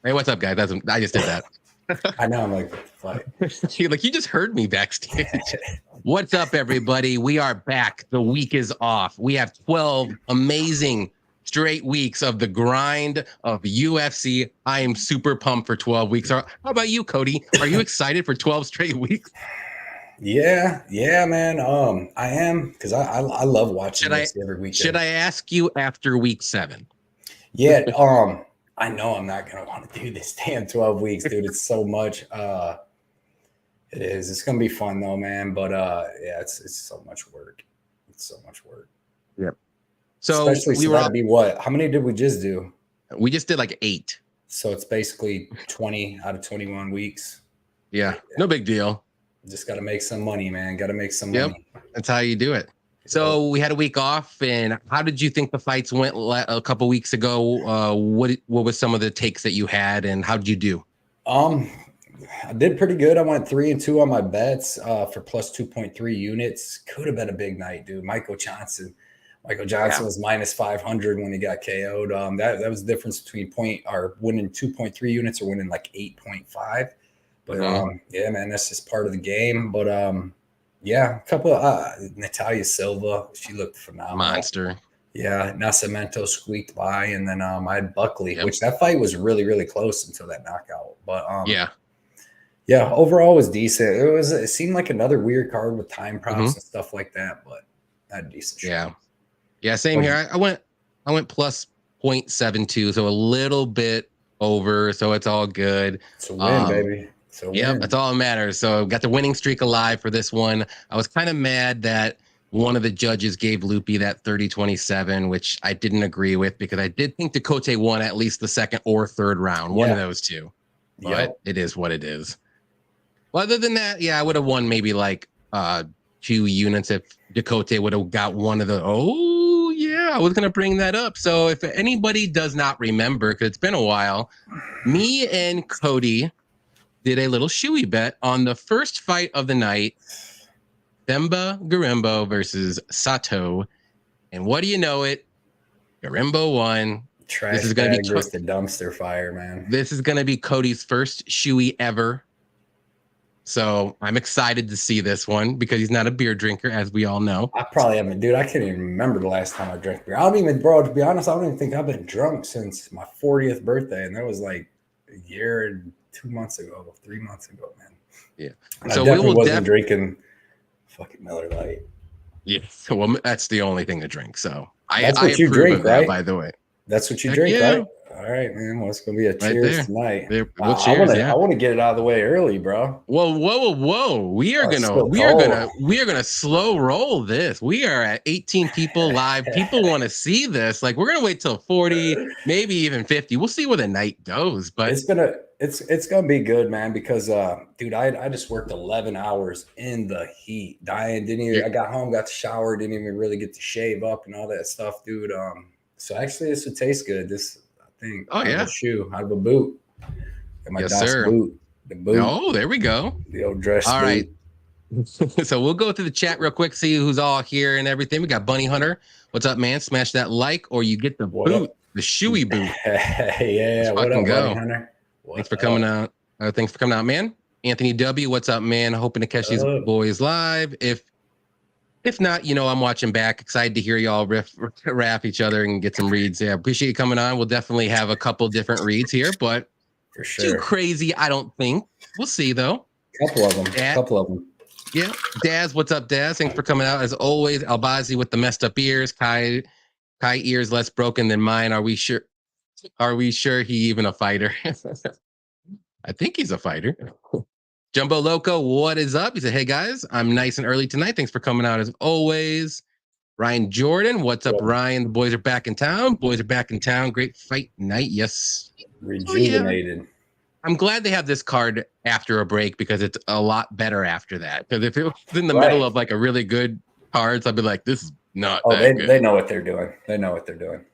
Hey, what's up, guys? I just did that. I know. I'm like, fuck. Like, you just heard me backstage. What's up, everybody? We are back. The week is off. We have 12 amazing straight weeks of the grind of UFC. I am super pumped for 12 weeks. How about you, Cody? Are you excited for 12 straight weeks? Yeah, man. I am, because I love watching UFC every weekend. Should I ask you after week 7? Yeah. I know I'm not gonna want to do this damn 12 weeks, dude. It's so much. It is. It's gonna be fun though, man. But yeah, it's so much work. It's so much work. Yep. So especially that'd be what? How many did we just do? We just did like 8. So it's basically 20 out of 21 weeks. Yeah. No big deal. Just got to make some money, man. Got to make some money. That's how you do it. So we had a week off, and how did you think the fights went a couple weeks ago? What was some of the takes that you had, and how did you do? I did pretty good. I went 3-2 on my bets for plus 2.3 units. Could have been a big night, dude. Michael Johnson was minus 500 when he got KO'd. That was the difference between winning 2.3 units or winning like 8.5. But yeah, man, that's just part of the game. But yeah, a couple of Natalia Silva, she looked phenomenal. Monster. Yeah, Nascimento squeaked by, and then I had Buckley, which that fight was really, really close until that knockout. But yeah, overall was decent. It seemed like another weird card with time props and stuff like that, but had a decent shot. Yeah, same here. I went plus 0.72, so a little bit over, so it's all good. It's a win, baby. Yeah, that's all that matters. So got the winning streak alive for this one. I was kind of mad that one of the judges gave Loopy that 30-27, which I didn't agree with because I did think Ducote won at least the second or third round, one of those two. But it is what it is. Well, other than that, yeah, I would have won maybe like 2 units if Ducote would have got one of the. Oh, yeah, I was going to bring that up. So if anybody does not remember, because it's been a while, me and Cody did a little shoey bet on the first fight of the night, Themba Gorimbo versus Sato. And what do you know it? Gorimbo won. This is going to be just a dumpster fire, man. This is going to be Cody's first shoey ever. So I'm excited to see this one because he's not a beer drinker, as we all know. I probably haven't, dude. I can't even remember the last time I drank beer. I don't even, bro, to be honest, I don't even think I've been drunk since my 40th birthday. And that was like a year and 2 months ago, 3 months ago, man. Yeah. And so I definitely wasn't drinking fucking Miller Lite. Yeah. Well, that's the only thing to drink. So that's what you drink, right? By the way, that's what you drink, right? All right, man. Well, it's gonna be a cheers tonight. I want to get it out of the way early, bro. Whoa! We are gonna slow roll this. We are at 18 people live. People want to see this. Like, we're gonna wait till 40, maybe even 50. We'll see where the night goes. But it's gonna be good, man. Because dude, I just worked 11 hours in the heat, dying. I got home, got to shower, didn't even really get to shave up and all that stuff, dude. So actually, this would taste good. Thing. Oh, yeah. Shoe out of a boot. And my yes, sir. Boot. The boot. Oh, there we go. The old dress. All boot. Right. So we'll go through the chat real quick, see who's all here and everything. We got Bunny Hunter. What's up, man? Smash that like, or you get the boot, the shoey boot. Yeah. What up, go. Bunny Hunter? Thanks for coming out. Thanks for coming out, man. Anthony W. What's up, man? Hoping to catch these boys live. If not, I'm watching back. Excited to hear y'all rap each other and get some reads. Yeah, appreciate you coming on. We'll definitely have a couple different reads here, but for sure. Too crazy, I don't think. We'll see, though. Couple of them. Yeah. Daz, what's up, Daz? Thanks for coming out. As always, Albazi with the messed up ears. Kai ears less broken than mine. Are we sure he even a fighter? I think he's a fighter. Jumbo Loco, what is up? He said, hey, guys, I'm nice and early tonight. Thanks for coming out as always. Ryan Jordan, what's up, Ryan? The boys are back in town. Great fight night. Yes. Rejuvenated. I'm glad they have this card after a break because it's a lot better after that. Because if it was in the middle of like a really good cards, I'd be like, this is not that good. They know what they're doing.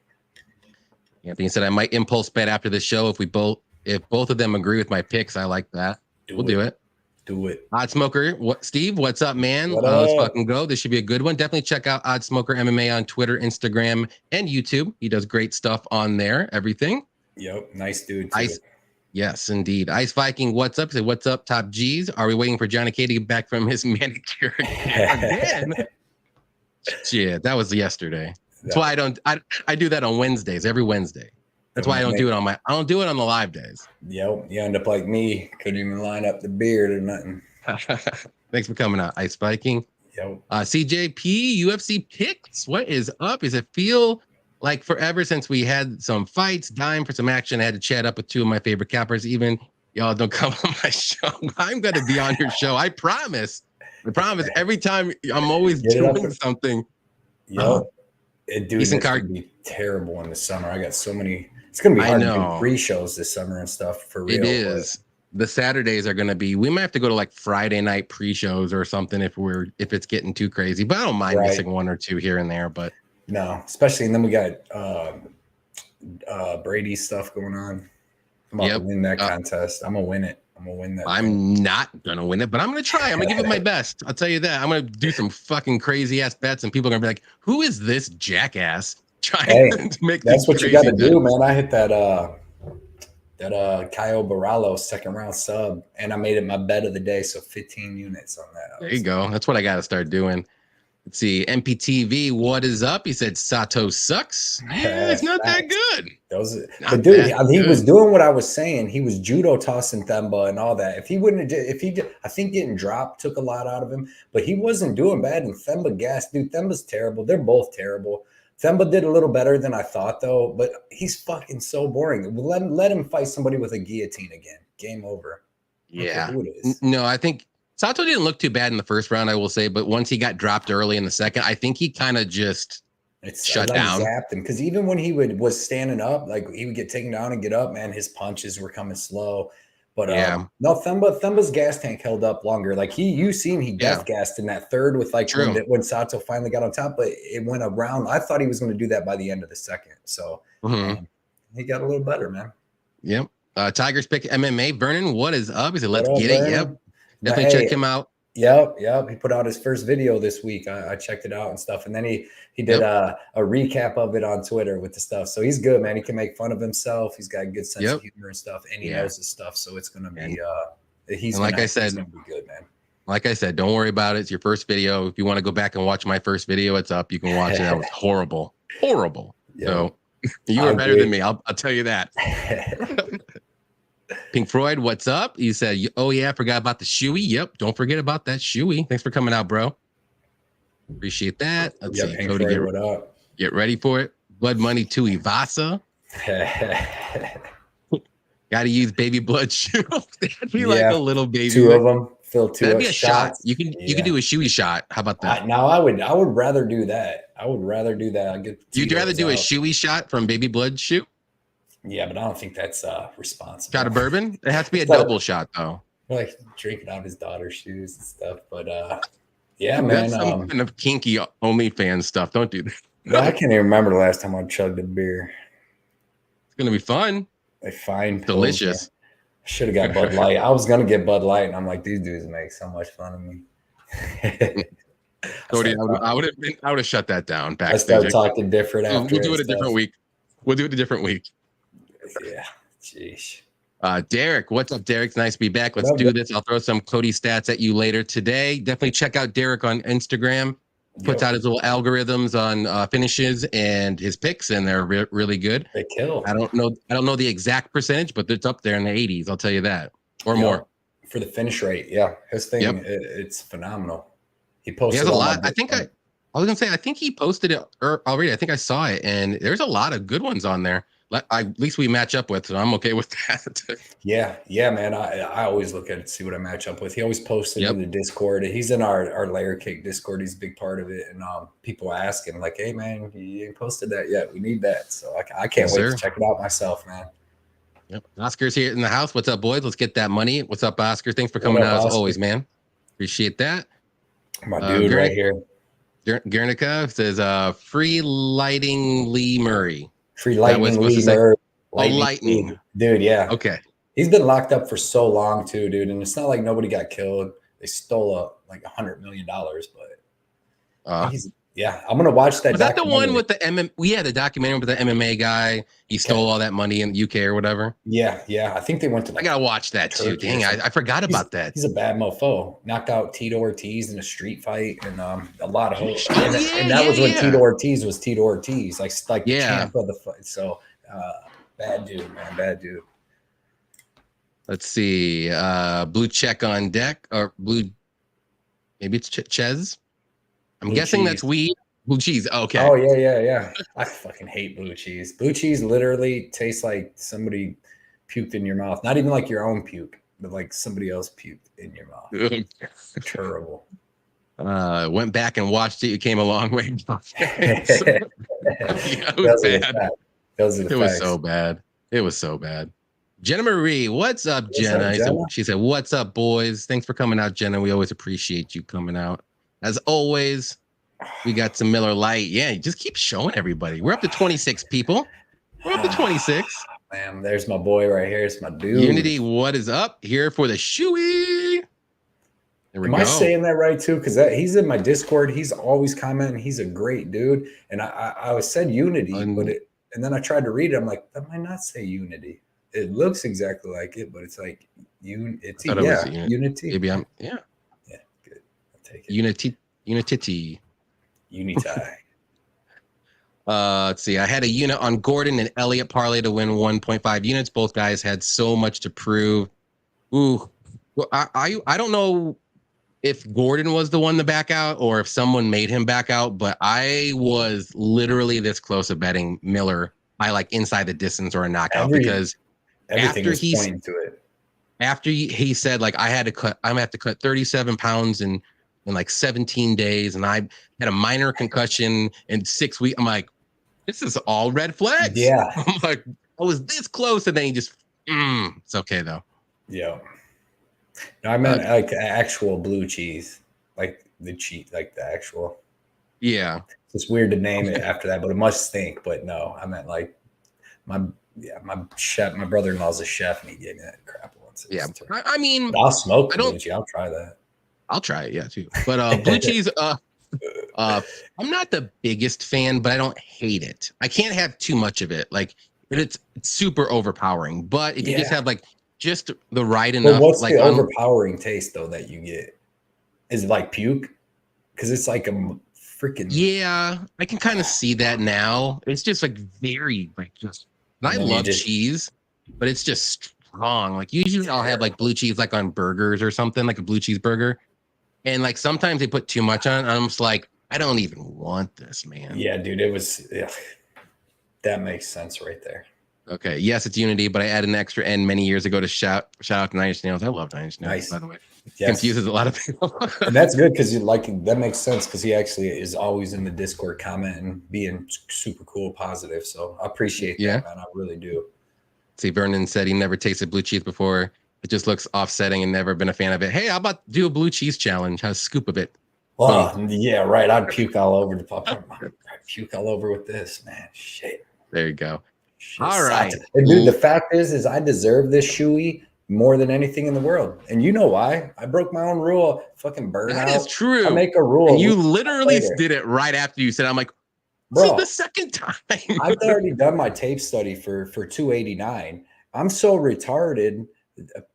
Anthony said, I might impulse bet after the show if both of them agree with my picks. I like that. We'll do it. Do it. Odd Smoker, Steve, what's up, man? Let's fucking go. This should be a good one. Definitely check out Odd Smoker MMA on Twitter, Instagram, and YouTube. He does great stuff on there, everything. Yep, nice dude too. Ice, yes, indeed. Ice Viking, what's up? Say, what's up, top G's? Are we waiting for Johnny K to get back from his manicure again? Shit, that was yesterday. That's why I do that on Wednesdays, every Wednesday. That's why I don't do it on the live days. Yep, you end up like me. Couldn't even line up the beard or nothing. Thanks for coming out, Ice Viking. Yep. CJP, UFC picks. What is up? Does it feel like forever since we had some fights, dying for some action? I had to chat up with two of my favorite cappers. Even y'all don't come on my show. I'm going to be on your show. I promise. I promise. Every time I'm always doing something. Yep. Dude, it's going to be terrible in the summer. I got so many. It's going to be hard to do pre-shows this summer and stuff for real. It is. The Saturdays are going to be, we might have to go to like Friday night pre-shows or something if it's getting too crazy, but I don't mind missing one or two here and there, but no, especially, and then we got Brady stuff going on. I'm about to win that contest. I'm going to win it. I'm going to win that. I'm not going to win it, but I'm going to try. I'm going to give it my best. I'll tell you that. I'm going to do some fucking crazy ass bets and people are going to be like, who is this jackass trying to make that's what you got to do, man. I hit that Caio Baralo second round sub, and I made it my bet of the day. So 15 units on that. There you go. That's what I got to start doing. Let's see. MPTV, what is up? He said Sato sucks. Yeah, it's not that good. But dude, he was doing what I was saying. He was judo tossing Themba and all that. If he wouldn't have, I think getting dropped took a lot out of him, but he wasn't doing bad. And Themba gassed. Dude, Themba's terrible. They're both terrible. Themba did a little better than I thought, though, but he's fucking so boring. Let him fight somebody with a guillotine again. Game over. Yeah. No, I think Sato didn't look too bad in the first round, I will say, but once he got dropped early in the second, I think he kind of just shut down. Zapped him because even when he was standing up, like he would get taken down and get up, man, his punches were coming slow. But no, Themba's gas tank held up longer. Like you seen he death gassed in that third with like when Sato finally got on top, but it went around. I thought he was going to do that by the end of the second. So he got a little better, man. Yep. Tigers pick MMA. Vernon, what is up? He said, let's get it. Yep. Definitely check him out. Yep. He put out his first video this week. I checked it out and stuff. And then he did a recap of it on Twitter with the stuff. So he's good, man. He can make fun of himself. He's got a good sense of humor and stuff. And he knows his stuff. So it's going to be, he's going to be good, man. Like I said, don't worry about it. It's your first video. If you want to go back and watch my first video, it's up. You can watch it. That was horrible. Yep. So you are better than me. I'll tell you that. Pink Floyd, what's up? You said, oh yeah, I forgot about the shoey. Yep, don't forget about that shoey. Thanks for coming out, bro. Appreciate that. Let's see. Pink Floyd, what up? Get ready for it. Blood Money to Ivasa. Got to use baby blood shoe. That'd be like a little baby. Two of them. Fill two. That'd be a shot. You can do a shoey shot. How about that? I would rather do that. I would rather do that. You'd rather do a shoey shot from baby blood shoe? Yeah, but I don't think that's responsible. Shot of bourbon? It has to be a double shot, though. Like drinking out his daughter's shoes and stuff. But yeah, man. That's some kind of kinky OnlyFans stuff. Don't do that. No, I can't even remember the last time I chugged a beer. It's gonna be fun. They fine. Delicious. I should have got Bud Light. I was gonna get Bud Light, and I'm like, these dudes make so much fun of me. Cody, I would have shut that down backstage. I started talking different after. We'll do it a different week. Yeah, jeez. Derek, what's up, Derek? It's nice to be back. Let's do this. I'll throw some Cody stats at you later today. Definitely check out Derek on Instagram. Puts out his little algorithms on finishes and his picks, and they're really good. They kill. I don't know the exact percentage, but it's up there in the 80s. I'll tell you that, or more. For the finish rate, his thing, it's phenomenal. He posted. He has a lot. I was gonna say, I think he posted it already. I think I saw it, and there's a lot of good ones on there. At least we match up with, so I'm okay with that. Yeah, man. I always look at it to see what I match up with. He always posted in the Discord. He's in our Layer Cake Discord. He's a big part of it. And people ask him like, hey, man, you ain't posted that yet. We need that. So I can't wait to check it out myself, man. Yep. Oscar's here in the house. What's up, boys? Let's get that money. What's up, Oscar? Thanks for coming out as always, man. Appreciate that. My dude right here. Guernica says, free lighting Lee Murray. Free lightning, lightning. Dude, yeah. Okay. He's been locked up for so long too, dude. And it's not like nobody got killed. They stole like $100 million, but Yeah, I'm gonna watch that. Was that the one with the the documentary with the MMA guy? He stole all that money in the UK or whatever. Yeah. I think they went to. I gotta watch that too. Dang, I forgot about that. He's a bad mofo. Knocked out Tito Ortiz in a street fight, and a lot of hope. Oh and that was when Tito Ortiz was Tito Ortiz, like the champ of the fight. So bad dude, man, bad dude. Let's see. Blue check on deck, or blue. Maybe it's Ches. I'm guessing that's weed. Blue cheese. Okay. Oh yeah. I fucking hate blue cheese. Blue cheese literally tastes like somebody puked in your mouth. Not even like your own puke, but like somebody else puked in your mouth. Terrible. Went back and watched it. You came a long way. It was so bad. It was so bad. Jenna Marie, what's up, Jenna? She said, "What's up, boys? Thanks for coming out, Jenna. We always appreciate you coming out. As always, we got some Miller Lite. Yeah, just keep showing everybody. We're up to 26 people. We're up to 26. Man, there's my boy right here. It's my dude. Unity, what is up? Here for the shoey. Am I saying that right too? Because he's in my Discord. He's always commenting. He's a great dude. And I said Unity, and then I tried to read it. I'm like, that might not say Unity. It looks exactly like it, but it's like Unity. Maybe good. I'll take it. Unity. Unity. Let's see. I had a unit on Gordon and Elliott parlay to win 1.5 units. Both guys had so much to prove. Ooh, well, I don't know if Gordon was the one to back out or if someone made him back out, but I was literally this close of betting Miller by like inside the distance or a knockout because everything was pointing to it. After he said like I'm gonna have to cut 37 pounds in like 17 days, and I had a minor concussion in 6 weeks. I'm like, this is all red flags. Yeah. I'm like, I was this close, and then he just it's okay though. Yeah. No, I meant like actual blue cheese, like the actual. Yeah. It's weird to name it after that, but it must stink. But no, I meant like my brother-in-law's a chef, and he gave me that crap once. I mean, but I'll smoke blue cheese. I'll try that. I'll try it, yeah, too. But blue cheese, I'm not the biggest fan, but I don't hate it. I can't have too much of it. Like, it's super overpowering. But if you just have like just the right enough. But what's like the overpowering taste though that you get? Is it like puke? Because it's like a freaking. Yeah, I can kind of see that now. It's just like very like just. And I love cheese, but it's just strong. Like usually I'll have like blue cheese like on burgers or something, like a blue cheese burger. And like sometimes they put too much on it. I'm just like, I don't even want this, man. Yeah, dude, it was that makes sense right there. Okay. Yes, it's Unity, but I added an extra N many years ago to shout out to Nine Inch Nails. I love Nine Inch Nails, by the way. Yes. Confuses a lot of people. And that's good because that makes sense because he actually is always in the Discord commenting, being super cool, positive. So I appreciate that, man. I really do. See, Vernon said he never tasted blue cheese before. It just looks offsetting and never been a fan of it. Hey, how about do a blue cheese challenge? Have a scoop of it. Oh, yeah, right. I'd puke all over the pop. I'd puke all over with this, man. Shit. There you go. All right. And dude, the fact is I deserve this shoey more than anything in the world. And you know why? I broke my own rule. Fucking burn out. That is true. I make a rule. And you literally did it right after you said, I'm like, bro, this is the second time. I've already done my tape study for 289. I'm so retarded.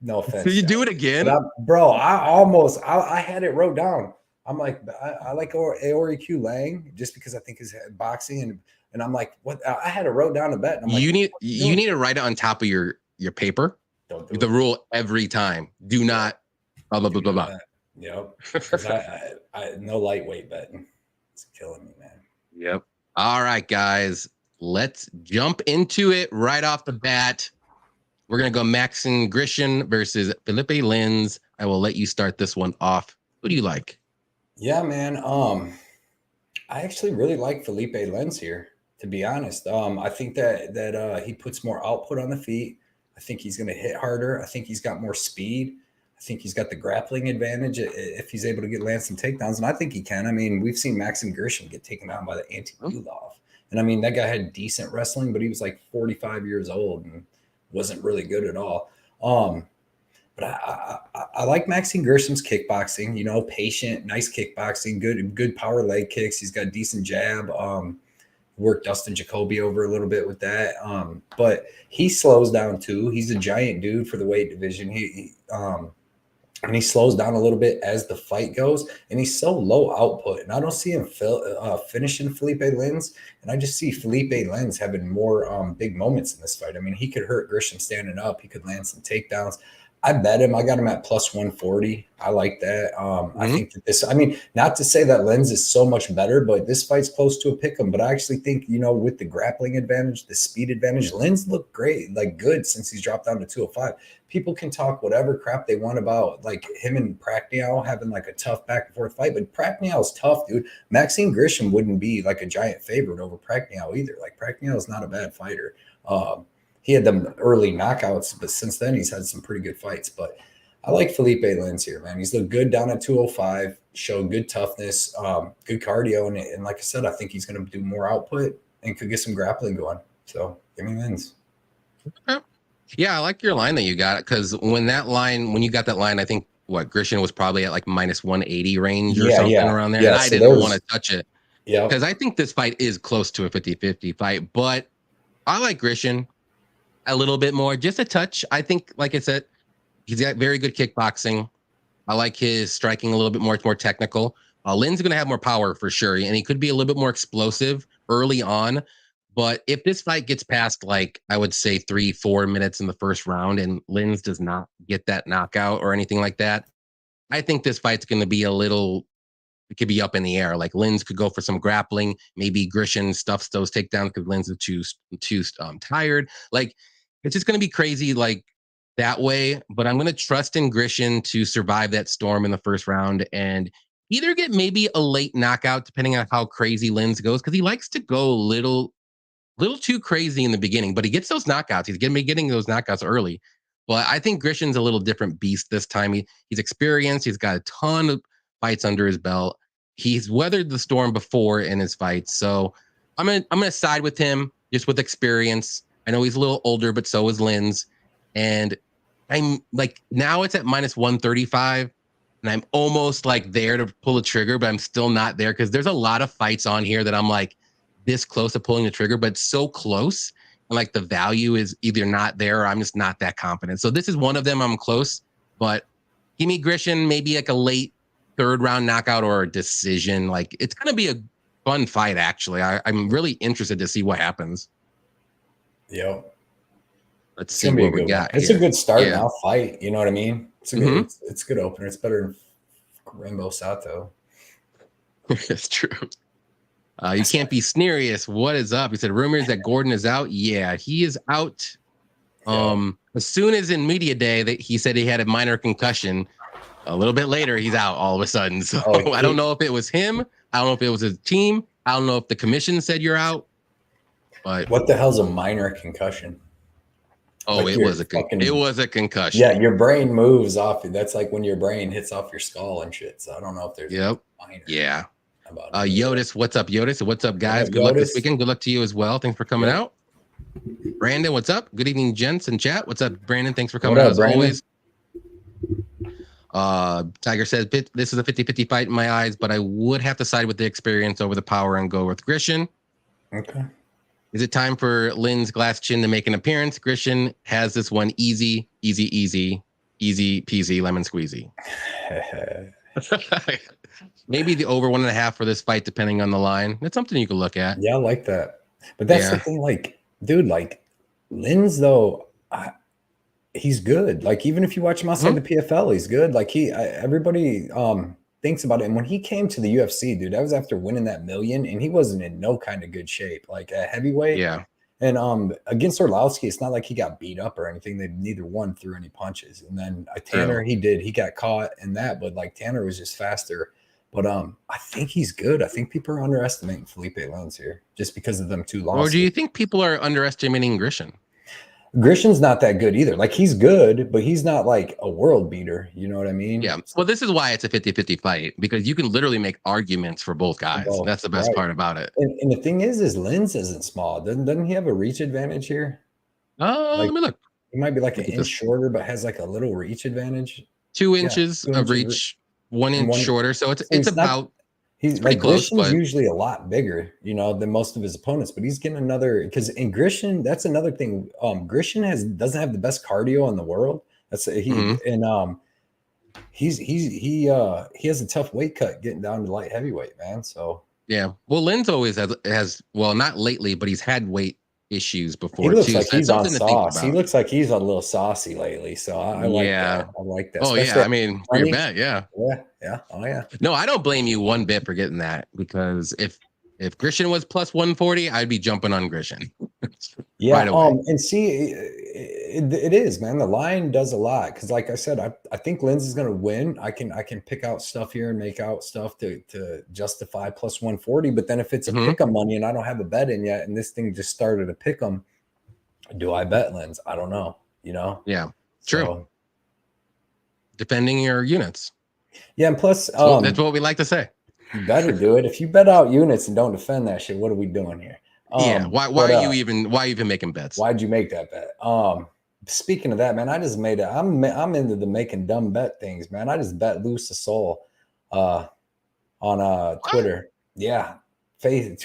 No offense. So you do it again? Bro, I had it wrote down. I'm like, I like Aoriq Lang just because I think his boxing and I'm like, what? I had it wrote down a bet. And I'm you need to write it on top of your paper. Don't do the rule every time. Do not blah blah blah blah blah. Yep. I no lightweight betting. It's killing me, man. Yep. All right, guys. Let's jump into it right off the bat. We're gonna go Maxim Grishin versus Felipe Lins. I will let you start this one off. Who do you like? Yeah, man. I actually really like Felipe Lins here, to be honest. I think that he puts more output on the feet. I think he's going to hit harder. I think he's got more speed. I think he's got the grappling advantage if he's able to land some takedowns, and I think he can. I mean, we've seen Maxim Grishin get taken down by the Anti-Ulov. And I mean, that guy had decent wrestling, but he was like 45 years old and wasn't really good at all. But I like Maxine Grisham's kickboxing. You know, patient, nice kickboxing, good power leg kicks. He's got decent jab. Worked Dustin Jacoby over a little bit with that. But he slows down too. He's a giant dude for the weight division. And he slows down a little bit as the fight goes, and he's so low output. And I don't see him finishing Felipe Lins, and I just see Felipe Lins having more big moments in this fight. I mean, he could hurt Grisham standing up. He could land some takedowns. I bet him. I got him at plus 140. I like that. I think that this, I mean, not to say that Lens is so much better, but this fight's close to a pick 'em. But I actually think, you know, with the grappling advantage, the speed advantage, Lens looked great, like good since he's dropped down to 205. People can talk whatever crap they want about like him and Prachnio having like a tough back and forth fight, but Prachnio's tough, dude. Maxine Grisham wouldn't be like a giant favorite over Prachnio either. Like Prachnio is not a bad fighter. He had them early knockouts, but since then he's had some pretty good fights. But I like Felipe Lins here, man. He's looked good down at 205, showed good toughness, good cardio. And like I said, I think he's going to do more output and could get some grappling going. So give me Lins. Yeah, I like your line that you got, because when you got that line, I think Grisham was probably at like minus 180 range or something around there. Yeah, and I didn't want to touch it. Yeah. Because I think this fight is close to a 50-50 fight, but I like Grisham a little bit more, just a touch. I think, like I said, he's got very good kickboxing. I like his striking a little bit more. It's more technical. Lynn's going to have more power for sure, and he could be a little bit more explosive early on. But if this fight gets past, like, I would say 3-4 minutes in the first round and Lynn's does not get that knockout or anything like that, I think this fight's going to be it could be up in the air. Like Lynn's could go for some grappling. Maybe Grisham stuffs those takedowns because Lynn's is too tired. Like, it's just going to be crazy like that way. But I'm going to trust in Grisham to survive that storm in the first round and either get maybe a late knockout, depending on how crazy Lynn's goes, because he likes to go a little too crazy in the beginning, but he gets those knockouts. He's going to be getting those knockouts early. But I think Grisham's a little different beast this time. He's experienced. He's got a ton of fights under his belt. He's weathered the storm before in his fights. So I'm gonna side with him just with experience. I know he's a little older, but so is Lynn's. And I'm like, now it's at minus 135. And I'm almost like there to pull the trigger, but I'm still not there because there's a lot of fights on here that I'm like this close to pulling the trigger, but so close. And like the value is either not there or I'm just not that confident. So this is one of them. I'm close, but give me Grisham, maybe like a late third round knockout or a decision. Like, it's going to be a fun fight, actually. I'm really interested to see what happens. Yep. Let's see what we got. It's a good start now fight. You know what I mean? It's a good, it's a good opener. It's better than Rainbow Sato. That's true. You can't be snerious. What is up? He said, rumors that Gordon is out. Yeah, he is out. As soon as in media day that he said he had a minor concussion, a little bit later, he's out all of a sudden. So I don't know if it was him. I don't know if it was his team. I don't know if the commission said you're out. But what the hell's a minor concussion? Oh, like it was a concussion. Yeah, your brain moves off. That's like when your brain hits off your skull and shit. So I don't know if there's minor. Yeah. Yotis, what's up, Yotis? What's up, guys? Good luck this weekend. Good luck to you as well. Thanks for coming out. Brandon, what's up? Good evening, gents and chat. What's up, Brandon? Thanks for coming out as always. Tiger says this is a 50-50 fight in my eyes, but I would have to side with the experience over the power and go with Grisham. Okay. Is it time for Lynn's glass chin to make an appearance? Grisham has this one easy peasy lemon squeezy. Maybe the over 1.5 for this fight, depending on the line. That's something you can look at. Yeah, I like that. But that's the thing, like, dude, like Lynn's though, he's good. Like, even if you watch him outside the PFL, he's good. Like everybody thinks about it. And when he came to the UFC, dude, that was after winning that $1 million, and he wasn't in no kind of good shape. Like a heavyweight. Yeah. And against Orlowski, it's not like he got beat up or anything. They neither one threw any punches. And then Tanner, he got caught in that, but like Tanner was just faster. But I think he's good. I think people are underestimating Felipe Lins here just because of them two losses. Or do you think people are underestimating Grisham? Grisham's not that good either. Like, he's good, but he's not like a world beater. You know what I mean? Yeah. Well, this is why it's a 50-50 fight, because you can literally make arguments for both guys. That's the best part about it. And the thing is Lins isn't small. Doesn't he have a reach advantage here? Let me look. He might be like an Look at inch this. shorter, but has like a little reach advantage. 2 Yeah, inches 2 of inches reach, 1 and inch one. shorter. So it's So he's not. about He's it's pretty like close, Grisham's but usually a lot bigger, than most of his opponents. But he's getting another because in Grisham, that's another thing. Grisham doesn't have the best cardio in the world. That's mhm. he has a tough weight cut getting down to light heavyweight, man. So Yeah. Well, Lynn's always has well, not lately, but he's had weight issues he before looks too. like So that's he's on something to think sauce. He about. looks like he's a little saucy lately. So I like that. Yeah. I like that, Oh yeah. especially I at mean, for your 20. bet, yeah. Yeah. Oh yeah. No, I don't blame you one bit for getting that because if Grisham was plus 140, I'd be jumping on Grisham Yeah, right away. and see, it is, man. The line does a lot because, like I said, I think Linz is going to win. I can pick out stuff here and make out stuff to justify plus 140. But then if it's a Mhm. pick 'em money and I don't have a bet in yet, and this thing just started to pick 'em, do I bet Linz? I don't know. Yeah. True. So Depending your units. yeah, and plus, That's what we like to say. you better do it. If you bet out units and don't defend that shit, what are we doing here? Yeah. Why are you even making bets? Why'd you make that bet? Speaking of that, man, I just made it. I'm into the making dumb bet things, man. I just bet loose a soul on Twitter. Yeah.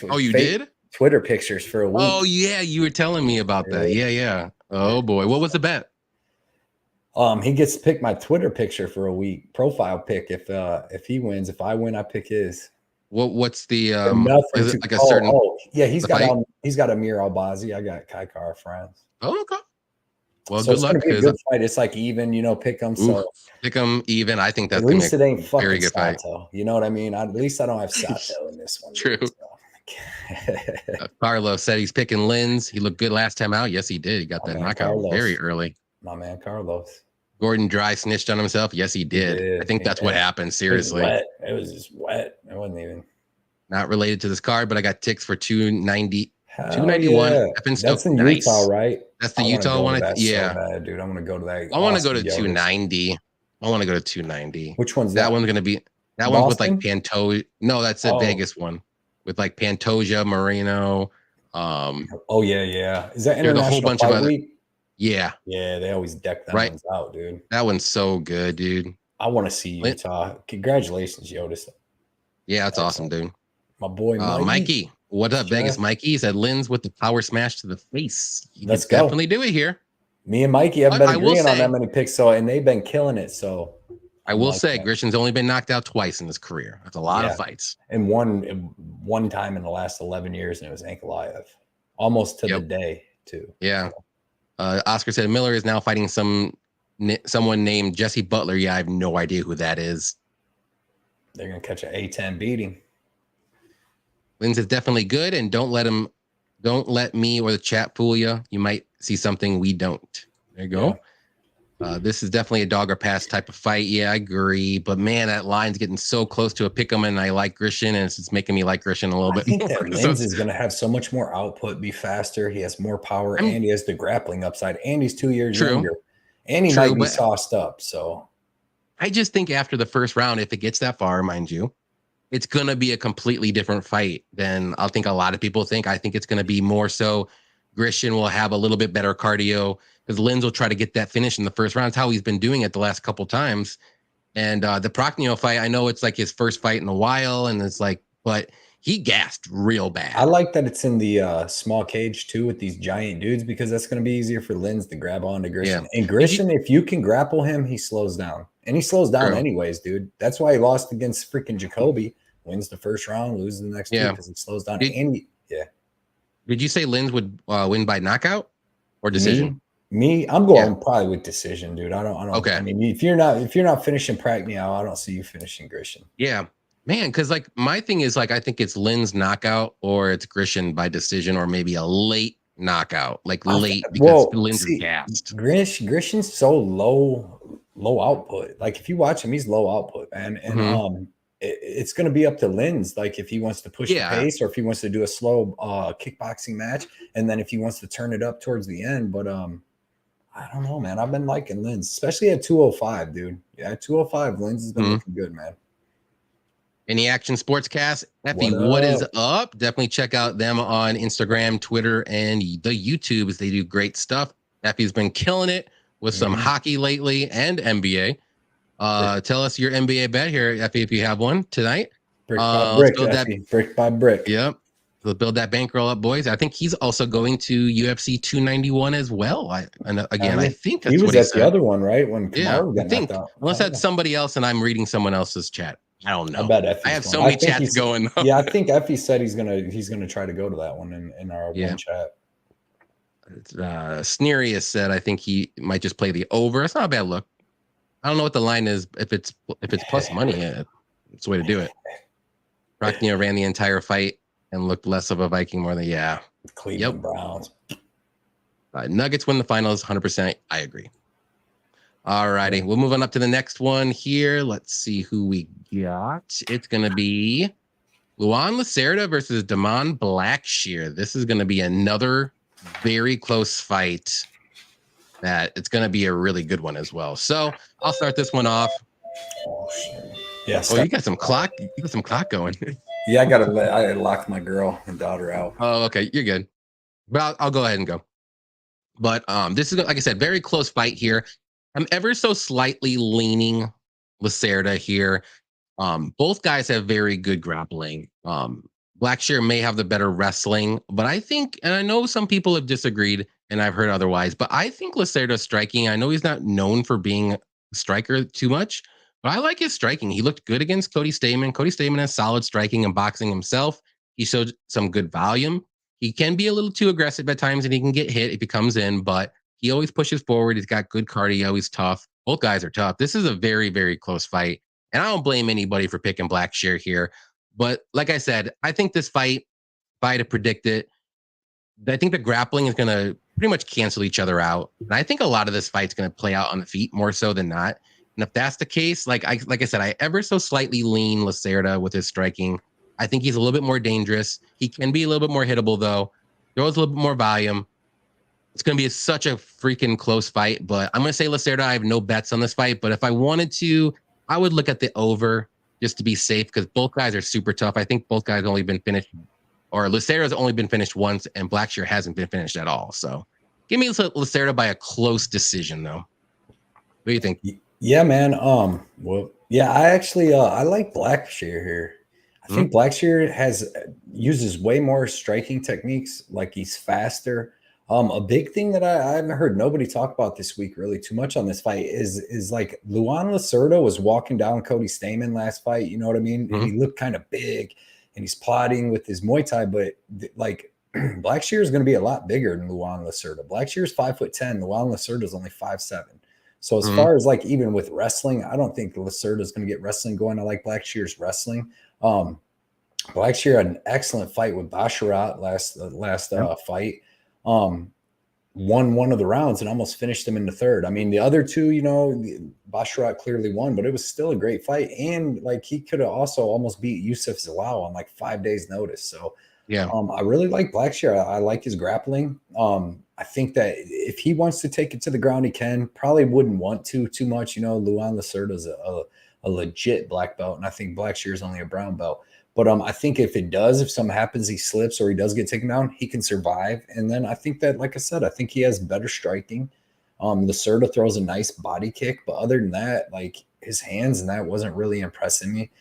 Oh, you did? Twitter pictures for a week. Oh yeah, you were telling me about that. Yeah. Oh boy. What was the bet? He gets to pick my Twitter picture for a week, profile pick if he wins. If I win, I pick his. What's the Nothing is it like a oh, certain yeah, the fight? he's got Amir Albazi. I got Kai Kara France. Oh, okay. Well, So good it's gonna luck be a because good fight. It's like even, pick them. So pick them even. I think at that's gonna least be it ain't a fucking very good fight. Sato. You know what I mean? At least I don't have Sato in this one. True. So. Carlos said he's picking Linz. He looked good last time out. Yes, he did. He got that knockout Carlos. very early. My man Carlos. Gordon Dry snitched on himself. Yes, he did. I think that's what happened. Seriously. It was just wet. It wasn't even. Not related to this card, but I got ticks for 290, Hell 291. yeah. That's in nice. Utah, right? That's the Utah one. Yeah, so bad, dude. I'm gonna go to that. I want to go to 290. I want to go to 290. Which one's that? That one's gonna be that Boston? one's with like Pantoja. No, that's a Vegas one with like Pantoja, Moreno. Oh yeah. Is that international there's a whole bunch fight of other. week? Yeah. Yeah, they always deck them ones out, dude. That one's so good, dude. I want to see Utah. Congratulations, Yotis. Yeah, that's awesome, dude. My boy Mikey. What up, Vegas Mikey? He said Lynn's with the power smash to the face. Let's go. Definitely do it here. Me and Mikey haven't been agreeing on that many picks, and they've been killing it. So I will say Grisham's only been knocked out twice in his career. That's a lot of fights. And one time in the last 11 years, and it was Ankalaev. Almost to the day, too. Yeah. Oscar said Miller is now fighting someone named Jesse Butler. Yeah, I have no idea who that is. They're going to catch an A10 beating. Lynn's is definitely good, and don't let me or the chat fool you. You might see something we don't. There you go. Yeah. This is definitely a dog or pass type of fight. Yeah, I agree. But man, that line's getting so close to a pick'em, and I like Grisham, and it's making me like Grisham a little bit more. I think that Lynn's is going to have so much more output, be faster. He has more power, and he has the grappling upside, and he's 2 years younger, and he might be sauced up. So I just think after the first round, if it gets that far, mind you, it's going to be a completely different fight than I think a lot of people think. I think it's going to be more so Grisham will have a little bit better cardio because Lynn's will try to get that finish in the first round. It's how he's been doing it the last couple times. And the Prochnio fight, I know it's like his first fight in a while, and it's like, but he gassed real bad. I like that it's in the small cage too with these giant dudes because that's going to be easier for Lynn's to grab onto Grisham. Yeah. And Grisham, if you can grapple him, he slows down. And he slows down anyways, dude. That's why he lost against freaking Jacoby. Wins the first round, loses the next two because he slows down. Did you say Lynn's would win by knockout or decision? Me, I'm going probably with decision, dude. I don't. Okay. I mean, if you're not finishing Prochnio, I don't see you finishing Grisham. Yeah, man. Because like my thing is like I think it's Lynn's knockout or it's Grisham by decision or maybe a late knockout, like late because Lynn's is gassed. Grisham's so low output. Like if you watch him, he's low output, man. And it's going to be up to Lynn's, like if he wants to push the pace or if he wants to do a slow kickboxing match, and then if he wants to turn it up towards the end. But I don't know, man. I've been liking Lynn's, especially at 205, dude. Yeah, at 205, Lynn's has been looking good, man. Any Action Sportscast, Effie, what is up? Definitely check out them on Instagram, Twitter, and the YouTubes. They do great stuff. Effie's been killing it with some hockey lately and NBA. Tell us your NBA bet here, Effie, if you have one tonight. Brick by brick, Effie. Brick by brick. Yep. We'll build that bankroll up, boys. I think he's also going to UFC 291 as well. I think that's what he said. The other one, right? When Kamaru got knocked out. Unless that's somebody else and I'm reading someone else's chat. I don't know. I bet Effie's I have so many chats going. Yeah, I think Effie said he's gonna try to go to that one in our one chat. Sneerius said I think he might just play the over. It's not a bad look. I don't know what the line is. If it's plus money, it's the way to do it. Rockney ran the entire fight and looked less of a Viking more than Cleveland Browns. Nuggets win the finals 100%. I agree. All righty. We'll move on up to the next one here. Let's see who we got. It's going to be Luan Lacerda versus Damon Blackshear. This is going to be another very close fight. That it's going to be a really good one as well. So I'll start this one off. Oh, shit. Yes. Oh, you got some clock. You got some clock going. Yeah, I locked my girl and daughter out. Oh, okay. You're good. But I'll go ahead and go. But this is, like I said, very close fight here. I'm ever so slightly leaning Lacerda here. Both guys have very good grappling. Blackshear may have the better wrestling, but I think, and I know some people have disagreed, and I've heard otherwise, but I think Lacerda's striking. I know he's not known for being a striker too much, but I like his striking. He looked good against Cody Stamann. Cody Stamann has solid striking and boxing himself. He showed some good volume. He can be a little too aggressive at times, and he can get hit if he comes in, but he always pushes forward. He's got good cardio. He's tough. Both guys are tough. This is a very, very close fight, and I don't blame anybody for picking Blackshear here. But like I said, I think this fight, if I had to predict it, I think the grappling is going to pretty much cancel each other out. And I think a lot of this fight's going to play out on the feet more so than not. And if that's the case, like I said, I ever so slightly lean Lacerda with his striking. I think he's a little bit more dangerous. He can be a little bit more hittable, though. Throws a little bit more volume. It's going to be such a freaking close fight. But I'm going to say Lacerda, I have no bets on this fight. But if I wanted to, I would look at the over just to be safe because both guys are super tough. I think both guys only been finished, or Lacerda's only been finished once, and Blackshear hasn't been finished at all. So give me Lacerda by a close decision, though. What do you think? Yeah, man. Well, yeah, I actually I like Blackshear here. I think Blackshear uses way more striking techniques. Like he's faster. A big thing that I haven't heard nobody talk about this week really too much on this fight is like Luan Lacerda was walking down Cody Stamann last fight. You know what I mean? And he looked kind of big, and he's plotting with his Muay Thai, but like Blackshear is going to be a lot bigger than Luan Lacerda. Blackshear is 5'10". Luan Lacerda is only 5'7". So as far as like even with wrestling, I don't think Lacerda is going to get wrestling going. I like Blackshear's wrestling. Blackshear had an excellent fight with Basharat last fight. Won one of the rounds and almost finished him in the third. I mean, the other two, you know, Basharat clearly won, but it was still a great fight. And like he could have also almost beat Yusuf Zalal on like 5 days notice. So yeah, I really like Blackshear. I like his grappling. I think that if he wants to take it to the ground, he can. Probably wouldn't want to too much. You know, Luan Lacerda is a legit black belt, and I think Blackshear is only a brown belt. But I think if something happens, he slips or he does get taken down, he can survive. And then I think that, like I said, I think he has better striking. Lacerda throws a nice body kick, but other than that, like his hands and that wasn't really impressing me.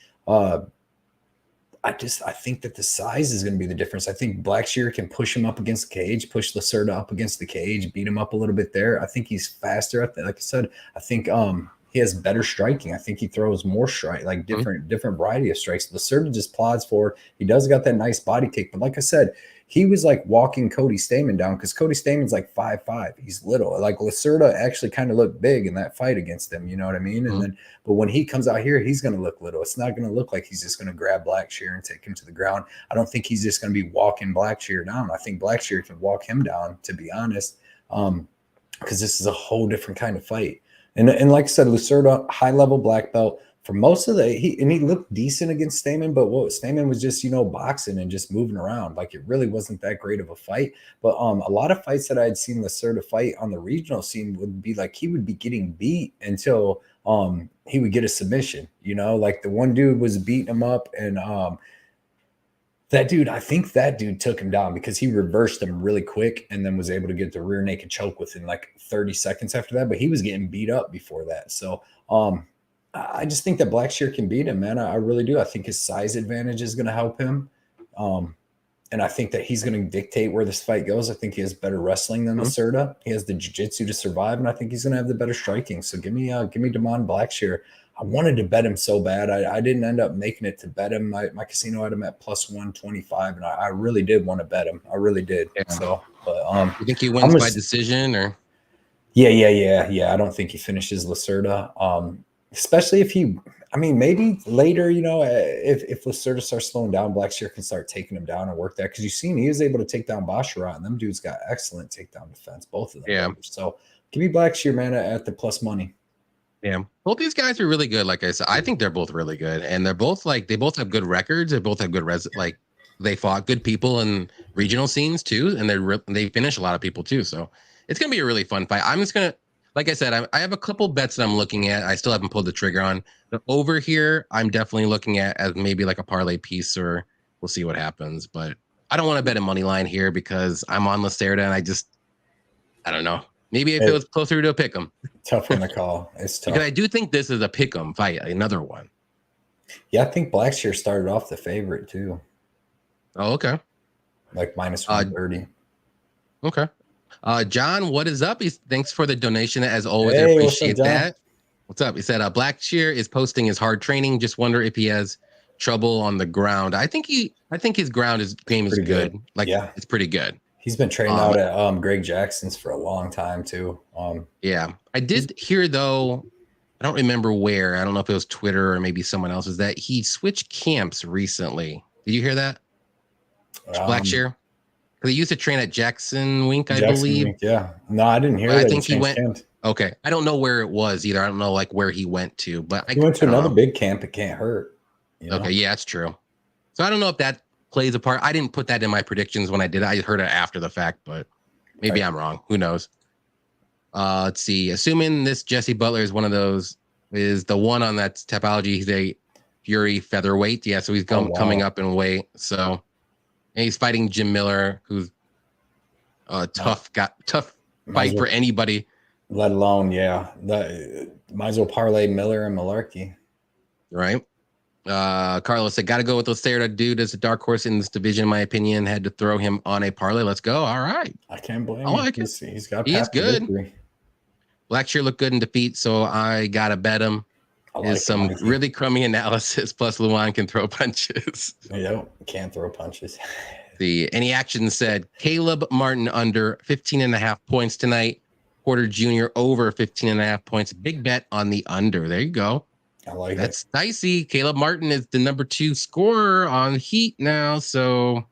I think that the size is going to be the difference. I think Blackshear can push him up against the cage, push Lacerda up against the cage, beat him up a little bit there. I think he's faster. Like I said, I think he has better striking. I think he throws more strike, like different variety of strikes. Lacerda just plods forward. He does got that nice body kick, but like I said, he was like walking Cody Stamann down because Cody Stamann's like 5'5". He's little. Like Lacerda actually kind of looked big in that fight against him. You know what I mean? And then, but when he comes out here, he's going to look little. It's not going to look like he's just going to grab Blackshear and take him to the ground. I don't think he's just going to be walking Blackshear down. I think Blackshear can walk him down, to be honest, because this is a whole different kind of fight. And like I said, Lacerda, high-level black belt. For most of he looked decent against Stamann, but Stamann was just, you know, boxing and just moving around. Like it really wasn't that great of a fight. But a lot of fights that I had seen Lacerda fight on the regional scene would be like he would be getting beat until he would get a submission. You know, like the one dude was beating him up and That dude, I think that dude took him down because he reversed him really quick and then was able to get the rear naked choke within like 30 seconds after that. But he was getting beat up before that. So I just think that Blackshear can beat him, man. I really do. I think his size advantage is going to help him. And I think that he's going to dictate where this fight goes. I think he has better wrestling than Lacerda. He has the jiu-jitsu to survive, and I think he's going to have the better striking. So give me Damon Blackshear. I wanted to bet him so bad. I didn't end up making it to bet him. My casino had him at plus 125, and I really did want to bet him. I really did. Yeah. So, but you think he wins by decision or? Yeah. I don't think he finishes Lacerda. Especially if he, I mean, maybe later, you know, if Lacerda starts slowing down, Blackshear can start taking him down and work that. Because you've seen he was able to take down Basharat, and them dudes got excellent takedown defense, both of them. Yeah. So give me Blackshear, man, at the plus money. Yeah, both these guys are really good. Like I said, I think they're both really good, and they're both like they both have good records. They both have good like they fought good people in regional scenes too, and they finish a lot of people too. So it's gonna be a really fun fight. I'm just gonna, like I said, I have a couple bets that I'm looking at. I still haven't pulled the trigger on. The over here, I'm definitely looking at as maybe like a parlay piece, or we'll see what happens. But I don't want to bet a money line here because I'm on Lacerda, and I don't know. Maybe if it was closer to a pick'em. Tough one to call. It's tough. Because I do think this is a pick'em fight, another one. Yeah, I think Blackshear started off the favorite too. Oh, okay. Like minus 130. Okay. John, what is up? Thanks for the donation as always. I appreciate that. What's up? He said Blackshear is posting his hard training. Just wonder if he has trouble on the ground. I think his ground game is good. Like it's pretty good. He's been training out at Greg Jackson's for a long time too. Yeah, I did hear though. I don't remember where. I don't know if it was Twitter or maybe someone else's that he switched camps recently. Did you hear that? Blackshear, because he used to train at Jackson Wink, I believe. Wink, yeah. No, I didn't hear that. I think he went. Camps. Okay, I don't know where it was either. I don't know like where he went to, but he went to another big camp. It can't hurt. You know? Okay, yeah, that's true. So I don't know if that plays a part. I didn't put that in my predictions when I did. I heard it after the fact, but maybe I'm wrong. Who knows? Let's see. Assuming this Jesse Butler is one of those, is the one on that Tapology. He's a Fury featherweight. Yeah, so he's coming up in weight. So and he's fighting Jim Miller, who's a tough fight for anybody. Let alone, might as well parlay Miller and Malarkey. Right. Carlos said, got to go with Lacerda. Dude is a dark horse in this division, in my opinion. Had to throw him on a parlay. Let's go. All right. I can't blame him. Like he's got he is good. Victory. Blackshear looked good in defeat, so I got to bet him. Is some really crummy analysis. Plus, Luan can throw punches. Yep, can't throw punches. Any action said Caleb Martin under 15.5 points tonight. Porter Jr. over 15.5 points. Big bet on the under. There you go. I like That's dicey. Caleb Martin is the number 2 scorer on Heat now. So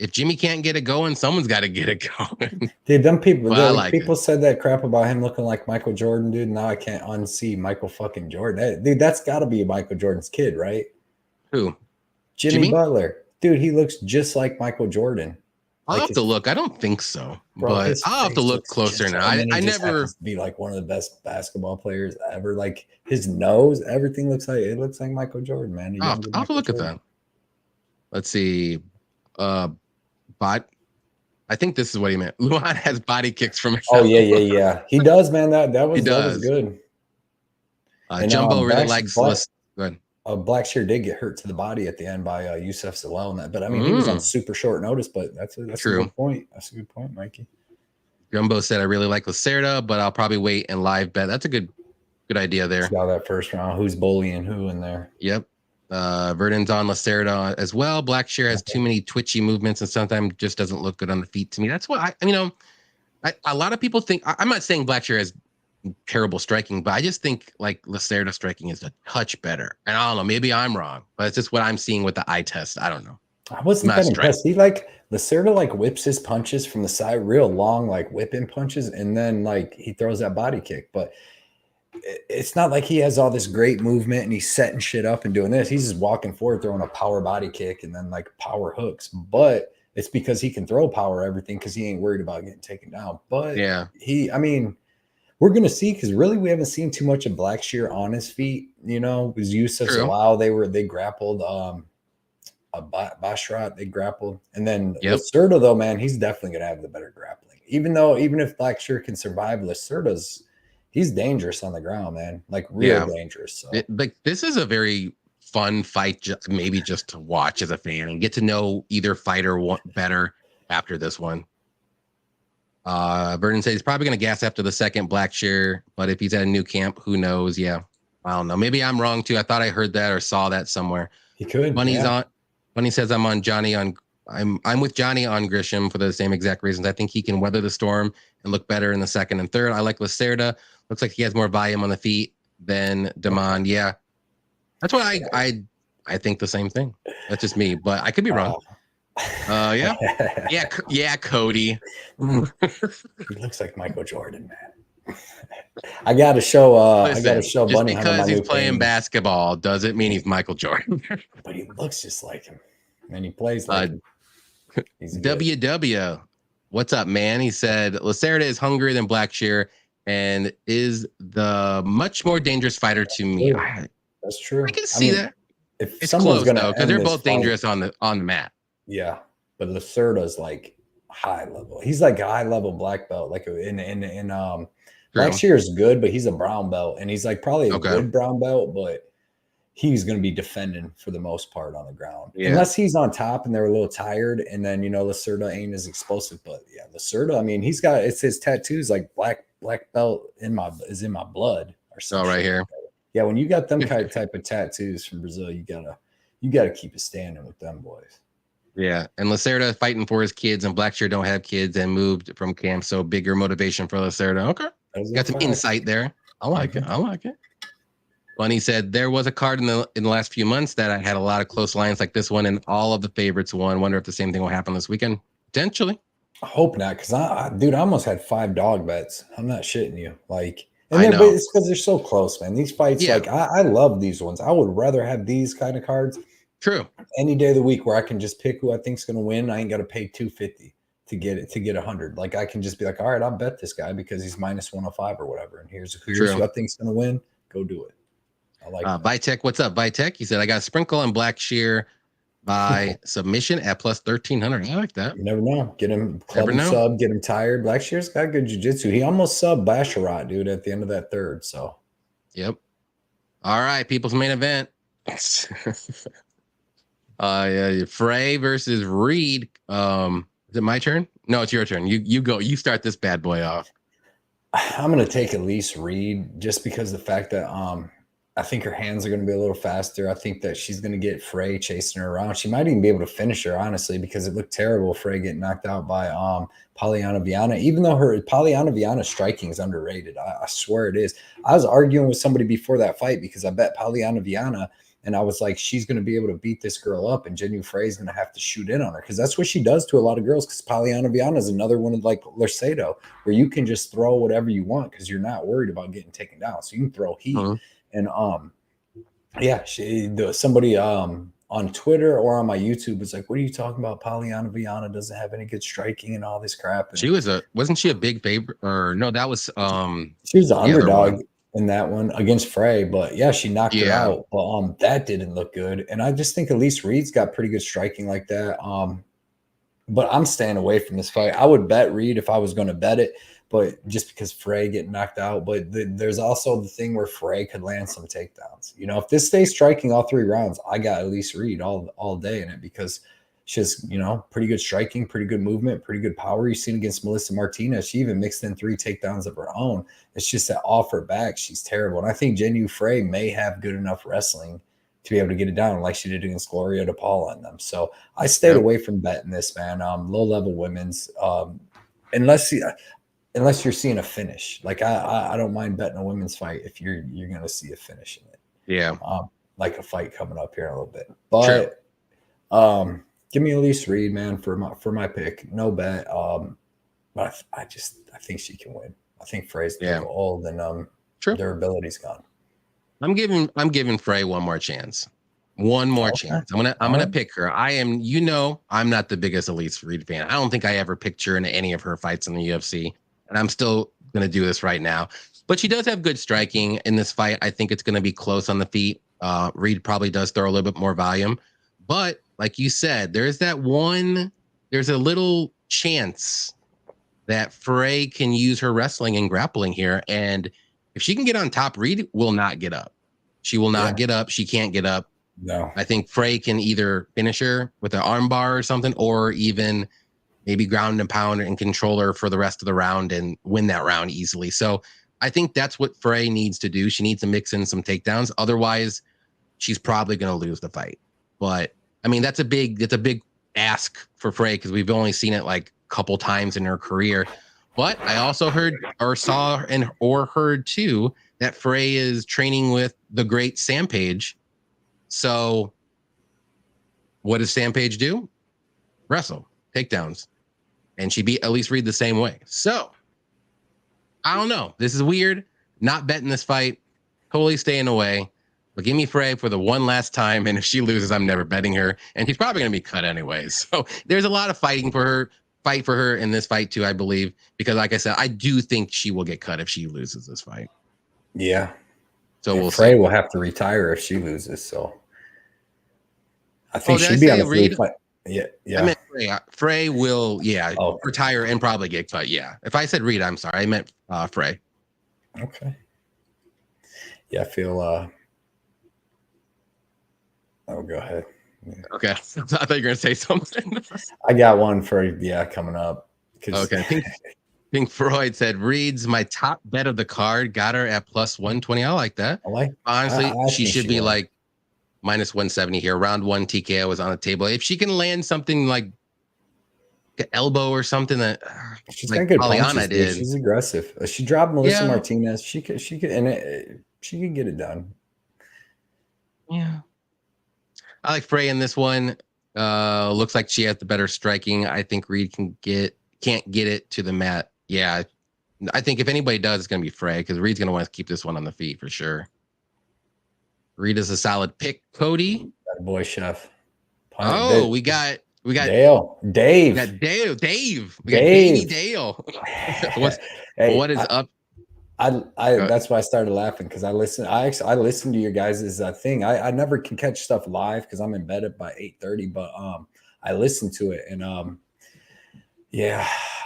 if Jimmy can't get it going, someone's got to get it going. Dude, them people, people said that crap about him looking like Michael Jordan, dude. Now I can't unsee Michael fucking Jordan. Dude, that's got to be Michael Jordan's kid, right? Who? Jimmy Butler. Dude, he looks just like Michael Jordan. I'll have to look. I don't think so, but I'll have to look closer now. I never be like one of the best basketball players ever. Like his nose, everything looks like Michael Jordan, man. I'll have to look at that. Let's see. I think this is what he meant. Luan has body kicks from himself. Oh yeah. He does, man. That was good. Jumbo really likes. Go ahead. Blackshear did get hurt to the body at the end by Yusuf Zalal, but I mean he was on super short notice. But that's a good point. That's a good point, Mikey. Jumbo said I really like Lacerda, but I'll probably wait and live bet. That's a good idea there. Got that first round. Who's bullying who in there? Yep. Verdon's on Lacerda as well. Blackshear has too many twitchy movements and sometimes just doesn't look good on the feet to me. That's what a lot of people think. I'm not saying Blackshear has terrible striking, but I just think like Lacerda striking is a touch better. And I don't know, maybe I'm wrong, but it's just what I'm seeing with the eye test. I don't know. I wasn't that impressed. He Lacerda whips his punches from the side, real long, whipping punches, and then he throws that body kick. But it's not like he has all this great movement and he's setting shit up and doing this. He's just walking forward, throwing a power body kick and then power hooks. But it's because he can throw power everything because he ain't worried about getting taken down. But we're going to see, because really we haven't seen too much of Blackshear on his feet. You know, it was Yusuf Zalal. They grappled Bashrat, they grappled. And then Yep. Lacerda, though, man, he's definitely going to have the better grappling. Even if Blackshear can survive, he's dangerous on the ground, man. Like real dangerous. So like this is a very fun fight, maybe just to watch as a fan and get to know either fighter better after this one. Vernon says he's probably going to gas after the second Blackshear, but if he's at a new camp, who knows? Yeah, I don't know. Maybe I'm wrong too. I thought I heard that or saw that somewhere. He could. Bunny says I'm with Johnny on Grisham for the same exact reasons. I think he can weather the storm and look better in the second and third. I like Lacerda. Looks like he has more volume on the feet than Demand. Yeah, that's what I think the same thing. That's just me, but I could be wrong. Yeah, Cody. He looks like Michael Jordan, man. I got to show. Listen, I got to show just Bunny because he's playing basketball doesn't mean he's Michael Jordan. But he looks just like him, and he plays like him. WW, what's up, man? He said Lacerda is hungrier than Blackshear and is the much more dangerous fighter to me. That's true. I can see that. If it's close though, because they're both dangerous on the mat. Yeah, but Lacerda's like high level. He's like a high level black belt. Like Blackshear is good, but he's a brown belt, and he's like probably a good brown belt, but he's going to be defending for the most part on the ground, unless he's on top and they're a little tired. And then Lacerda ain't as explosive, but yeah, Lacerda. I mean, it's his tattoos like black belt is in my blood or something. Oh, right here. Yeah, when you got them type of tattoos from Brazil, you gotta keep it standing with them boys. Yeah, and Lacerda fighting for his kids, and Blackshear don't have kids and moved from camp, so bigger motivation for Lacerda. Okay, got some insight there. I like it. Bunny said there was a card in the last few months that I had a lot of close lines like this one, and all of the favorites won. Wonder if the same thing will happen this weekend. Potentially. I hope not, because I almost had 5 dog bets. I'm not shitting you. Like, but it's because they're so close, man. These fights, like I love these ones. I would rather have these kind of cards. True. Any day of the week where I can just pick who I think's going to win. I ain't got to pay $250 to get 100. Like I can just be like, all right, I'll bet this guy because he's minus 105 or whatever. And here's who I think's going to win. Go do it. I like Vitek, what's up, Vitek? He said I got a sprinkle on Blackshear by submission at plus 1,300. I like that. You never know. Get him sub, get him tired. Blackshear's got good jiu-jitsu. He almost subbed Basharat, dude, at the end of that third. So, yep. All right, people's main event. Frey versus Reed. Is it my turn? No, it's your turn. You go. You start this bad boy off. I'm gonna take at least Reed just because the fact that I think her hands are going to be a little faster. I think that she's going to get Frey chasing her around. She might even be able to finish her, honestly, because it looked terrible, Frey getting knocked out by Polyana Viana, even though her Polyana Viana striking is underrated. I swear it is. I was arguing with somebody before that fight because I bet Polyana Viana, and I was like, she's going to be able to beat this girl up, and Jenu Frey is going to have to shoot in on her because that's what she does to a lot of girls, because Polyana Viana is another one of like Lercedo, where you can just throw whatever you want because you're not worried about getting taken down. So you can throw heat. And somebody on Twitter or on my YouTube was like, "What are you talking about? Polyana Viana doesn't have any good striking and all this crap." And wasn't she a big favorite? Or no, that was she was an underdog in that one against Frey, but yeah, she knocked her out. But that didn't look good. And I just think Elise Reed's got pretty good striking like that. But I'm staying away from this fight. I would bet Reed if I was going to bet it, but just because Frey getting knocked out. But there's also the thing where Frey could land some takedowns. If this stays striking all 3 rounds, I got Elise Reed all day in it because she's, pretty good striking, pretty good movement, pretty good power. You've seen against Melissa Martinez. She even mixed in 3 takedowns of her own. It's just that off her back, she's terrible. And I think Jenu Frey may have good enough wrestling to be able to get it down like she did against Gloria DePaul on them. So I stayed away from betting this, man. Low-level women's, unless you're seeing a finish. Like I don't mind betting a women's fight if you're going to see a finish in it. Yeah. Like a fight coming up here in a little bit. But give me Elise Reed, man, for my pick. No bet. But I think she can win. I think Frey's old and their ability's gone. I'm giving Frey one more chance. One more chance. I'm gonna pick her. I'm not the biggest Elise Reed fan. I don't think I ever picked her in any of her fights in the UFC, and I'm still gonna do this right now. But she does have good striking in this fight. I think it's gonna be close on the feet. Reed probably does throw a little bit more volume, but like you said, there's a little chance that Frey can use her wrestling and grappling here. And if she can get on top, Reed will not get up. She will not get up. She can't get up. No. I think Frey can either finish her with an arm bar or something, or even maybe ground and pound and control her for the rest of the round and win that round easily. So I think that's what Frey needs to do. She needs to mix in some takedowns. Otherwise, she's probably going to lose the fight. But I mean, that's a big ask for Frey because we've only seen it like a couple times in her career. But I also heard or saw or heard too that Frey is training with the great Sam Page. So what does Sam Page do? Wrestle, takedowns. And she beat Elise Reed the same way. So I don't know. This is weird. Not betting this fight. Totally staying away. But give me Frey for the one last time. And if she loses, I'm never betting her. And she's probably going to be cut anyways. So there's a lot of fight for her in this fight too, I believe. Because like I said, I do think she will get cut if she loses this fight. Yeah. So we'll Frey see. will have to retire if she loses. So I think she'd be on a free fight. Yeah. I meant Frey will, retire and probably get cut. Yeah. If I said Reed, I'm sorry. I meant Frey. Okay. Yeah, I feel oh, go ahead. Yeah. Okay. I thought you were gonna say something. I got one for coming up. Okay. Pink Floyd said Reed's my top bet of the card. Got her at plus 120. I like that. Honestly, she should be like minus 170 here. Round one TKO was on the table. If she can land something like an elbow or something that she's like got good Polyana punches, did. She's aggressive. She dropped Melissa Martinez. She could get it done. Yeah. I like Frey in this one. Looks like she has the better striking. I think Reed can't get it to the mat. Yeah. I think if anybody does, it's going to be Frey because Reed's going to want to keep this one on the feet for sure. Reed is a solid pick. Cody. That boy, chef. We got Dale. Dave. We got Dave. We got Baby Dale. What is up? That's why I started laughing because I listen to your guys' thing. I never can catch stuff live because I'm in bed at by 8:30, but I listen to it and I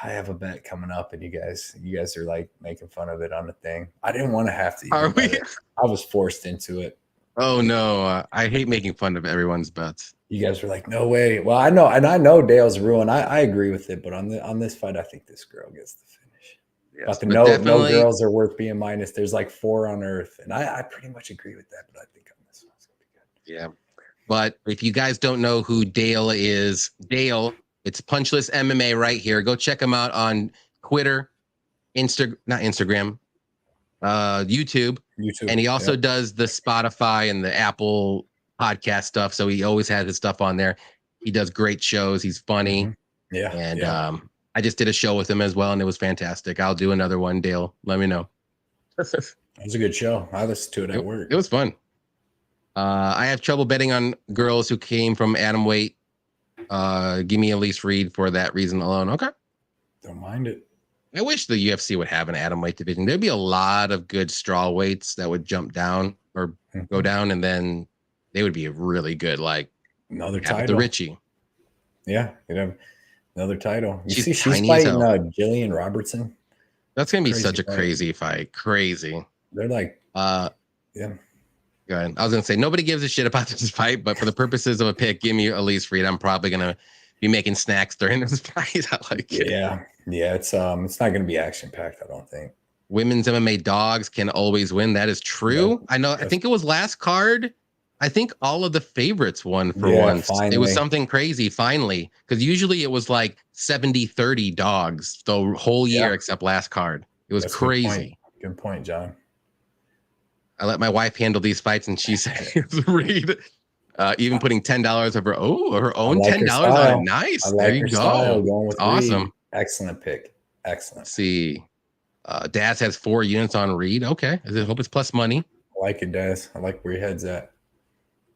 have a bet coming up and you guys are like making fun of it on the thing. I didn't want to have to. Are we? I was forced into it. Oh no, I hate making fun of everyone's bets. You guys were like, no way. Well, I know Dale's ruined. I agree with it, but on this fight, I think this girl gets the finish. Yes, but no girls are worth being minus. There's like 4 on earth, and I pretty much agree with that. But I think on this one, it's gonna be good. Yeah, but if you guys don't know who Dale is, it's Punchless MMA right here. Go check him out on Twitter, YouTube. And he also does the Spotify and the Apple podcast stuff. So he always has his stuff on there. He does great shows. He's funny. Mm-hmm. Yeah. And I just did a show with him as well, and it was fantastic. I'll do another one, Dale. Let me know. It was a good show. I listened to it at work. It was fun. I have trouble betting on girls who came from atom weight. Give me Elise Reed for that reason alone. Okay. Don't mind it. I wish the UFC would have an atom weight division. There'd be a lot of good straw weights that would jump down or go down, and then they would be really good. Like another title, the Richie. Yeah, you'd have another title. She's fighting Jillian Robertson. That's gonna be such a crazy fight. Crazy. They're like, yeah. Go ahead. I was gonna say nobody gives a shit about this fight, but for the purposes of a pick, give me Elise Reed. I'm probably gonna be making snacks during this fight. I like it. Yeah. It's not gonna be action packed. I don't think. Women's MMA dogs can always win. That is true. Yeah, I know. I think it was last card. I think all of the favorites won for once. Finally. It was something crazy finally, because usually it was like 70-30 dogs the whole year except last card. It was crazy. Good point, John. I let my wife handle these fights, and she said, "Read." Even putting $10 of her own $10 on it. Nice. There you go. Going with awesome. Reed. Excellent pick. Excellent. Let's see. Daz has 4 units on Reed. Okay. I hope it's plus money. I like it, Daz. I like where your head's at.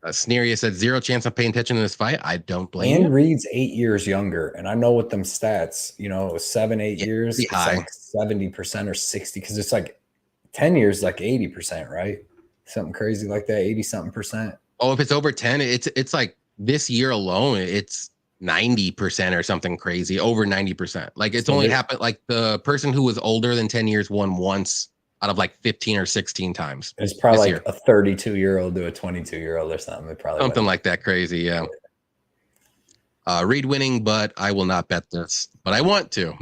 Sneeria said 0 chance of paying attention to this fight. I don't blame you. Reed's 8 years younger, and I know with them stats, 7-8 years, it's like 70% or 60, because it's like 10 years, like 80%, right? Something crazy like that, 80-something%. Oh, if it's over 10, it's like this year alone, it's 90% or something crazy, over 90%. Like it's only happened, like the person who was older than 10 years won once out of like 15 or 16 times. It's probably like a 32-year-old to a 22-year-old or something. It probably something like that crazy, yeah. Reed winning, but I will not bet this, but I want to.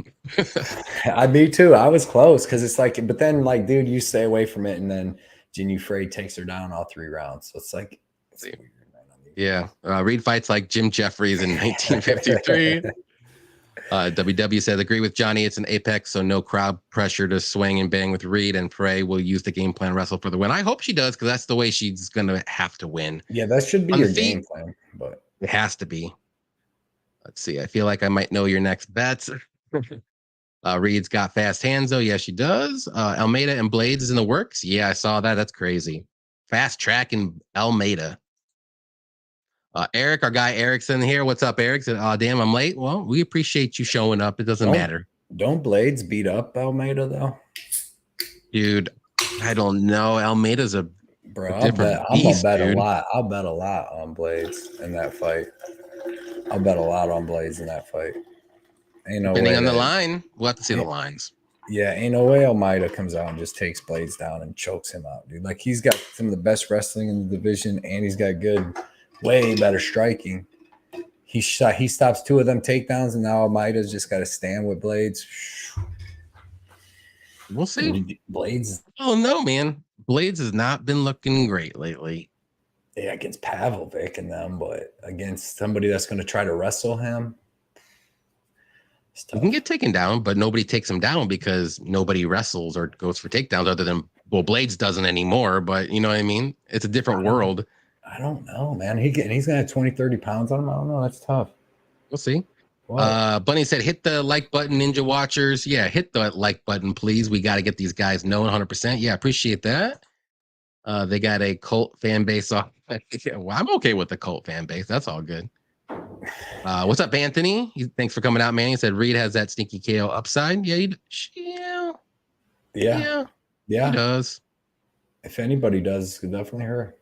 Me too. I was close because it's like, but then like, dude, you stay away from it, and then Jin Frey takes her down all 3 rounds. So it's like, it's weird, man. Yeah. Reed fights like Jim Jeffries in 1953. WW said, agree with Johnny. It's an Apex, so no crowd pressure to swing and bang with Reed, and Frey will use the game plan wrestle for the win. I hope she does, because that's the way she's going to have to win. Yeah, that should be your game plan, but it has to be. Let's see. I feel like I might know your next bets. Reed's got fast hands, though. Yeah, she does. Almeida and Blades is in the works. Yeah, I saw that. That's crazy. Fast track in Almeida. Eric, our guy Eric's in here. What's up, Eric? Said, oh, damn, I'm late. Well, we appreciate you showing up. It doesn't matter. Don't Blades beat up Almeida, though? Dude, I don't know. Almeida's a different I'm beast, gonna bet dude. a lot. I'll bet a lot on Blades in that fight. I'll bet a lot on Blades in that fight. Ain't no Depending way on the line, we'll have to see the lines. Yeah, ain't no way Almeida comes out and just takes Blades down and chokes him out, dude. Like, he's got some of the best wrestling in the division, and he's got way better striking. He stops 2 of them takedowns, and now Almeida's just got to stand with Blades. We'll see. Blades. Oh no, man. Blades has not been looking great lately. Yeah, against Pavlovic and them, but against somebody that's going to try to wrestle him, he can get taken down, but nobody takes him down because nobody wrestles or goes for takedowns other than, well, Blades doesn't anymore, but you know what I mean? It's a different world. I don't know, man. He's going to have 20, 30 pounds on him. I don't know. That's tough. We'll see. Bunny said, hit the like button, Ninja Watchers. Yeah, hit the like button, please. We got to get these guys known 100%. Yeah, appreciate that. They got a cult fan base. Well, I'm okay with the cult fan base. That's all good. What's up, Anthony? Thanks for coming out, man. He said Reed has that sneaky KO upside. Yeah, he does. If anybody does, definitely her.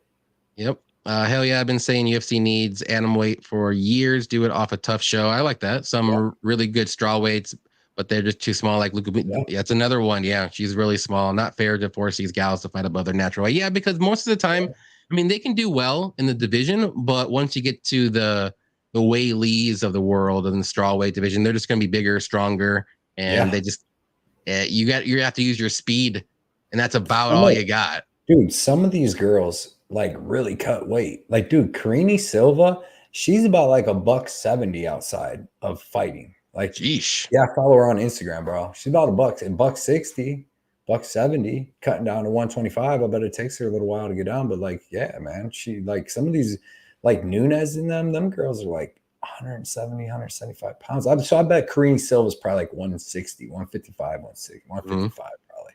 Yep. Hell yeah, I've been saying UFC needs atom weight for years. Do it off a tough show. I like that. Some really good straw weights, but they're just too small. Like Luca. Yeah, it's another one. Yeah, she's really small. Not fair to force these gals to fight above their natural weight. Yeah, because most of the time, I mean, they can do well in the division, but once you get to the Wei Lees of the world and the strawweight division, they're just going to be bigger, stronger, and they just you have to use your speed, and that's about all you got. Dude, some of these girls like really cut weight. Like, dude, Karine Silva, she's about like $170 outside of fighting. Like, geesh. Yeah, I follow her on Instagram, bro. She's about $160, $170, cutting down to 125. I bet it takes her a little while to get down, but like, yeah, man, she like some of these. Like Nunes and them girls are like 170, 175 pounds. So I bet Karine Silva's probably like 160, 155, 160, 155 probably.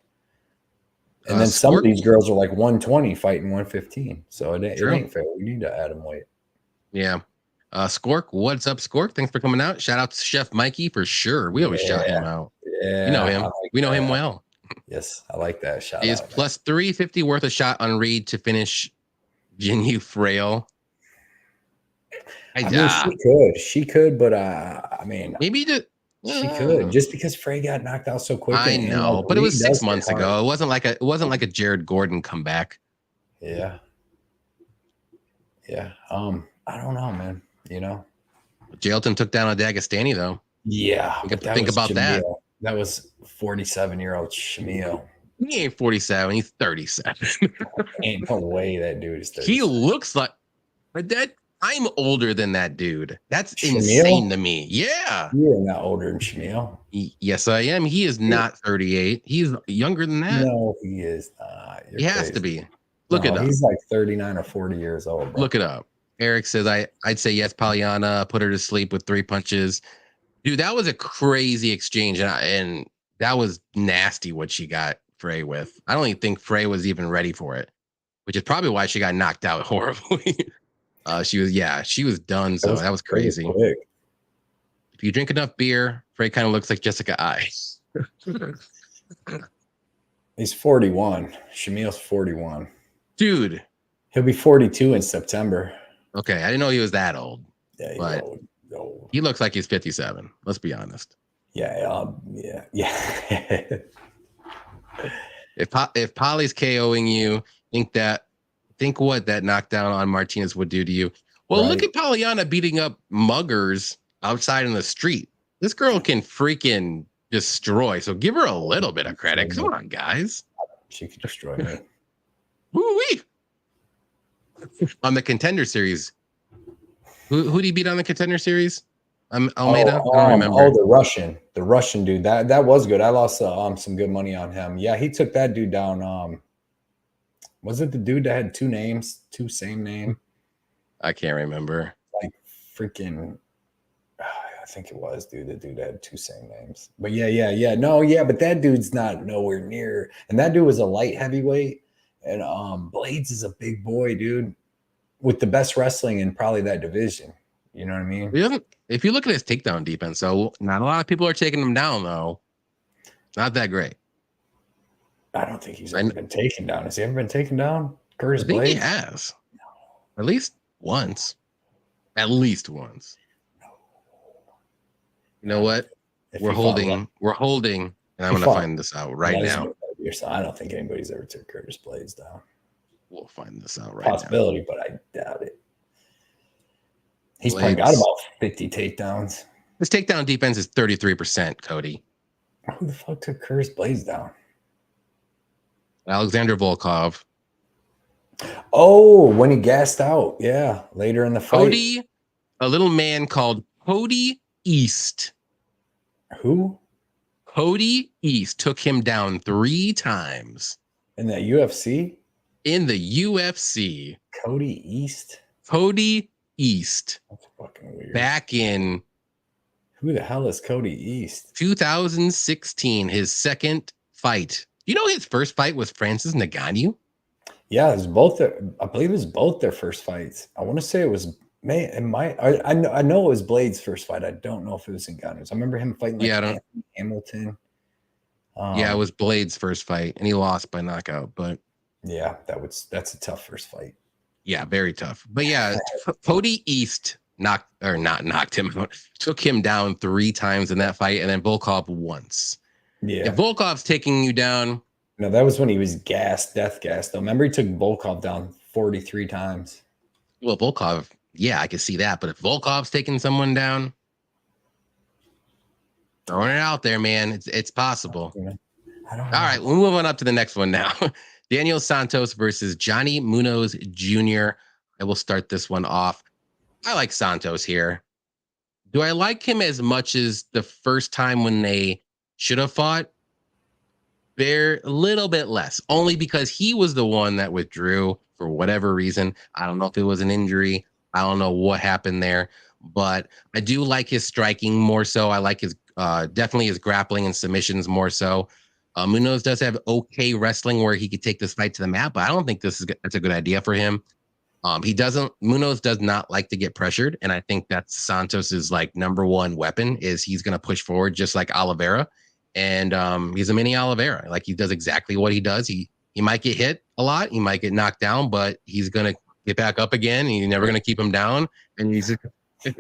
And then some of these girls are like 120 fighting 115. So it ain't fair. We need to add them weight. Yeah. Skork, what's up, Skork? Thanks for coming out. Shout out to Chef Mikey for sure. We always shout him out. Yeah. You know him. We know him well. Yes, I like that shout out. Is plus 350 worth a shot on Reed to finish Jinyu Frail? I mean, she could, but I mean, maybe she could, just because Frey got knocked out so quick. I know, but it was 6 months ago. It wasn't like a Jared Gordon comeback. Yeah. I don't know, man. You know, Jailton took down a Dagestani though. Yeah, think about that. That was 47-year-old Shamil. He ain't 47. He's 37. Ain't no way that dude is 37. He looks like, but that. I'm older than that dude. That's insane to me. Yeah. You're not older than Shamil. Yes, I am. He is not 38. He's younger than that. No, he is not. He has to be. Look it up. He's like 39 or 40 years old, bro. Look it up. Eric says, I'd say yes, Pollyanna, put her to sleep with 3 punches. Dude, that was a crazy exchange. And that was nasty what she got Frey with. I don't even think Frey was even ready for it, which is probably why she got knocked out horribly. She was done. So that was crazy. If you drink enough beer, Frey kind of looks like Jessica I. He's 41. Shamil's 41. Dude. He'll be 42 in September. Okay, I didn't know he was that old. Yeah, but old. He looks like he's 57. Let's be honest. Yeah. If Polly's KOing you, think what that knockdown on Martinez would do to you. Well, look at Polyana beating up muggers outside in the street. This girl can freaking destroy. So give her a little bit of credit. Come on, guys. She could destroy me. Woo-wee. On the Contender Series, who did he beat on the Contender Series? Almeida. I don't remember. Oh, the Russian dude. That was good. I lost some good money on him. Yeah, he took that dude down. Was it the dude that had two same name? I can't remember. Like freaking, I think it was, dude. The dude had two same names. But yeah. No, yeah, but that dude's not nowhere near. And that dude was a light heavyweight. And Blades is a big boy, dude, with the best wrestling in probably that division. You know what I mean? If you look at his takedown defense, so not a lot of people are taking him down, though. Not that great. I don't think he's ever been taken down. Has he ever been taken down? Curtis Blades? Blades? He has. No. At least once. You know what? We're holding, and I'm going to find this out right now. I don't think anybody's ever took Curtis Blades down. We'll find this out right now. Possibility, but I doubt it. He's probably got about 50 takedowns. His takedown defense is 33%, Cody. Who the fuck took Curtis Blades down? Alexander Volkov. Oh, when he gassed out. Yeah, later in the fight. Cody, a little man called Cody East. Who? Cody East took him down 3 times. In the UFC? In the UFC. Cody East? Cody East. That's fucking weird. Back in... Who the hell is Cody East? 2016, his second fight. You know his first fight was Francis Ngannou? Yeah, it was both. I believe it was both their first fights. I want to say it was... I know it was Blade's first fight. I don't know if it was Ngannou's. I remember him fighting Hamilton. Yeah, it was Blade's first fight, and he lost by knockout. But yeah, that's a tough first fight. Yeah, very tough. But yeah, Cody East knocked him out, took him down 3 times in that fight, and then Volkov once. Yeah, if Volkov's taking you down. No, that was when he was death gassed. Though, remember he took Volkov down 43 times. Well, Volkov. Yeah, I can see that. But if Volkov's taking someone down, throwing it out there, man, it's possible. All right, we'll move on up to the next one now. Daniel Santos versus Johnny Munoz Jr. I will start this one off. I like Santos here. Do I like him as much as the first time when they should have fought? They're a little bit less, only because he was the one that withdrew for whatever reason. I don't know if it was an injury. I don't know what happened there, but I do like his striking more so. I like his definitely his grappling and submissions more so. Munoz does have okay wrestling where he could take this fight to the mat, but I don't think that's a good idea for him. Munoz does not like to get pressured, and I think that's Santos's like number one weapon is he's going to push forward just like Oliveira, and he's a mini Oliveira. Like he does exactly what he does. He might get hit a lot, he might get knocked down, but he's going to get back up again. And you're never going to keep him down, and he's. I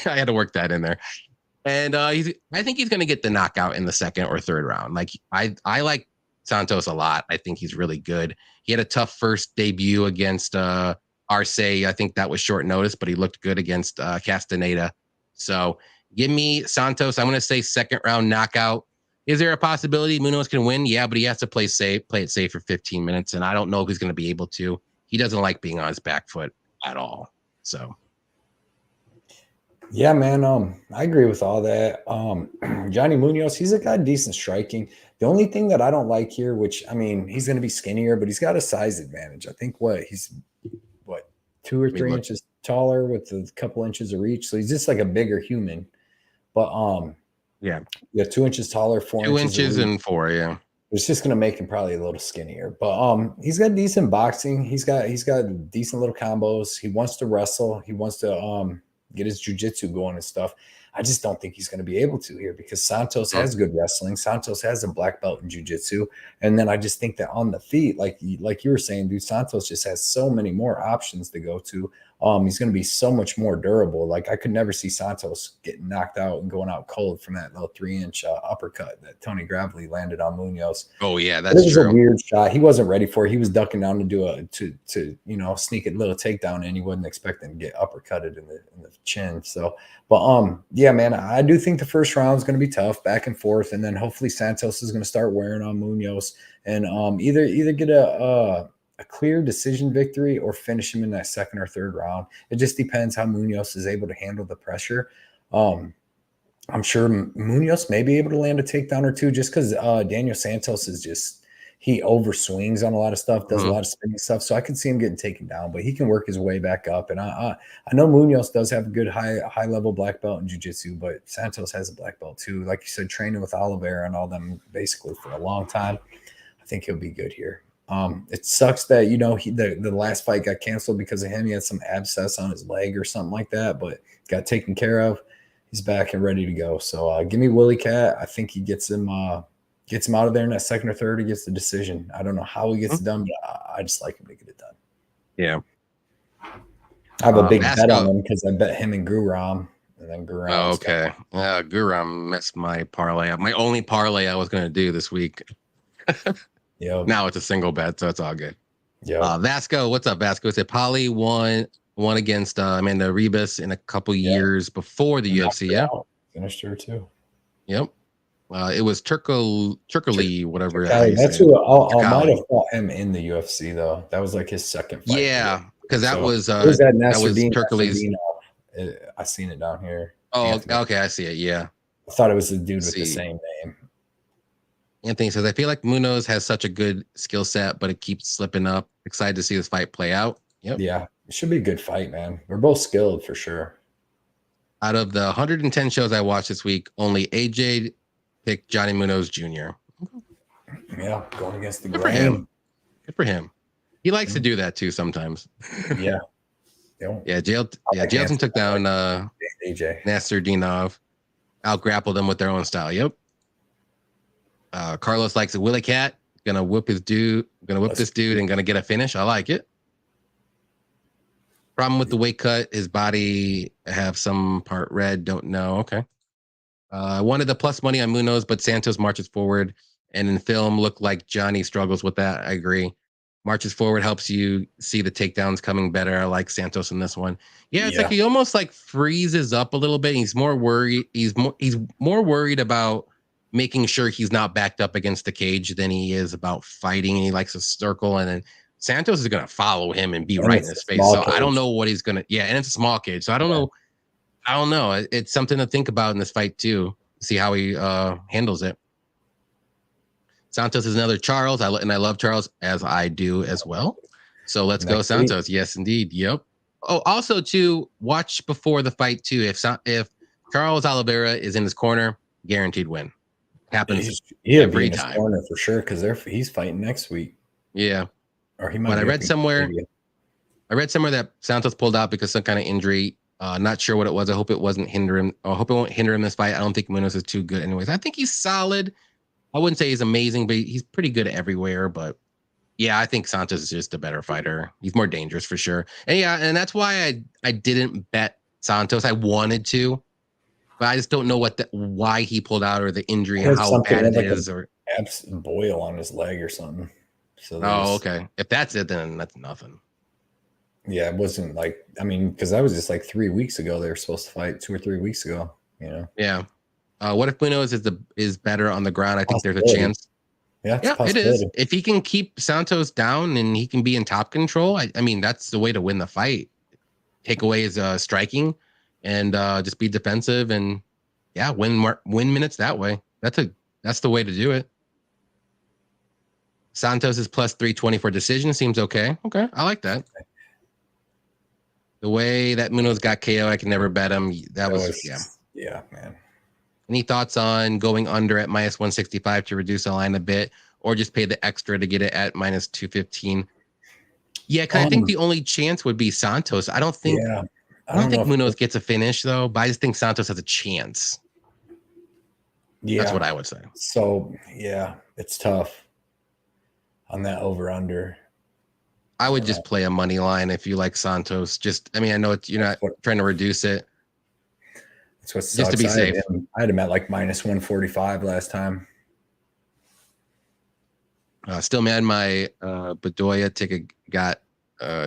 had to work that in there. And I think he's going to get the knockout in the second or third round. Like I like Santos a lot. I think he's really good. He had a tough first debut against Arce. I think that was short notice, but he looked good against Castaneda. So give me Santos. I'm going to say second round knockout. Is there a possibility Munoz can win? Yeah, but he has to play it safe for 15 minutes. And I don't know if he's going to be able to. He doesn't like being on his back foot at all. So. Yeah, man. I agree with all that. Johnny Munoz, he's got decent striking. The only thing that I don't like here, which I mean, he's going to be skinnier, but he's got a size advantage. I think he's 2 or 3 inches taller with a couple inches of reach, so he's just like a bigger human. But 2 inches taller, 4 2 inches and 4, yeah. It's just going to make him probably a little skinnier. But he's got decent boxing. He's got decent little combos. He wants to wrestle. He wants to get his jiu-jitsu going and stuff. I just don't think he's going to be able to here because Santos has good wrestling. Santos has a black belt in jiu-jitsu. And then I just think that on the feet, like you were saying, dude, Santos just has so many more options to go to. He's going to be so much more durable. Like I could never see Santos getting knocked out and going out cold from that little 3-inch uppercut that Tony Gravely landed on Munoz. Oh yeah, that's true. It was a weird shot. He wasn't ready for it. He was ducking down to do sneak a little takedown, and he wasn't expecting to get uppercutted in the chin. So, but yeah, man, I do think the first round is going to be tough, back and forth, and then hopefully Santos is going to start wearing on Munoz and either get a clear decision victory or finish him in that second or third round. It just depends how Munoz is able to handle the pressure. I'm sure Munoz may be able to land a takedown or two just because Daniel Santos is just he overswings on a lot of stuff, does a lot of spinning stuff. So I can see him getting taken down, but he can work his way back up. And I know Munoz does have a good high level black belt in jiu-jitsu, but Santos has a black belt too. Like you said, training with Oliveira and all them basically for a long time. I think he'll be good here. It sucks that the last fight got canceled because of him. He had some abscess on his leg or something like that, but got taken care of. He's back and ready to go. So give me Willie Cat. I think he gets him out of there in that second or third. He gets the decision. I don't know how he gets it done, but I just like him to get it done. Yeah. I have a big bet on him because I bet him and Guram. And then Guram. Oh, okay. Guram messed my parlay up. My only parlay I was going to do this week. Yep. Now it's a single bet, so it's all good. Yeah. Vasco, what's up, Vasco? Said Polly won against Amanda Ribas in a couple years before the UFC. Yeah, finished her too. Yep. It was Turkali, whatever. That's who I might have fought him in the UFC though. That was like his second fight. Yeah, because that was Turkali's. I seen it down here. Oh, Anthony. Okay, I see it. Yeah, I thought it was the dude with the same name. Anthony says, I feel like Munoz has such a good skill set, but it keeps slipping up. Excited to see this fight play out. Yep. Yeah, it should be a good fight, man. We're both skilled for sure. Out of the 110 shows I watched this week, only AJ picked Johnny Munoz Jr. Yeah, going against the Good for him. Good for him. He likes to do that too sometimes. Yeah. Jailton took down AJ Nasruddinov, out grappled them with their own style. Yep. Carlos likes a Willie Cat. Gonna whip this dude and gonna get a finish. I like it. Problem with the weight cut, his body have some part red. Don't know. Okay. I wanted the plus money on Munoz, but Santos marches forward, and in film looked like Johnny struggles with that. I agree. Marches forward helps you see the takedowns coming better. I like Santos in this one. Yeah, it's like he almost like freezes up a little bit. He's more worried. He's more worried about making sure he's not backed up against the cage than he is about fighting. And he likes a circle, and then Santos is going to follow him and be right in his face. So I don't know what he's going to. Yeah, and it's a small cage, so I don't know. I don't know. It's something to think about in this fight too. See how he handles it. Santos is another Charles. I love Charles, as I do as well. So let's go Santos. Yes, indeed. Yep. Oh, also to watch before the fight too. If Charles Oliveira is in his corner, guaranteed win. Happens every time. His corner for sure because he's fighting next week. Yeah. Or he might. But I read somewhere that Santos pulled out because of some kind of injury. Not sure what it was. I hope it wasn't hinder him. I hope it won't hinder him this fight. I don't think Munoz is too good anyways. I think he's solid. I wouldn't say he's amazing, but he's pretty good everywhere. But yeah, I think Santos is just a better fighter. He's more dangerous for sure. And yeah, and that's why I didn't bet Santos. I wanted to, but I just don't know why he pulled out or the injury and how bad it is. Or boil on his leg or something. So okay. If that's it, then that's nothing. Yeah, it wasn't like, I mean, because that was just like 3 weeks ago. They were supposed to fight 2 or 3 weeks ago, you know? Yeah. What if Munoz is better on the ground? I think there's a chance. Yeah, it is. If he can keep Santos down and he can be in top control, I mean, that's the way to win the fight. Take away his striking and just be defensive and win minutes that way. That's the way to do it. Santos is plus 320 for decision. Seems okay. Okay, I like that. The way that Munoz got KO, I can never bet him. That was yeah, man. Any thoughts on going under at minus 165 to reduce the line a bit, or just pay the extra to get it at minus 215? Yeah, because I think the only chance would be Santos. I don't think. Yeah, I don't think Munoz gets a finish, though, but I just think Santos has a chance. Yeah. That's what I would say. So, yeah, it's tough on that over-under. I would just play a money line if you like Santos. I know you're not trying to reduce it. That's what sucks. Just to be safe. I had him at like minus 145 last time. Still mad my Bedoya ticket got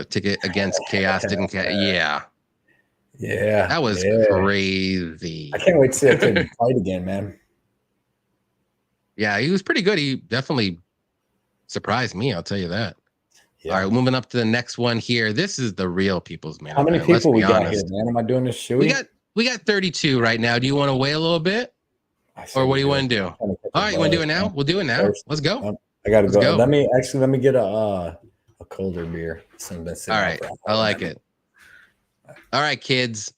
ticket against Chaos didn't get. Yeah. That was crazy. I can't wait to see that kid fight again, man. Yeah, he was pretty good. He definitely surprised me, I'll tell you that. Yeah. All right, moving up to the next one here. This is the real people's man. How many people we got here, man? Am I doing this shoe? We got 32 right now. Do you want to wait a little bit? Or what do you want to do? All right, you want to do it now? We'll do it now. Let's go. I got to go. Let me get a colder beer. All right, I like it. All right, kids.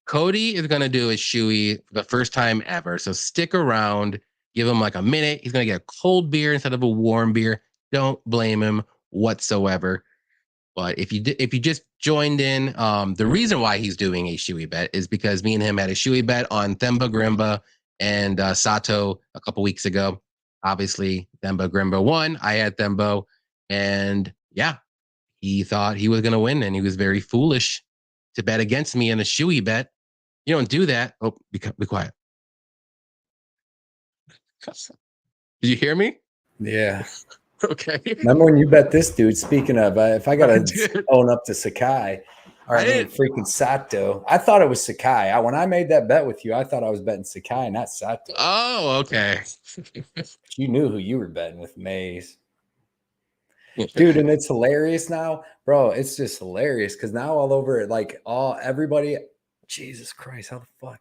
Cody is going to do his shoey for the first time ever. So stick around. Give him like a minute. He's going to get a cold beer instead of a warm beer. Don't blame him whatsoever. But if you just joined in, the reason why he's doing a shoey bet is because me and him had a shoey bet on Themba Grimba and Sato a couple weeks ago. Obviously, Themba Grimba won. I had Themba. And yeah, he thought he was going to win. And he was very foolish to bet against me in a shoey bet. You don't do that. Oh, be quiet. Did you hear me? Yeah. Okay. Remember when you bet this dude? Speaking of, if I got to own up to Sakai, freaking Sato. I thought it was Sakai. When I made that bet with you, I thought I was betting Sakai, not Sato. Oh, okay. You knew who you were betting with, Maze. Dude, and it's hilarious now, bro. It's just hilarious because now all over it, like everybody, Jesus Christ, how the fuck?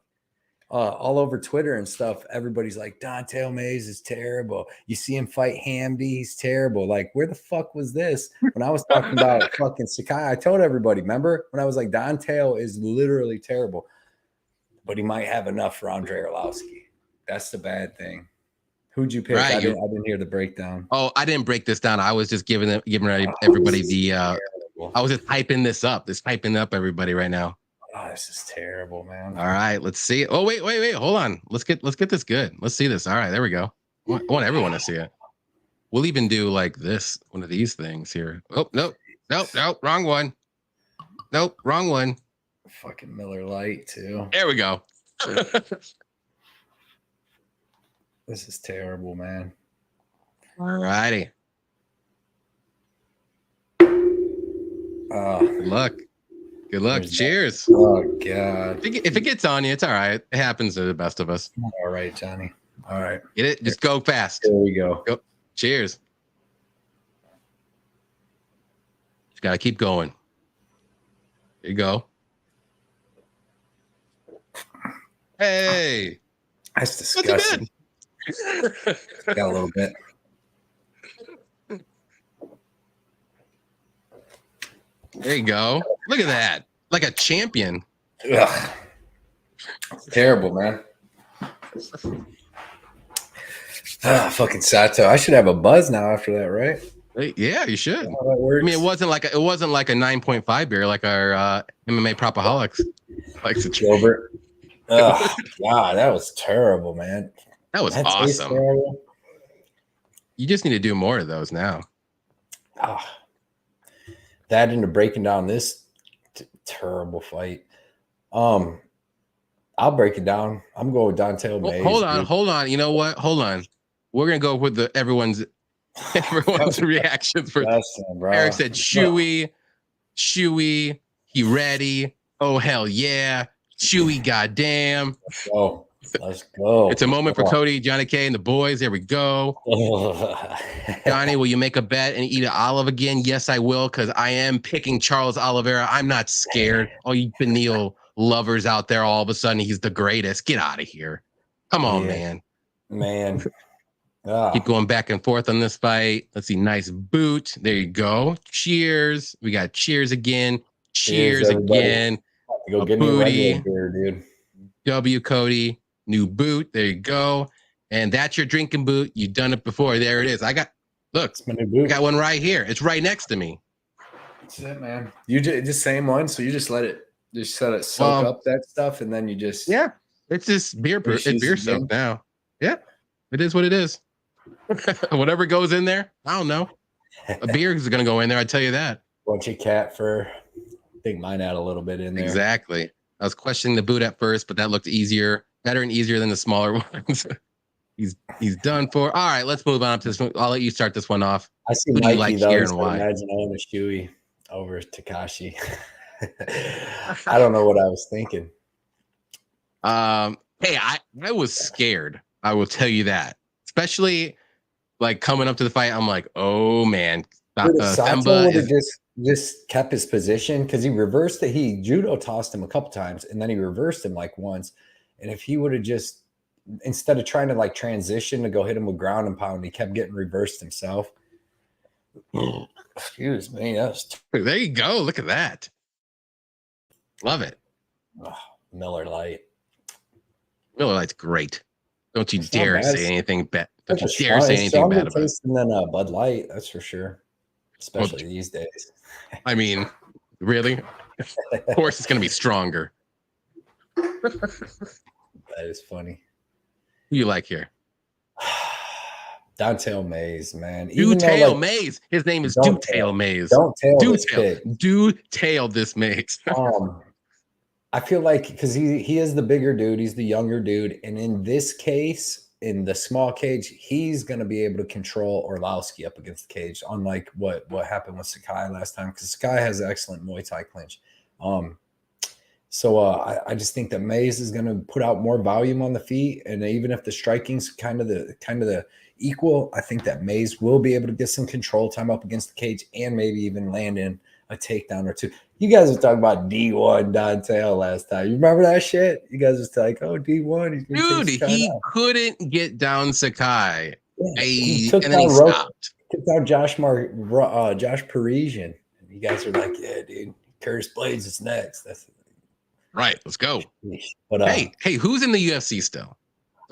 All over Twitter and stuff, everybody's like, Dante Mays is terrible. You see him fight Hamdi, he's terrible. Like, where the fuck was this? When I was talking about fucking Sakai, I told everybody, remember? When I was like, Dante is literally terrible. But he might have enough for Andre Arlovski. That's the bad thing. Who'd you pick? Right, I didn't hear the breakdown. Oh, I didn't break this down. I was just giving everybody the I was just hyping this up. Hyping up everybody right now. Oh, this is terrible, man. All right, let's see. Oh, wait. Hold on. Let's get this good. Let's see this. All right, there we go. I want everyone to see it. We'll even do like this, one of these things here. Oh, nope, wrong one. Nope, wrong one. Fucking Miller Lite, too. There we go. This is terrible, man. All righty. Good luck. Good luck. Cheers. Oh, God. If it gets on you, it's all right. It happens to the best of us. All right, Johnny. All right. Get it? Just go fast. There we go. Cheers. Just got to keep going. There you go. Hey. That's disgusting. Got a little bit. There you go. Look at that. Like a champion. Ugh. Terrible, man. Fucking Sato. I should have a buzz now after that, right? Yeah, you should. I mean, it wasn't like a 9.5 beer like our MMA Propaholics likes to Gilbert. Oh, God, that was terrible, man. That was awesome. You just need to do more of those now. That into breaking down this terrible fight. I'll break it down. I'm going with Dante Mays. Hold on. You know what? Hold on. We're gonna go with everyone's reaction for. Eric said, "Chewy, he ready? Oh hell yeah, Chewy, goddamn." Let's go. It's a moment for Cody, Johnny K, and the boys. There we go. Johnny, will you make a bet and eat an olive again? Yes, I will, because I am picking Charles Oliveira. I'm not scared. All you Beneil lovers out there, all of a sudden, he's the greatest. Get out of here. Come on, man. Keep going back and forth on this fight. Let's see. Nice boot. There you go. Cheers. We got cheers again. Cheers again. Go get me a regular beer, dude. W, Cody. New boot. There you go. And that's your drinking boot. You've done it before. There it is. I got one right here. It's right next to me. That's it, man. You just same one, so you just let it Just let it soak up that stuff, and then you just it's just beer. It's beer soaked again. now. Yeah, it is what it is. Whatever goes in there, I don't know. A beer is going to go in there. I tell you that. Bunch of cat fur. I think mine had a little bit in there. Exactly. I was questioning the boot at first, but that looked better and easier than the smaller ones. He's done for. All right, let's move on to this one. I'll let you start this one off. I see Who Mikey, do you like though, here and why? Imagine owning a Shoey over Takashi. I don't know what I was thinking. Hey, I was scared. I will tell you that, especially like coming up to the fight. I'm like, oh man, Sato would have just kept his position because he reversed it. He judo tossed him a couple times, and then he reversed him like once. And if he would have just, instead of trying to like transition to go hit him with ground and pound, he kept getting reversed himself. Excuse me. There you go. Look at that. Love it. Oh, Miller Lite. Miller Lite's great. Don't you dare say anything bad. Don't you It's dare say anything bad about it. Than Bud Light, that's for sure. Especially these days. I mean, really? Of course it's going to be stronger. That is funny. Who you like here? Don'tail Mays, man. Do-tail Mays. His name is Do-tail Mays. Do-tail this Mays. I feel like because he is the bigger dude, he's the younger dude, and in this case, in the small cage, he's going to be able to control Orlovsky up against the cage, unlike what happened with Sakai last time, because Sakai has excellent Muay Thai clinch. So I just think that Mays is going to put out more volume on the feet, and even if the striking's kind of the equal, I think that Mays will be able to get some control time up against the cage and maybe even land in a takedown or two. You guys were talking about D1 Dontail last time. You remember that shit? You guys was like, oh, D1. Dude, he couldn't get down Sakai. Yeah, he took down Josh Parisian. You guys are like, yeah, dude. Curtis Blades is next. That's right. Let's go. But hey, who's in the UFC still?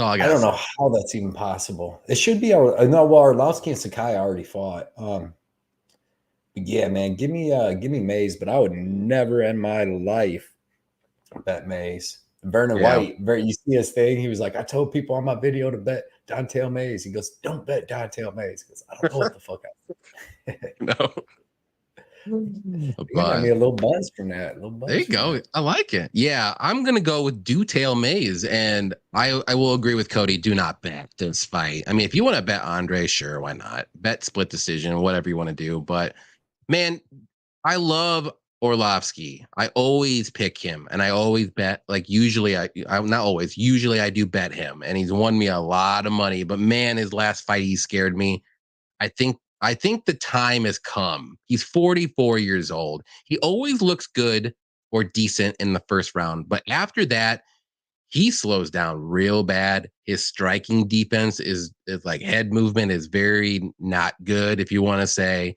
I don't know how that's even possible. It should be Arlovsky and Sakai already fought. Yeah, man, give me Mays, but I would never in my life bet Mays. Vernon White, you see his thing? He was like, I told people on my video to bet Dontail Mays. He goes, don't bet Dontail Mays, because I don't know what the fuck I No. Got me a little buzz from that. There you go. I like it. Yeah, I'm gonna go with Do-tail Mays, and I will agree with Cody. Do not bet this fight. I mean, if you want to bet Andre, sure, why not? Bet split decision, whatever you want to do. But man, I love Orlovsky. I always pick him, and I always bet. Like usually, Usually, I do bet him, and he's won me a lot of money. But man, his last fight, he scared me. I think the time has come. He's 44 years old. He always looks good or decent in the first round, but after that, he slows down real bad. His striking defense is like head movement is very not good, if you want to say.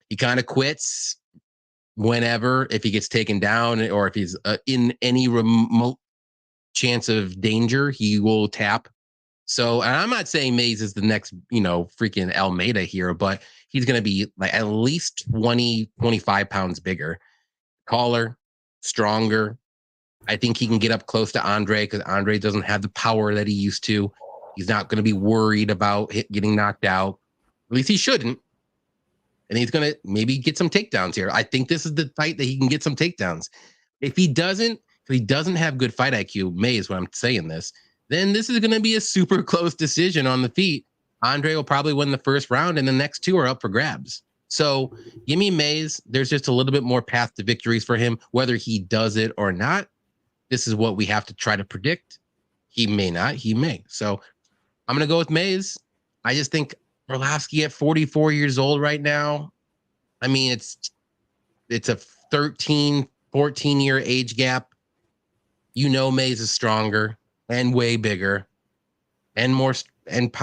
He kind of quits whenever, if he gets taken down or if he's in any remote chance of danger, he will tap. So, and I'm not saying Mays is the next, freaking Almeida here, but he's going to be like at least 20, 25 pounds bigger, taller, stronger. I think he can get up close to Andre because Andre doesn't have the power that he used to. He's not going to be worried about getting knocked out. At least he shouldn't. And he's going to maybe get some takedowns here. I think this is the fight that he can get some takedowns. If he doesn't have good fight IQ, Mays, when I'm saying this, then this is going to be a super close decision on the feet. Andre will probably win the first round, and the next two are up for grabs. So give me Mays. There's just a little bit more path to victories for him. Whether he does it or not, this is what we have to try to predict. He may not. He may. So I'm going to go with Mays. I just think Orlovsky at 44 years old right now, I mean, it's a 13, 14-year age gap. Mays is stronger and way bigger and more and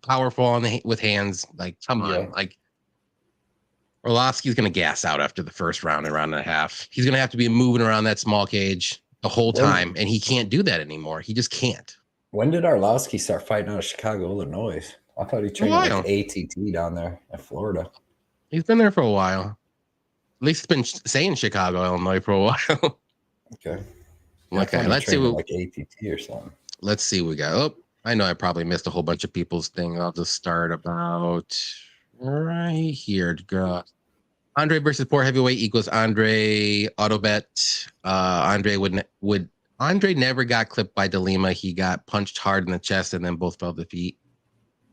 powerful with hands. Like, come on. Like, Orlovsky's going to gas out after the first round and round and a half. He's going to have to be moving around that small cage the whole time, and he can't do that anymore. He just can't. When did Orlovsky start fighting out of Chicago, Illinois? I thought he trained like ATT down there in Florida. He's been there for a while. least it's been saying Chicago, Illinois for a while. Okay. Okay, let's see what like ATT or something. Let's see what we got. Oh, I know I probably missed a whole bunch of people's thing. I'll just start about right here. Andre versus poor heavyweight equals Andre auto bet. Andre never got clipped by DeLima. He got punched hard in the chest and then both fell to feet.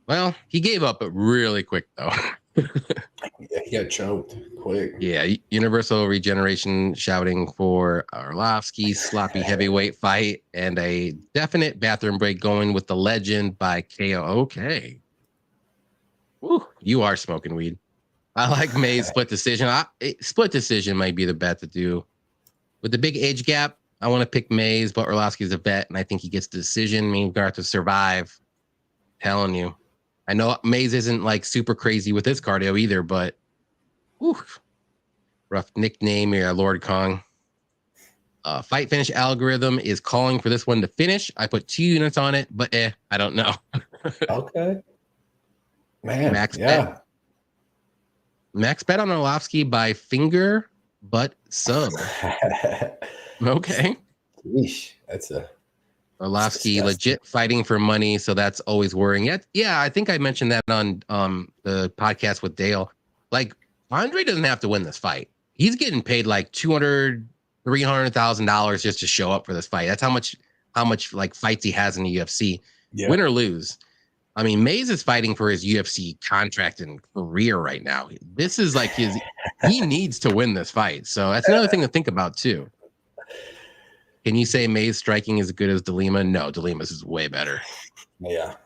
Well, he gave up really quick though. Yeah, he got choked quick. Yeah, Universal Regeneration shouting for Arlovsky, sloppy heavyweight fight, and a definite bathroom break going with the legend by KO. Okay. Woo, you are smoking weed. I like May's split decision. Split decision might be the bet to do. With the big age gap, I want to pick Mays, but Arlovsky's a vet, and I think he gets the decision. I mean, got to survive. Telling you. I know Mays isn't like super crazy with his cardio either, but whew, rough nickname here, Lord Kong. Fight finish algorithm is calling for this one to finish. I put 2 units on it, but I don't know. Okay. Man, Max bet on Arlovsky by finger, but sub. Okay. Yeesh, that's a Arlovsky legit fighting for money, so that's always worrying. Yeah, I think I mentioned that on the podcast with Dale. Like, Andre doesn't have to win this fight. He's getting paid like $200,000-$300,000 just to show up for this fight. That's how much like fights he has in the UFC, win or lose. I mean, Mays is fighting for his UFC contract and career right now. This is like he needs to win this fight. So that's another thing to think about too. Can you say Mays striking is as good as DeLima? No, DeLima's is way better. Yeah.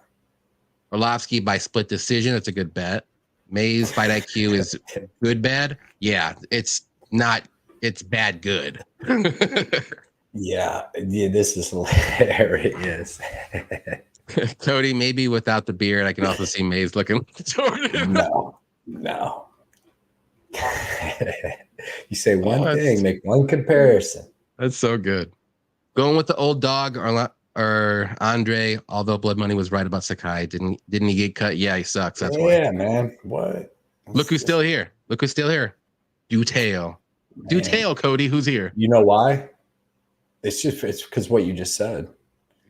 Arlovsky by split decision. That's a good bet. Mays fight IQ is good, bad. Yeah, it's not. It's bad, good. Yeah. This is hilarious. Cody, maybe without the beard, I can also see Mays looking like Jordan. No. You say one thing, make one comparison. That's so good. Going with the old dog or Andre, although Blood Money was right about Sakai. Didn't he get cut? Yeah, he sucks. That's why. Yeah, man. What? Look who's still here. Dutail. Dutail, Cody. Who's here? You know why? It's because what you just said.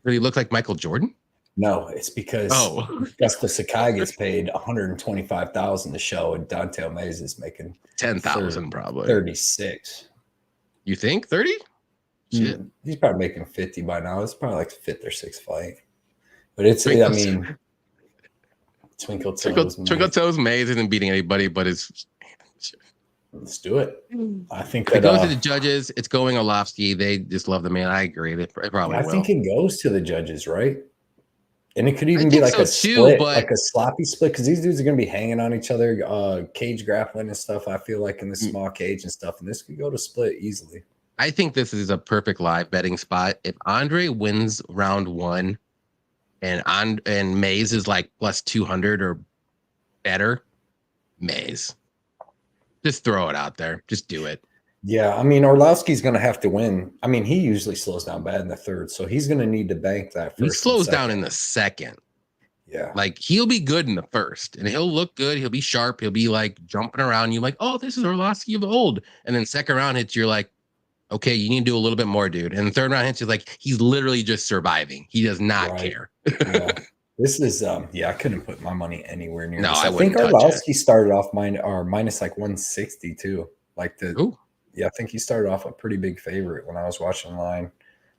Did he look like Michael Jordan? No, it's because Gusta Sakai gets paid $125,000 to show, and Dante Mays is making $10,000 probably. 36. You think 30? Shit. He's probably making 50 by now. It's probably like 5th or 6th fight. But it's Twinkle Toes Mays isn't beating anybody, but it's let's do it. I think that it goes to the judges. It's going Arlovsky. They just love the man. I agree. It probably will. I think it goes to the judges, right? And it could even be like a split, like a sloppy split, because these dudes are going to be hanging on each other, cage grappling and stuff. I feel like in the small cage and stuff, and this could go to split easily. I think this is a perfect live betting spot. If Andre wins round 1 and Mays is like plus 200 or better, Mays. Just throw it out there. Just do it. Yeah, I mean, Arlovsky's going to have to win. I mean, he usually slows down bad in the 3rd, so he's going to need to bank that first. He slows down in the 2nd. Yeah. Like, he'll be good in the 1st, and he'll look good. He'll be sharp. He'll be, like, jumping around. You're like, oh, this is Arlovsky of old. And then 2nd round hits, you're like, okay, you need to do a little bit more, dude. And the 3rd round hits, you're like, he's literally just surviving. He does not care. Yeah. This is, I couldn't put my money anywhere near this. I think Arlovsky started off minus like 160 too. Like I think he started off a pretty big favorite when I was watching line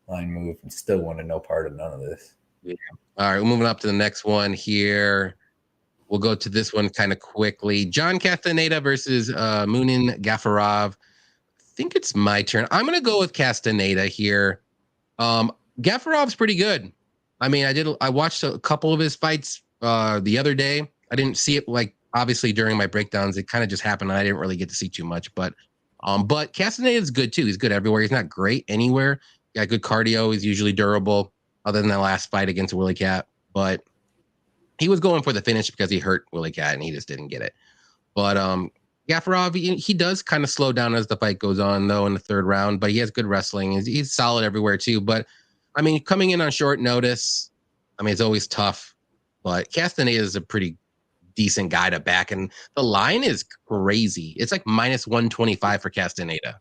move, and still wanted no part of none of this. Yeah. All right, we're moving up to the next one here. We'll go to this one kind of quickly. John Castaneda versus Munin Gafarov. I think it's my turn. I'm going to go with Castaneda here. Gafarov's pretty good. I mean, I watched a couple of his fights the other day. I didn't see it, like, obviously during my breakdowns. It kind of just happened. I didn't really get to see too much, but Castaneda is good too. He's good everywhere. He's not great anywhere. Got good cardio. He's usually durable, other than the last fight against Willie Cat. But he was going for the finish because he hurt Willie Cat and he just didn't get it. But Gafarov, he does kind of slow down as the fight goes on, though, in the 3rd round. But he has good wrestling. He's solid everywhere too. But I mean, coming in on short notice, I mean, it's always tough. But Castaneda is a pretty decent guy to back. And the line is crazy. It's like minus 125 for Castaneda.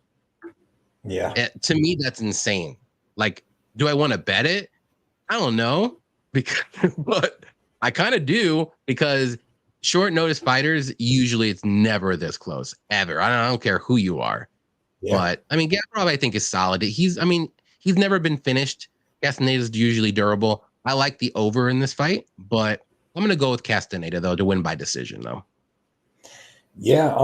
Yeah. To me, that's insane. Like, do I want to bet it? I don't know, but I kind of do, because short notice fighters, usually it's never this close, ever. I don't care who you are. Yeah. But I mean, Gavrov, I think, is solid. He's never been finished. Castaneda's usually durable. I like the over in this fight, but I'm going to go with Castaneda, though, to win by decision, though. Yeah,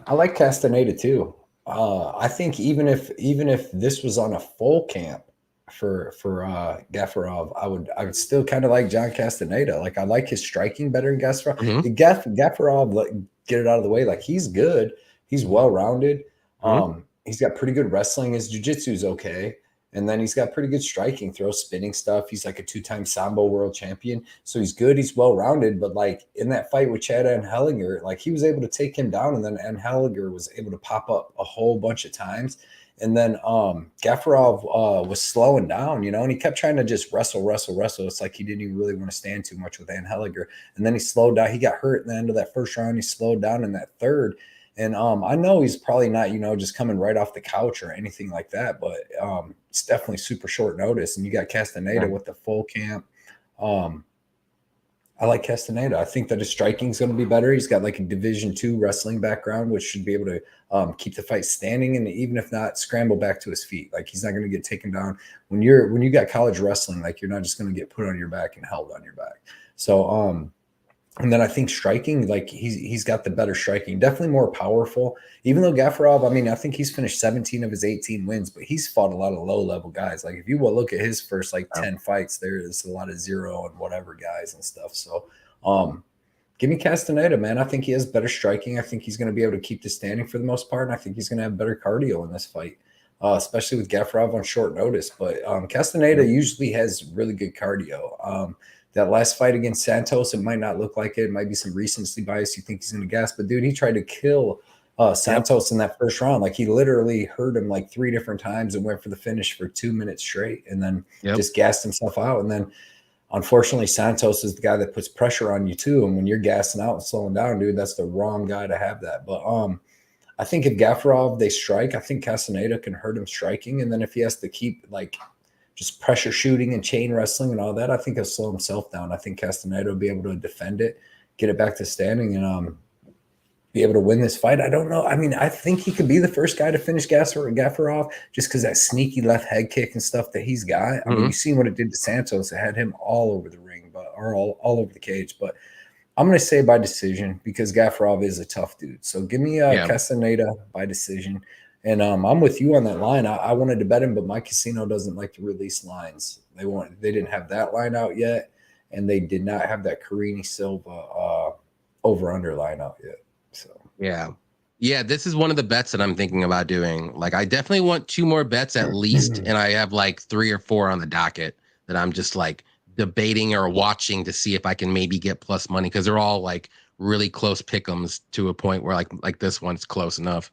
I like Castaneda too. I think even if this was on a full camp for Gafarov, I would still kind of like John Castaneda. Like, I like his striking better than Gafarov. Gafarov, like, get it out of the way. Like, he's good. He's well rounded. He's got pretty good wrestling. His jiu-jitsu is okay. And then he's got pretty good striking, throw spinning stuff. He's like a 2-time Sambo world champion. So he's good. He's well-rounded. But, like, in that fight with Chad Anhelinger, like, he was able to take him down. And then Anhelinger was able to pop up a whole bunch of times. And then Gafarov was slowing down, and he kept trying to just wrestle. It's like he didn't even really want to stand too much with Anhelinger. And then he slowed down. He got hurt in the end of that first round. He slowed down in that third. And I know he's probably not, just coming right off the couch or anything like that, but it's definitely super short notice. And you got Castaneda with the full camp. I like Castaneda. I think that his striking is going to be better. He's got like a Division II wrestling background, which should be able to keep the fight standing, and even if not, scramble back to his feet. Like, he's not going to get taken down. When you got college wrestling, like, you're not just going to get put on your back and held on your back. So and then I think striking, like, he's got the better striking, definitely more powerful. Even though Gafarov, I mean, I think he's finished 17 of his 18 wins, but he's fought a lot of low-level guys. Like, if you will look at his first, 10 fights, there is a lot of 0 and whatever guys and stuff. So give me Castaneda, man. I think he has better striking. I think he's going to be able to keep this standing for the most part, and I think he's going to have better cardio in this fight, especially with Gafarov on short notice. But Castaneda usually has really good cardio. That last fight against Santos, it might not look like it. It might be some recency bias. You think he's going to gas. But, dude, he tried to kill Santos in that first round. Like, he literally hurt him like 3 different times and went for the finish for 2 minutes straight, and then just gassed himself out. And then, unfortunately, Santos is the guy that puts pressure on you too. And when you're gassing out and slowing down, dude, that's the wrong guy to have that. But I think if Gafarov, they strike, I think Castaneda can hurt him striking. And then if he has to keep, like, just pressure shooting and chain wrestling and all that, I think he'll slow himself down. I think Castaneda will be able to defend it, get it back to standing, and be able to win this fight. I don't know. I mean, I think he could be the first guy to finish Gafarov just because that sneaky left head kick and stuff that he's got. I mean, you've seen what it did to Santos. It had him all over the ring, or all over the cage. But I'm going to say by decision, because Gafarov is a tough dude. So give me Castaneda by decision. And I'm with you on that line. I wanted to bet him, but my casino doesn't like to release lines. They didn't have that line out yet, and they did not have that Carini Silva over-under line out yet. So yeah, this is one of the bets that I'm thinking about doing. Like, I definitely want 2 more bets at least, and I have like 3 or 4 on the docket that I'm just like debating or watching to see if I can maybe get plus money, because they're all like really close pick'ems to a point where like this one's close enough.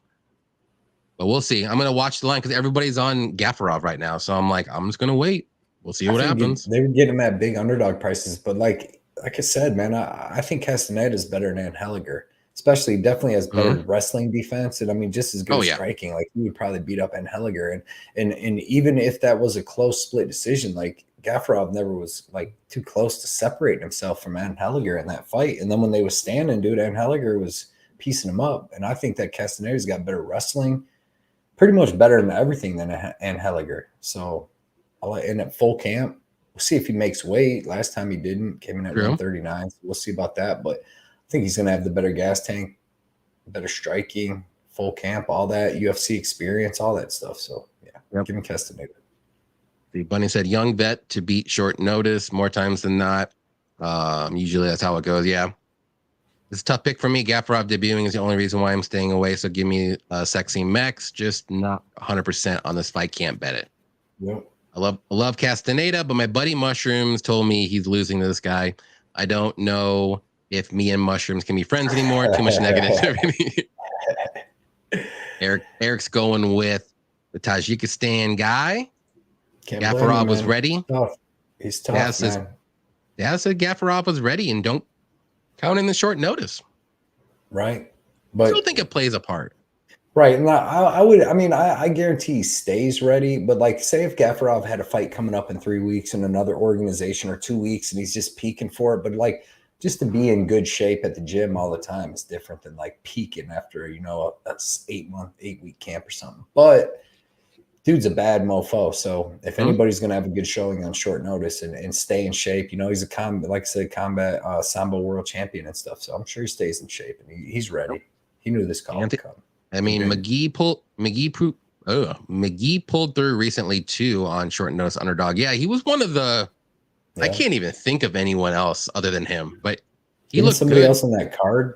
But we'll see. I'm going to watch the line because everybody's on Gafarov right now. So I'm like, I'm just going to wait. We'll see what happens. They were getting that big underdog prices. But like I said, man, I think Castaneda is better than Anhelinger, definitely has better wrestling defense. And I mean, just as good striking. Like, he would probably beat up Anhelinger. And even if that was a close split decision, like, Gafarov never was like too close to separating himself from Anhelinger in that fight. And then when they was standing, dude, Anhelinger was piecing him up. And I think that Castaneda's got better wrestling, pretty much better than everything than Anhelinger. So and at full camp, we'll see if he makes weight. Last time he didn't, came in at 139. So we'll see about that. But I think he's going to have the better gas tank, better striking, full camp, all that, UFC experience, all that stuff. So, give me Castaneda. The Bunny said, young vet to beat short notice more times than not. Usually that's how it goes. Yeah. It's a tough pick for me. Gafarov debuting is the only reason why I'm staying away. So give me Sexy Mex. Just not 100% on this fight. Can't bet it. Yep. I love Castaneda, but my buddy Mushrooms told me he's losing to this guy. I don't know if me and Mushrooms can be friends anymore. Too much negativity. Eric's going with the Tajikistan guy. Gafarov was ready. He's tough, man. Yeah, said Gafarov was ready, and don't counting the short notice. Right. I But still think it plays a part. right. And I guarantee he stays ready. But like, say if Gafarov had a fight coming up in 3 weeks in another organization or 2 weeks and he's just peaking for it. But like, just to be in good shape at the gym all the time is different than like peaking after, a 8-week camp or something. But dude's a bad mofo. So if anybody's going to have a good showing on short notice and stay in shape, he's a combat Sambo world champion and stuff. So I'm sure he stays in shape and he's ready. He knew this call would come. I mean, McGee pulled through recently too on short notice underdog. Yeah, he was one of the. Yeah. I can't even think of anyone else other than him, but he looked somebody good. else on that card.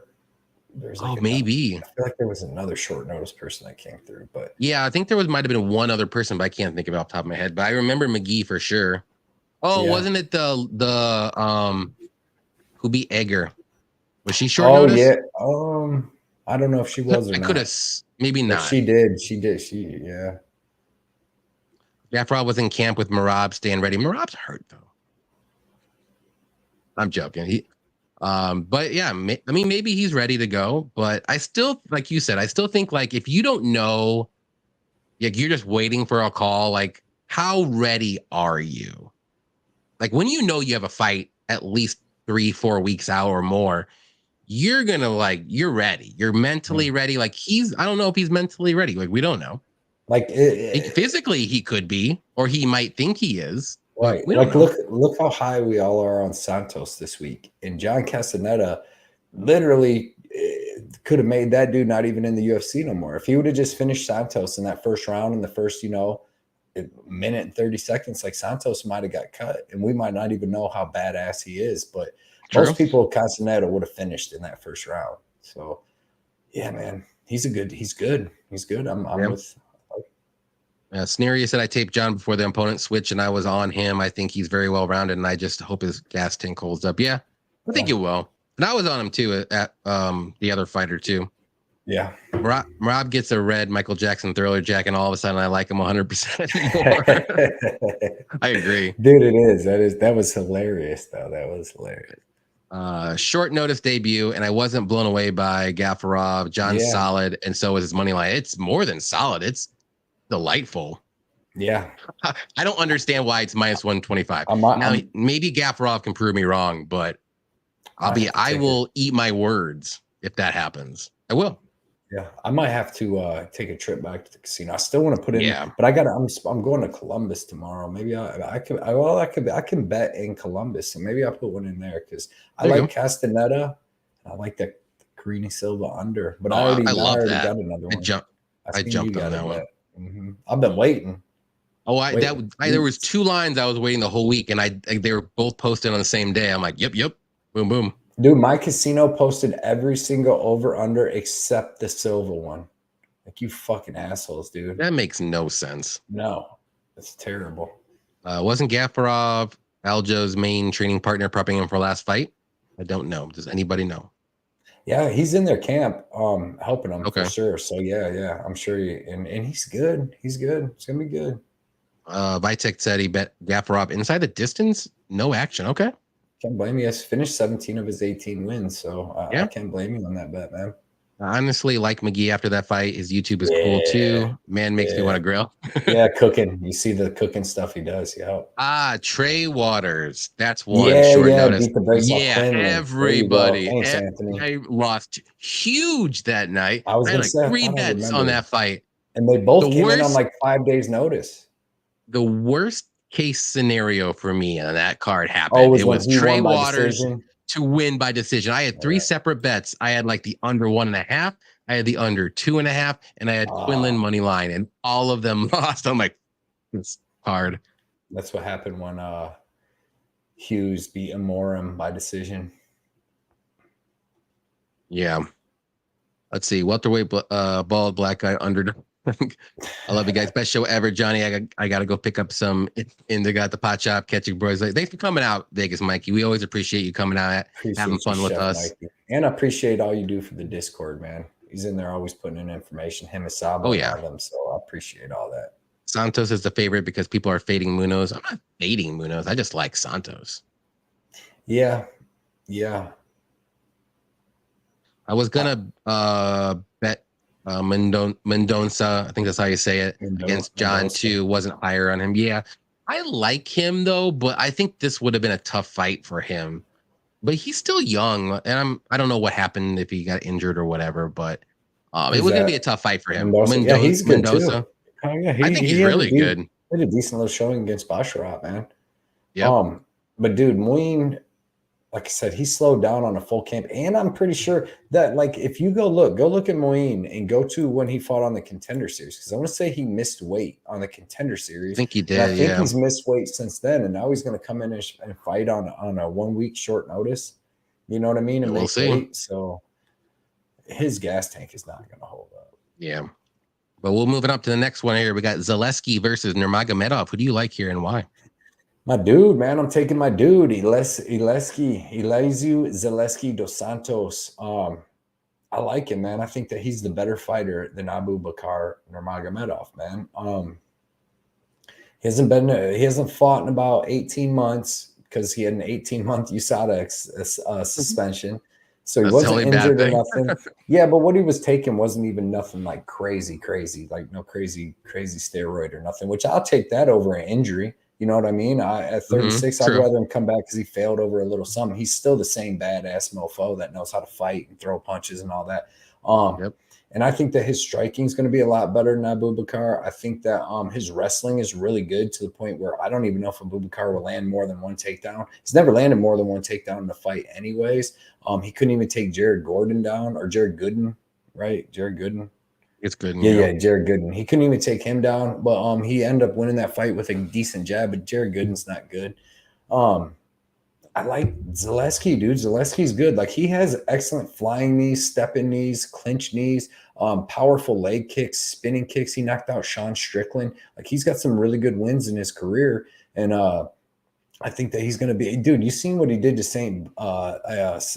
There's maybe. I feel like there was another short notice person that came through, but yeah, I think there might have been one other person, but I can't think of it off the top of my head. But I remember McGee for sure. Oh, yeah. Wasn't it the who beat Egger? Was she short notice? Yeah. I don't know if she was or I not. could have, maybe not. She did. Yeah. Gafarov was in camp with Merab, staying ready. Merab's hurt though. I'm joking. But yeah, I mean, maybe he's ready to go. But I still, like you said, I still think like if you don't know, like you're just waiting for a call, like how ready are you? Like when you know you have a fight at least 3-4 weeks out or more, you're gonna you're ready. You're mentally ready. Like I don't know if he's mentally ready. Like we don't know. Like physically he could be, or he might think he is. Right. Like look how high we all are on Santos this week. And John Castaneda literally could have made that dude not even in the UFC no more. If he would have just finished Santos in that first round in the first, minute and 30 seconds, like Santos might have got cut. And we might not even know how badass he is. But most people, Castaneda would have finished in that first round. So yeah, man, he's good. I'm with. Sneery said I taped John before the opponent switch and I was on him. I think he's very well rounded and I just hope his gas tank holds up. Yeah, I think it will. And I was on him too at the other fighter too. Yeah. Rob gets a red Michael Jackson Thriller jacket and all of a sudden I like him 100% more. I agree. Dude, it is. That was hilarious though. That was hilarious. Short notice debut, and I wasn't blown away by Gafarov. John's solid, and so is his money line. It's more than solid. It's delightful. Yeah. I don't understand why it's minus 125. Now, maybe Gafarov can prove me wrong, but I will eat my words if that happens. I will. Yeah. I might have to take a trip back to the casino. I still want to put in, but I'm going to Columbus tomorrow. Maybe I can bet in Columbus, and maybe I'll put one in there because I like Castaneda. I like the Carini Silva under, but I already got another one. I jumped on that one. Mm-hmm. I've been waiting. There was 2 lines I was waiting the whole week, and they were both posted on the same day. I'm like, yep, boom, boom. Dude, my casino posted every single over under except the Silva one. Like you fucking assholes, dude. That makes no sense. No, it's terrible. Wasn't Gafarov Aljo's main training partner prepping him for last fight? I don't know. Does anybody know? Yeah, he's in their camp, helping them for sure. So yeah, I'm sure and he's good. He's good. It's gonna be good. Vitek said he bet Gafarov inside the distance. No action. Okay. Can't blame you. He's finished 17 of his 18 wins, so I can't blame you on that bet, man. I honestly like McGee after that fight. His YouTube is cool too. Man makes me want to grill. Yeah, cooking. You see the cooking stuff he does. Yeah. Trey Waters. That's one short notice. Beat the brakes off everybody. Thanks, Anthony. I lost huge that night. I was going to say 3 bets on that fight. And they both came in on like 5 days notice. The worst case scenario for me on that card happened. It was Trey Waters to win by decision. I had 3 separate bets. I had like the under 1.5, I had the under 2.5, and I had Quinlan money line, and all of them lost. I'm like, it's hard. That's what happened when Hughes beat Amorim by decision. Yeah. Let's see. Welterweight bald black guy under. I love you guys. Best show ever, Johnny. I got to go pick up some Indigo at the pot shop, catching bros. Thanks for coming out, Vegas Mikey. We always appreciate you coming out, having fun with us. Mikey. And I appreciate all you do for the Discord, man. He's in there always putting in information, him and Sabo. Them, so I appreciate all that. Santos is the favorite because people are fading Munoz. I'm not fading Munoz. I just like Santos. Yeah. I was gonna bet Mendonça, I think that's how you say it, against John too. Wasn't higher on him. Yeah, I like him though, but I think this would have been a tough fight for him. But he's still young, and I don't know what happened if he got injured or whatever, but it was gonna be a tough fight for him. Mendoza? Yeah, he's good too. Oh yeah, I think he's really good. He had a decent little showing against Basharat, man. Yeah. But dude, Moine, like I said, he slowed down on a full camp. And I'm pretty sure that, like, if you go look at Moine and go to when he fought on the Contender Series, because I want to say he missed weight on the Contender Series. I think he did. And I think he's missed weight since then, and now he's going to come in and fight on a 1 week short notice. You know what I mean? And we'll see. Weight. So his gas tank is not going to hold up. Yeah. But we'll move it up to the next one here. We got Zaleski versus Nurmagomedov. Who do you like here and why? My dude, man, I'm taking my dude, Elizeu Zaleski dos Santos. I like him, man. I think that he's the better fighter than Abubakar Nurmagomedov, man. He hasn't fought in about 18 months because he had an 18-month USADA suspension. So he wasn't injured or nothing. Yeah, but what he was taking wasn't even nothing like crazy, like no crazy steroid or nothing, which I'll take that over an injury. You know what I mean? At 36, I'd rather him come back because he failed over a little something. He's still the same badass mofo that knows how to fight and throw punches and all that. And I think that his striking is going to be a lot better than Abubakar. I think that his wrestling is really good to the point where I don't even know if Abubakar will land more than one takedown. He's never landed more than one takedown in a fight anyways. He couldn't even take Jared Gordon down, or Jared Gooden, right? Jared Gooden. It's good. Yeah, Jared Gooden. He couldn't even take him down, but he ended up winning that fight with a decent jab, but Jared Gooden's not good. I like Zaleski, dude. Zaleski's good. Like, he has excellent flying knees, stepping knees, clinch knees, powerful leg kicks, spinning kicks. He knocked out Sean Strickland. Like, he's got some really good wins in his career. And I think that he's going to be, dude, you seen what he did to Saint, what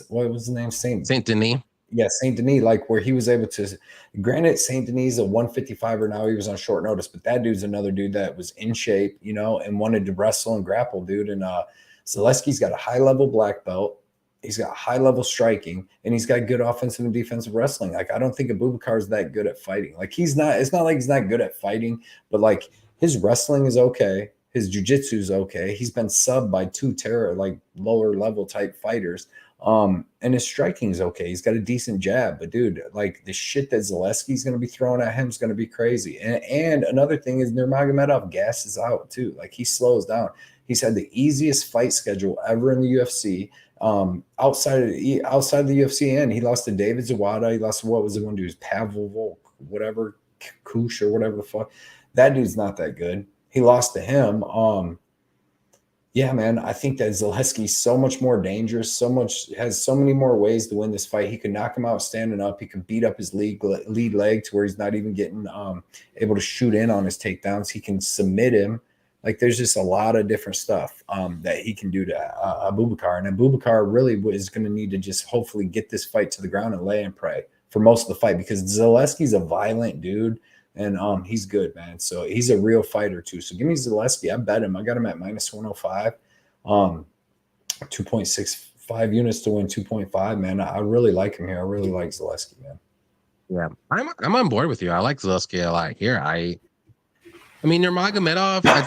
was his name? Saint Denis. Yeah, Saint Denis, like, where he was able to, granted, Saint Denis is a 155er now. He was on short notice, but that dude's another dude that was in shape, you know, and wanted to wrestle and grapple, dude. And Zaleski's got a high-level black belt. He's got high-level striking, and he's got good offensive and defensive wrestling. Like, I don't think Abubakar is that good at fighting. Like, it's not like he's not good at fighting, but, like, his wrestling is okay. His jiu-jitsu is okay. He's been subbed by two lower-level type fighters. And his striking is okay. He's got a decent jab, but dude, like, the shit that Zaleski's going to be throwing at him is going to be crazy. And another thing is Nurmagomedov gasses out too. Like, he slows down. He's had the easiest fight schedule ever in the UFC. Outside of the UFC, and he lost to David Zawada. He lost to, what was the one dude? Pavel Volk, whatever, Kush or whatever the fuck. That dude's not that good. He lost to him. Yeah, man, I think that Zaleski's so much more dangerous, has so many more ways to win this fight. He could knock him out standing up. He could beat up his lead leg to where he's not even getting able to shoot in on his takedowns. He can submit him. Like, there's just a lot of different stuff that he can do to Abubakar. And Abubakar really is going to need to just hopefully get this fight to the ground and lay and pray for most of the fight, because Zaleski's a violent dude. And he's good, man. So he's a real fighter too. So give me Zaleski. I bet him. I got him at minus 105. 2.65 units to win 2.5, man. I really like him here. I really like Zaleski, man. Yeah, I'm on board with you. I like Zaleski a lot here. I mean, Nurmagomedov, I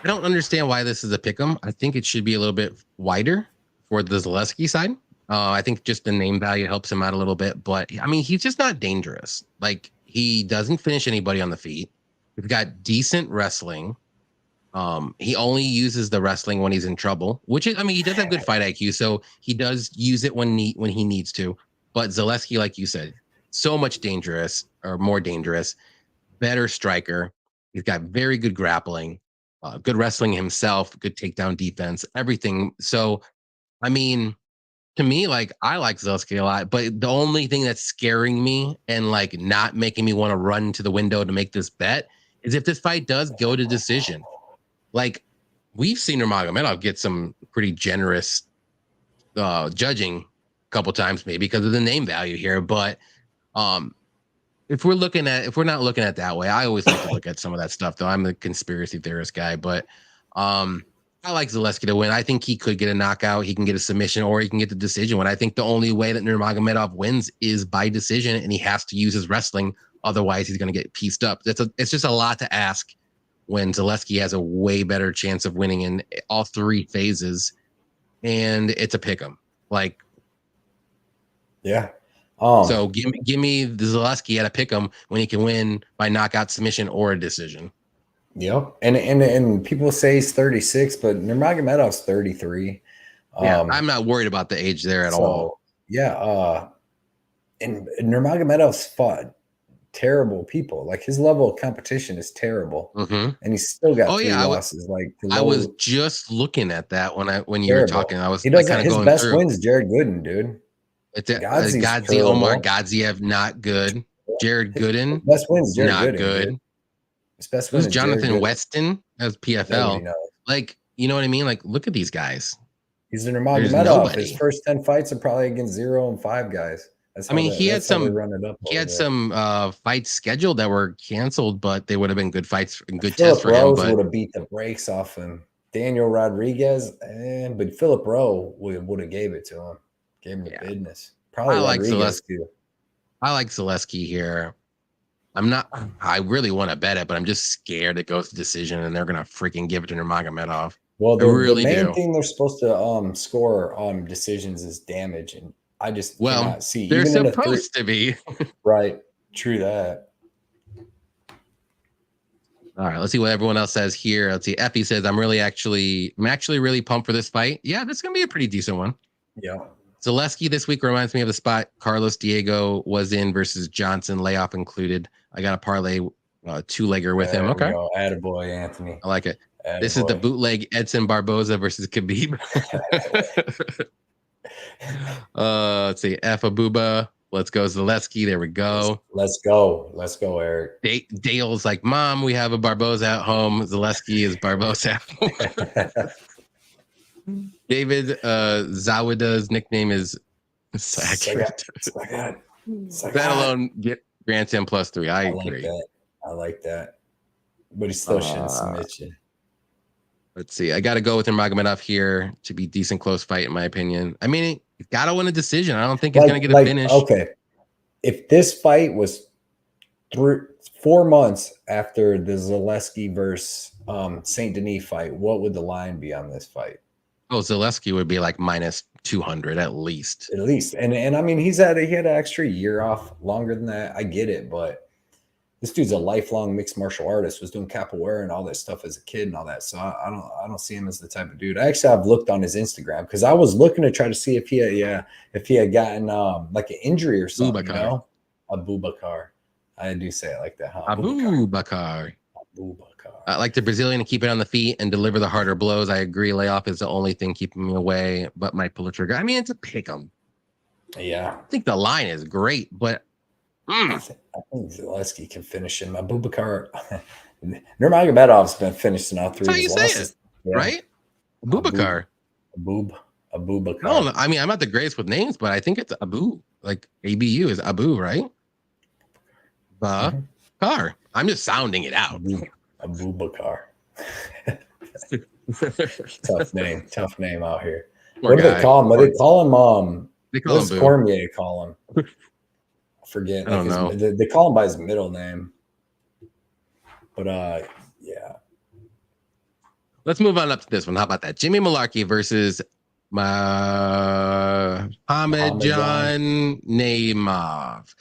don't understand why this is a pick'em. I think it should be a little bit wider for the Zaleski side. I think just the name value helps him out a little bit, but I mean, he's just not dangerous. Like, he doesn't finish anybody on the feet. We've got decent wrestling. He only uses the wrestling when he's in trouble, which is, I mean, he does have good fight IQ, so he does use it when he needs to. But Zaleski, like you said, so much more dangerous, better striker. He's got very good grappling, good wrestling himself, good takedown defense, everything. So, I mean, to me, like, I like Zaleski a lot, but the only thing that's scaring me and, like, not making me want to run to the window to make this bet is if this fight does go to decision. Like, we've seen Nurmagomedov get some pretty generous judging a couple times, maybe because of the name value here. But if we're not looking at it that way, I always like to look at some of that stuff, though. I'm the conspiracy theorist guy, but I I like Zaleski to win. I think he could get a knockout. He can get a submission, or he can get the decision win. I think the only way that Nurmagomedov wins is by decision, and he has to use his wrestling. Otherwise, he's going to get pieced up. It's just a lot to ask when Zaleski has a way better chance of winning in all three phases, and it's a pick 'em. Like, yeah. So give me the Zaleski at a pick 'em when he can win by knockout, submission, or a decision. Yep. And people say he's 36, but Nurmagomedov's 33. Yeah, I'm not worried about the age there at all. Yeah. And Nurmagomedov's fought terrible people. Like, his level of competition is terrible. Mm-hmm. And he's still got three losses. I was just looking at that when you were talking. He doesn't. His best wins Jared Gooden, dude. It's Godzi, Omar Gadziev, not good. Jared Gooden, best wins Jared not Gooden, good. Dude. His best wins Jonathan Weston as PFL. Like, you know what I mean? Like, look at these guys. He's a Nurmagomedov. His first 10 fights are probably against 0 and 5 guys. He had some fights scheduled that were canceled, but they would have been good fights and good tests for him. But would have beat the brakes off him. Daniel Rodriguez, but Philip Rowe would have gave it to him. Gave him the business. Probably I like Zaleski here. I really want to bet it, but I'm just scared it goes to decision and they're gonna freaking give it to Nurmagomedov. Well, the main thing they're supposed to score on decisions is damage, and I just cannot see. They're supposed to be. Right. True that. All right, let's see what everyone else says here. Let's see. Effie says, I'm actually really pumped for this fight. Yeah, that's gonna be a pretty decent one. Yeah. Zaleski this week reminds me of the spot Carlos Diego was in versus Johnson, layoff included. I got a parlay two-legger with him. Okay. Attaboy, Anthony. I like it. Attaboy. This is the bootleg Edson Barboza versus Khabib. Let's see. F. Abuba. Let's go Zaleski. There we go. Let's go. Let's go, Eric. Dale's like, Mom, we have a Barboza at home. Zaleski is Barboza at home. David Zawada's nickname is Sagat. That alone grants him +3. I agree. I like that. But he still shouldn't submit you. Let's see. I got to go with Nurmagomedov here to be decent close fight, in my opinion. I mean, he's got to win a decision. I don't think he's going to get a finish. Okay. If this fight was 4 months after the Zaleski versus St. Denis fight, what would the line be on this fight? Oh, Zaleski would be like -200 at least. At least. And I mean, he had an extra year off, longer than that. I get it, but this dude's a lifelong mixed martial artist, was doing capoeira and all that stuff as a kid and all that. So I don't see him as the type of dude. I've looked on his Instagram because I was looking to try to see if he had gotten like an injury or something. Abubakar. You know? Abubakar. I do say it like that, huh? Abubakar. I like the Brazilian to keep it on the feet and deliver the harder blows. I agree. Layoff is the only thing keeping me away, but might pull a trigger. I mean, it's a pick 'em. Yeah. I think the line is great, but I think Zaleski can finish him. Abubakar. Nurmagomedov's been finished in all 3 That's of his how you losses. say it, right? Abubakar. Abubakar. No, I mean, I'm not the greatest with names, but I think it's Abu. Like ABU is Abu, right? Car. I'm just sounding it out. Abubakar. Tough name out here. Poor what do guy. they call him? What do they call him? They call him Boo. Cormier call him? I forget. I don't know. They call him by his middle name. But yeah. Let's move on up to this one. How about that? Jimmy Malarkey versus Muhammadjan Naimov.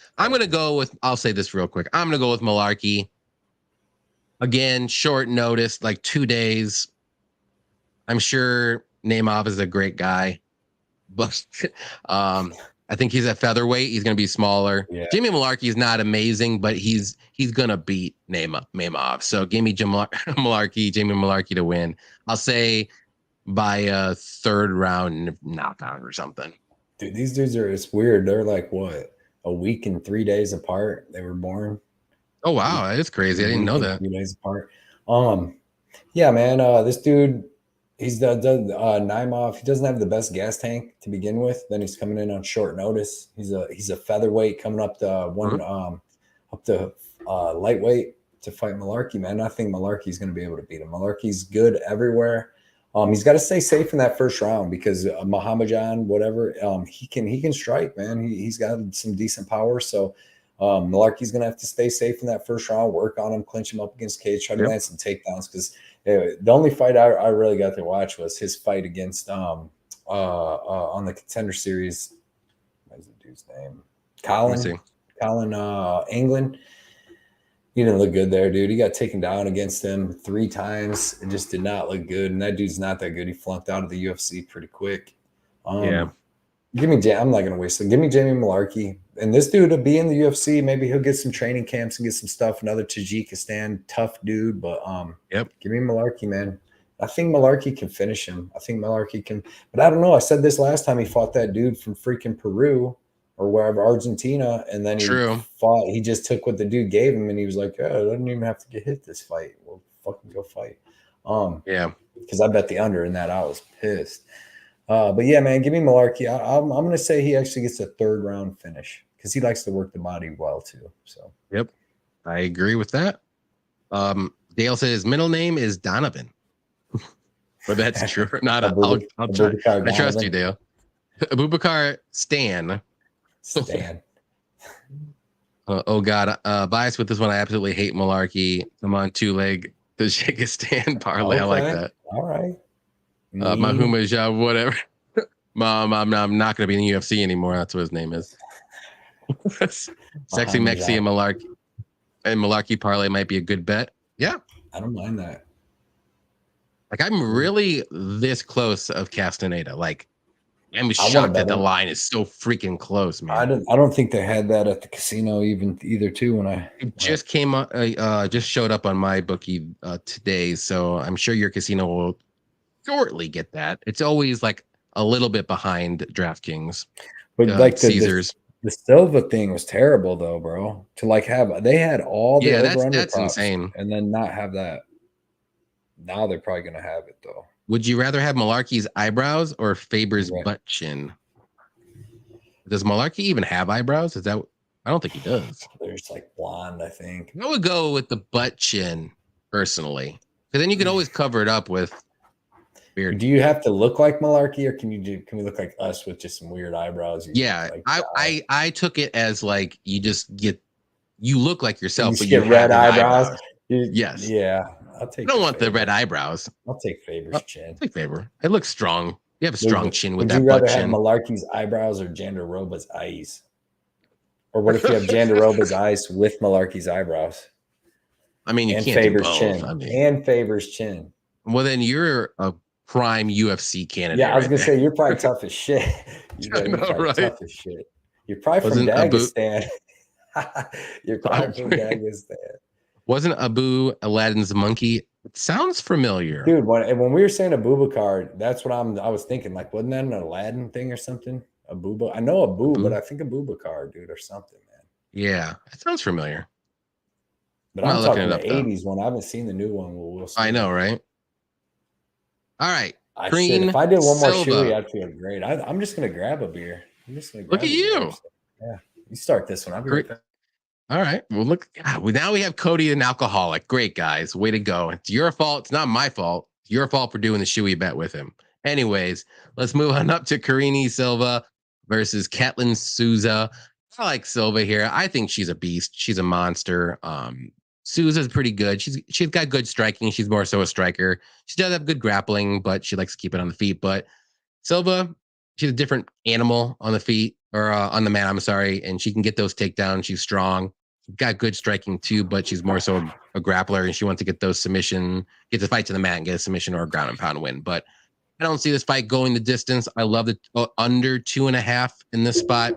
I'll say this real quick. I'm gonna go with Malarkey. Again, short notice, like 2 days. I'm sure Naimov is a great guy, but I think he's at featherweight. He's going to be smaller. Yeah. Jimmy Malarkey is not amazing, but he's going to beat Naimov. So give me Jamie Malarkey to win. I'll say by a 3rd round knockout or something. Dude, these dudes it's weird. They're like, what, a week and 3 days apart? They were born. Oh, wow. That is crazy. I didn't know that. 3 days apart. Yeah, man, this dude, he's the Naimov. He doesn't have the best gas tank to begin with. Then he's coming in on short notice. He's a featherweight coming up to lightweight to fight Malarkey, man. I think Malarkey's going to be able to beat him. Malarkey's good everywhere. He's got to stay safe in that first round because Muhammadjan, whatever, he can strike, man. He's got some decent power. So Malarkey's going to have to stay safe in that first round, work on him, clinch him up against Cage, try to land some takedowns. Because the only fight I really got to watch was his fight against on the Contender Series. What's the dude's name? Colin England. He didn't look good there, dude. He got taken down against him 3 times. It just did not look good. And that dude's not that good. He flunked out of the UFC pretty quick. Give me I'm not gonna waste it. Give me Jamie Malarkey. And this dude will be in the UFC. Maybe he'll get some training camps and get some stuff. Another Tajikistan tough dude. But give me Malarkey, man. I think Malarkey can finish him. I think Malarkey can, but I don't know. I said this last time he fought that dude from freaking Peru or wherever, Argentina, and then he just took what the dude gave him, and he was like, "Oh, I didn't even have to get hit this fight. Well, fucking go fight." Because I bet the under in that. I was pissed. But yeah, man, give me Malarkey. I'm gonna say he actually gets a 3rd round finish because he likes to work the body well too. So I agree with that. Dale says his middle name is Donovan. But that's true or not. I'll try. I trust you, Dale. Abubakar Stan. Oh God, biased with this one. I absolutely hate Malarkey. I'm on 2-leg Tajikistan parlay. I like that. All right. Mahumajab, whatever. Mom, I'm not going to be in the UFC anymore. That's what his name is. Sexy Mexi and Malarkey parlay might be a good bet. Yeah, I don't mind that. Like I'm really this close of Castaneda. Like I'm shocked that the line is so freaking close, man. I don't think they had that at the casino either too when it just came up just showed up on my bookie today, so I'm sure your casino will shortly get that. It's always like a little bit behind DraftKings. But like Caesars. The Silva thing was terrible though, bro. To like they had all the that's insane, and then not have that. Now they're probably gonna have it though. Would you rather have Malarkey's eyebrows or Faber's butt chin? Does Malarkey even have eyebrows? I don't think he does. There's like blonde, I think. I would go with the butt chin personally, because then you can always cover it up with beard. Do you have to look like Malarkey, or can we look like us with just some weird eyebrows? I took it as like you look like yourself, but you get red eyebrows. Yes. Yeah. I don't want the red eyebrows. I'll take Faber's chin. I'll take Faber. It looks strong. You have a strong chin with that butt chin. Would you rather have Malarkey's eyebrows or Jandaroba's eyes? Or what if you have Jandaroba's eyes with Malarkey's eyebrows? I mean, you can't Faber's do both. Chin. And Faber's chin. Well, then you're a prime UFC candidate. Yeah, I was gonna say you're probably tough as shit. I know, right? Tough as shit. You're probably from Dagestan. You're probably from Dagestan. Wasn't Abu Aladdin's monkey? It sounds familiar, dude. When we were saying Abubakar, that's what I was thinking. Like, wasn't that an Aladdin thing or something? I know Abu, but I think Abubakar, dude, or something, man. Yeah, it sounds familiar. But I'm talking the '80s one. I haven't seen the new one. We'll see. I know, right? All right. If I did one more Chewy, I'd feel great. I'm just gonna grab a beer. Look at you. Yeah, you start this one. I'll be right back. All right. Well, look. Now we have Cody, an alcoholic. Great, guys. Way to go. It's your fault. It's not my fault. It's your fault for doing the Chewy bet with him. Anyways, let's move on up to Karine Silva versus Ketlin Souza. I like Silva here. I think she's a beast. She's a monster. Souza's pretty good. She's got good striking. She's more so a striker. She does have good grappling, but she likes to keep it on the feet. But Silva, she's a different animal on the feet or on the mat. I'm sorry, and she can get those takedowns. She's strong. Got good striking too, but she's more so a grappler, and she wants to get those get the fight to the mat and get a submission or a ground and pound win. But I don't see this fight going the distance. I love the under 2.5 in this spot.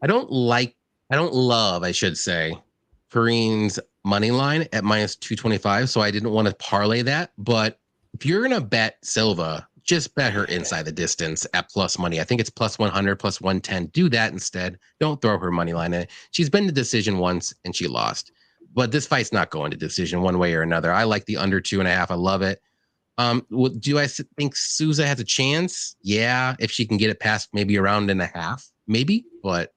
I don't love, I should say, Karine's money line at minus 225. So I didn't want to parlay that. But if you're going to bet Silva, just bet her inside the distance at plus money. I think it's plus 100, plus 110. Do that instead. Don't throw her money line in. She's been to decision once and she lost. But this fight's not going to decision one way or another. I like the under 2.5. I love it. Do I think Souza has a chance? Yeah, if she can get it past maybe a round and a half, maybe. But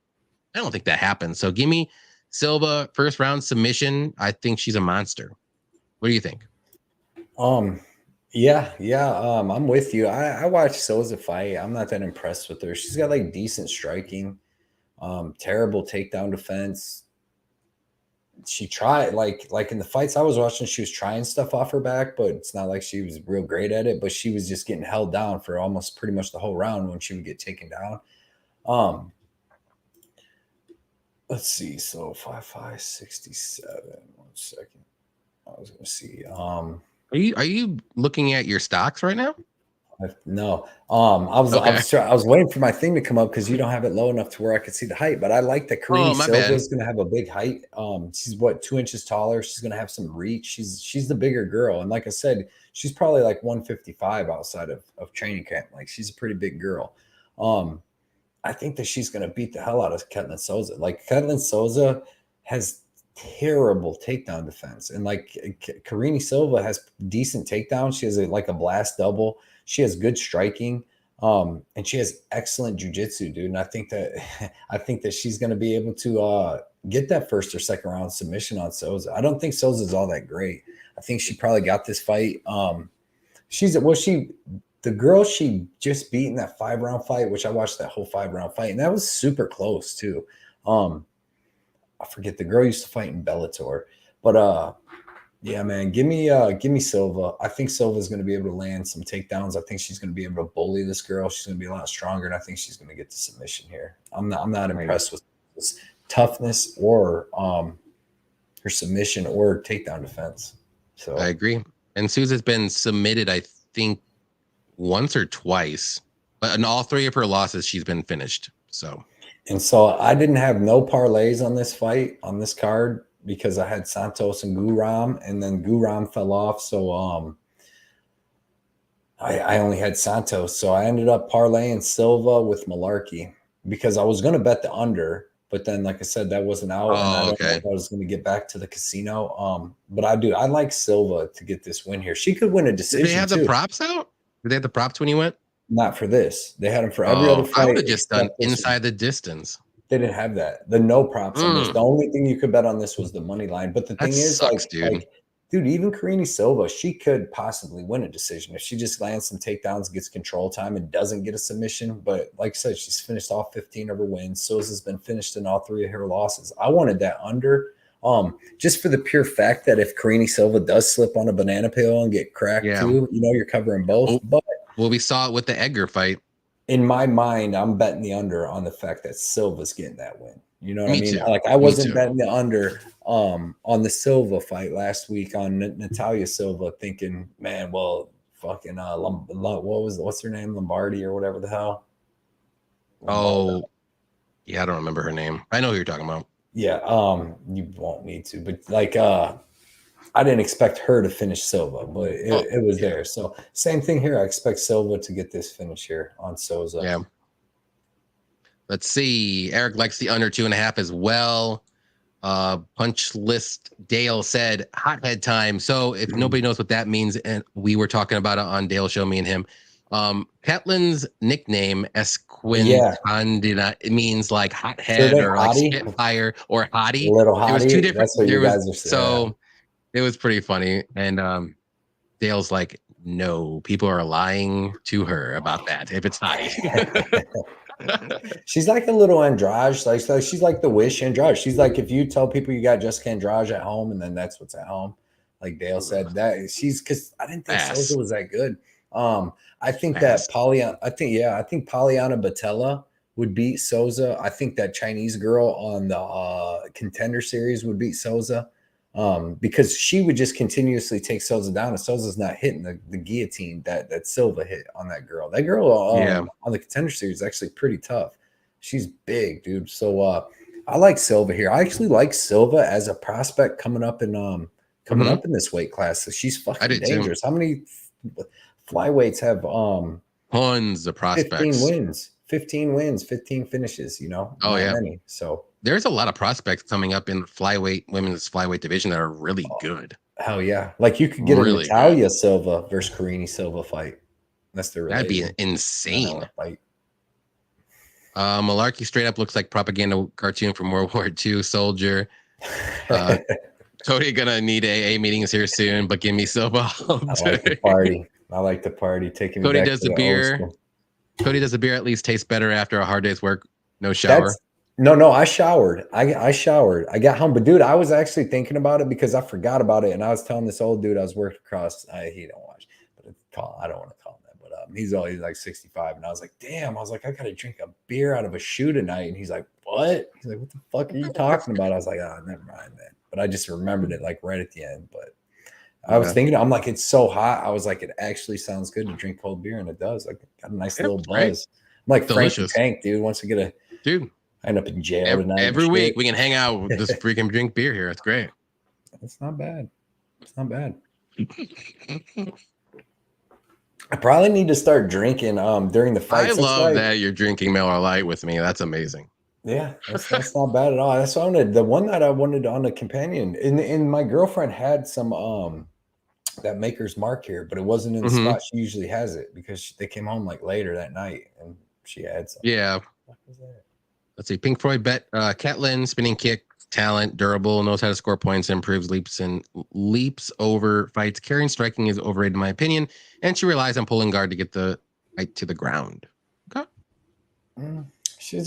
I don't think that happens. So give me Silva, first round submission. I think she's a monster. What do you think? Yeah. I'm with you. I watched Souza fight. I'm not that impressed with her. She's got like decent striking, terrible takedown defense. She tried like in the fights I was watching, she was trying stuff off her back, but it's not like she was real great at it. But she was just getting held down for almost pretty much the whole round when she would get taken down. Let's see. So 5'5", 67. 1 second. I was gonna see. Are you looking at your stocks right now? No. I was waiting for my thing to come up because you don't have it low enough to where I could see the height. But I like that Karini My Silva bad. is gonna have a big height. She's what, 2 inches taller. She's gonna have some reach. She's the bigger girl. And like I said, she's probably like 155 outside of training camp. Like she's a pretty big girl. I think that she's gonna beat the hell out of Ketlin Souza. Like Ketlin Souza has terrible takedown defense, and like Karini Silva has decent takedowns. She has like a blast double. She has good striking, and she has excellent jujitsu, dude. And I think that she's going to be able to get that first or second round submission on Souza. I don't think Souza's all that great. I think she probably got this fight. The girl she just beat in that 5-round fight, which I watched that whole 5-round fight, and that was super close too. I forget, the girl used to fight in Bellator, but yeah, man, give me Silva. I think Silva's going to be able to land some takedowns. I think she's going to be able to bully this girl. She's going to be a lot stronger, and I think she's going to get the submission here. I'm not impressed with this toughness or her submission or takedown defense. So I agree. And Souza's been submitted, I think, once or twice, but in all 3 of her losses, she's been finished. So I didn't have no parlays on this fight, on this card, because I had Santos and Guram, and then Guram fell off. So I only had Santos. So I ended up parlaying Silva with Malarkey because I was going to bet the under, but then, like I said, that wasn't out. And I don't know if I was going to get back to the casino. But I like Silva to get this win here. She could win a decision. Did they have the props out? Did they have the props when you went? Not for this. They had them for every other fight. I would have just done inside the distance. They didn't have that. The no props on this. The only thing you could bet on this was the money line. But the thing is, sucks, dude, even Karini Silva, she could possibly win a decision if she just lands some takedowns, gets control time, and doesn't get a submission. But like I said, she's finished off 15 of her wins. Souza's been finished in all 3 of her losses. I wanted that under, just for the pure fact that if Karini Silva does slip on a banana peel and get cracked too, you're covering both. But we saw it with the Edgar fight. In my mind, I'm betting the under on the fact that Silva's getting that win. You know what I mean? Too. Like I wasn't betting the under on the Silva fight last week on Natalia Silva, thinking, man, well, fucking what's her name, Lombardi or whatever the hell. Oh, yeah, I don't remember her name. I know who you're talking about. Yeah, you won't need to, but like I didn't expect her to finish Silva, but it was there. So same thing here. I expect Silva to get this finish here on Souza. Yeah. Let's see. Eric likes the under 2.5 as well. Punch list Dale said hothead time. So if nobody knows what that means, and we were talking about it on Dale Show, me and him. Ketlin's nickname Esquintandina, it means like hothead or like spitfire or hottie. A little hottie. There was 2 different. That's what you guys are saying. So it was pretty funny. And Dale's like, no, people are lying to her about that if it's hottie. She's like a little Andrade. Like she's like the Wish Andrade. She's like, if you tell people you got Jessica Andrade at home, and then that's what's at home. Like Dale said, that she's, because I didn't think Souza was that good. I think that I think Polyana Batella would beat Souza. I think that Chinese girl on the Contender Series would beat Souza. Because she would just continuously take Souza down, and Souza's not hitting the guillotine that Silva hit on that girl. That girl on the Contender Series is actually pretty tough. She's big, dude. So I like Silva here. I actually like Silva as a prospect coming up in this weight class. So she's fucking dangerous. Too. How many flyweights have tons of prospects? 15 wins, 15 finishes, you know. Many. So there's a lot of prospects coming up in women's flyweight division that are really good. Hell yeah. Like you could get a Natalia Silva versus Karini Silva fight. That'd be insane. Fight. Malarkey straight up looks like propaganda cartoon from World War II soldier. Cody gonna need AA meetings here soon, but give me Silva. I like the party. I like the party. Taking me Cody back does to the the old beer. school. Cody does the beer at least taste better after a hard day's work. No shower. That's no. I showered. I showered. I got home, but dude, I was actually thinking about it because I forgot about it, and I was telling this old dude I was working across. He don't watch, but I don't want to call him that. But he's always like 65, and I was like, damn. I was like, I gotta drink a beer out of a shoe tonight, and he's like, what? He's like, what the fuck are you talking about? I was like, oh, never mind, man. But I just remembered it like right at the end. But I was thinking, I'm like, it's so hot. I was like, it actually sounds good to drink cold beer, and it does. Like, got a nice little buzz. Right. I'm like Delicious. Frank the Tank, dude. Once we get a dude. I end up in jail tonight. Every week we can hang out with this freaking drink beer here. It's great. It's not bad. It's not bad. I probably need to start drinking during the fights. I love that you're drinking Miller Lite with me. That's amazing. Yeah, that's not bad at all. That's what I wanted. The one that I wanted on the companion, and my girlfriend had some that Maker's Mark here, but it wasn't in the spot she usually has it because they came home like later that night and she had some. Yeah. What was that? Let's see. Pink Floyd bet Catlin, spinning kick, talent, durable, knows how to score points, improves leaps over fights. Carrying striking is overrated in my opinion, and she relies on pulling guard to get the fight to the ground. Okay.